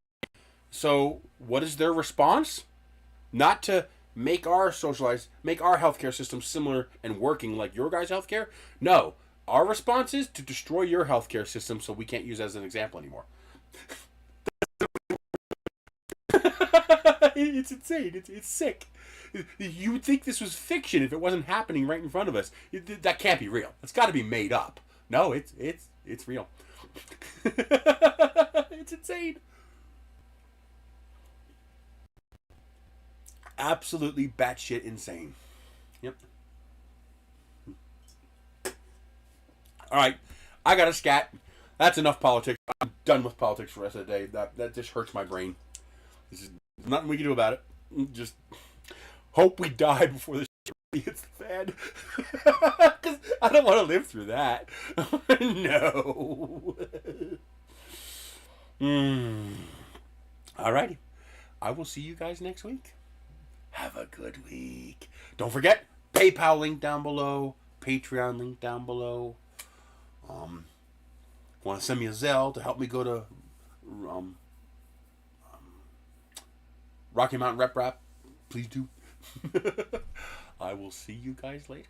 So what is their response? Not to make our healthcare system similar and working like your guys' healthcare. No, our response is to destroy your healthcare system so we can't use it as an example anymore. It's insane. It's sick. You would think this was fiction if it wasn't happening right in front of us. That can't be real. It's got to be made up. No, it's real. It's insane. Absolutely batshit insane. Yep. All right, I got a scat. That's enough politics. I'm done with politics for the rest of the day. That just hurts my brain. There's nothing we can do about it. Just hope we die before this shit hits the fan. Because I don't want to live through that. No. Alrighty. I will see you guys next week. Have a good week. Don't forget, PayPal link down below. Patreon link down below. Want to send me a Zelle to help me go to Rocky Mountain Rep Rap? Please do. I will see you guys later.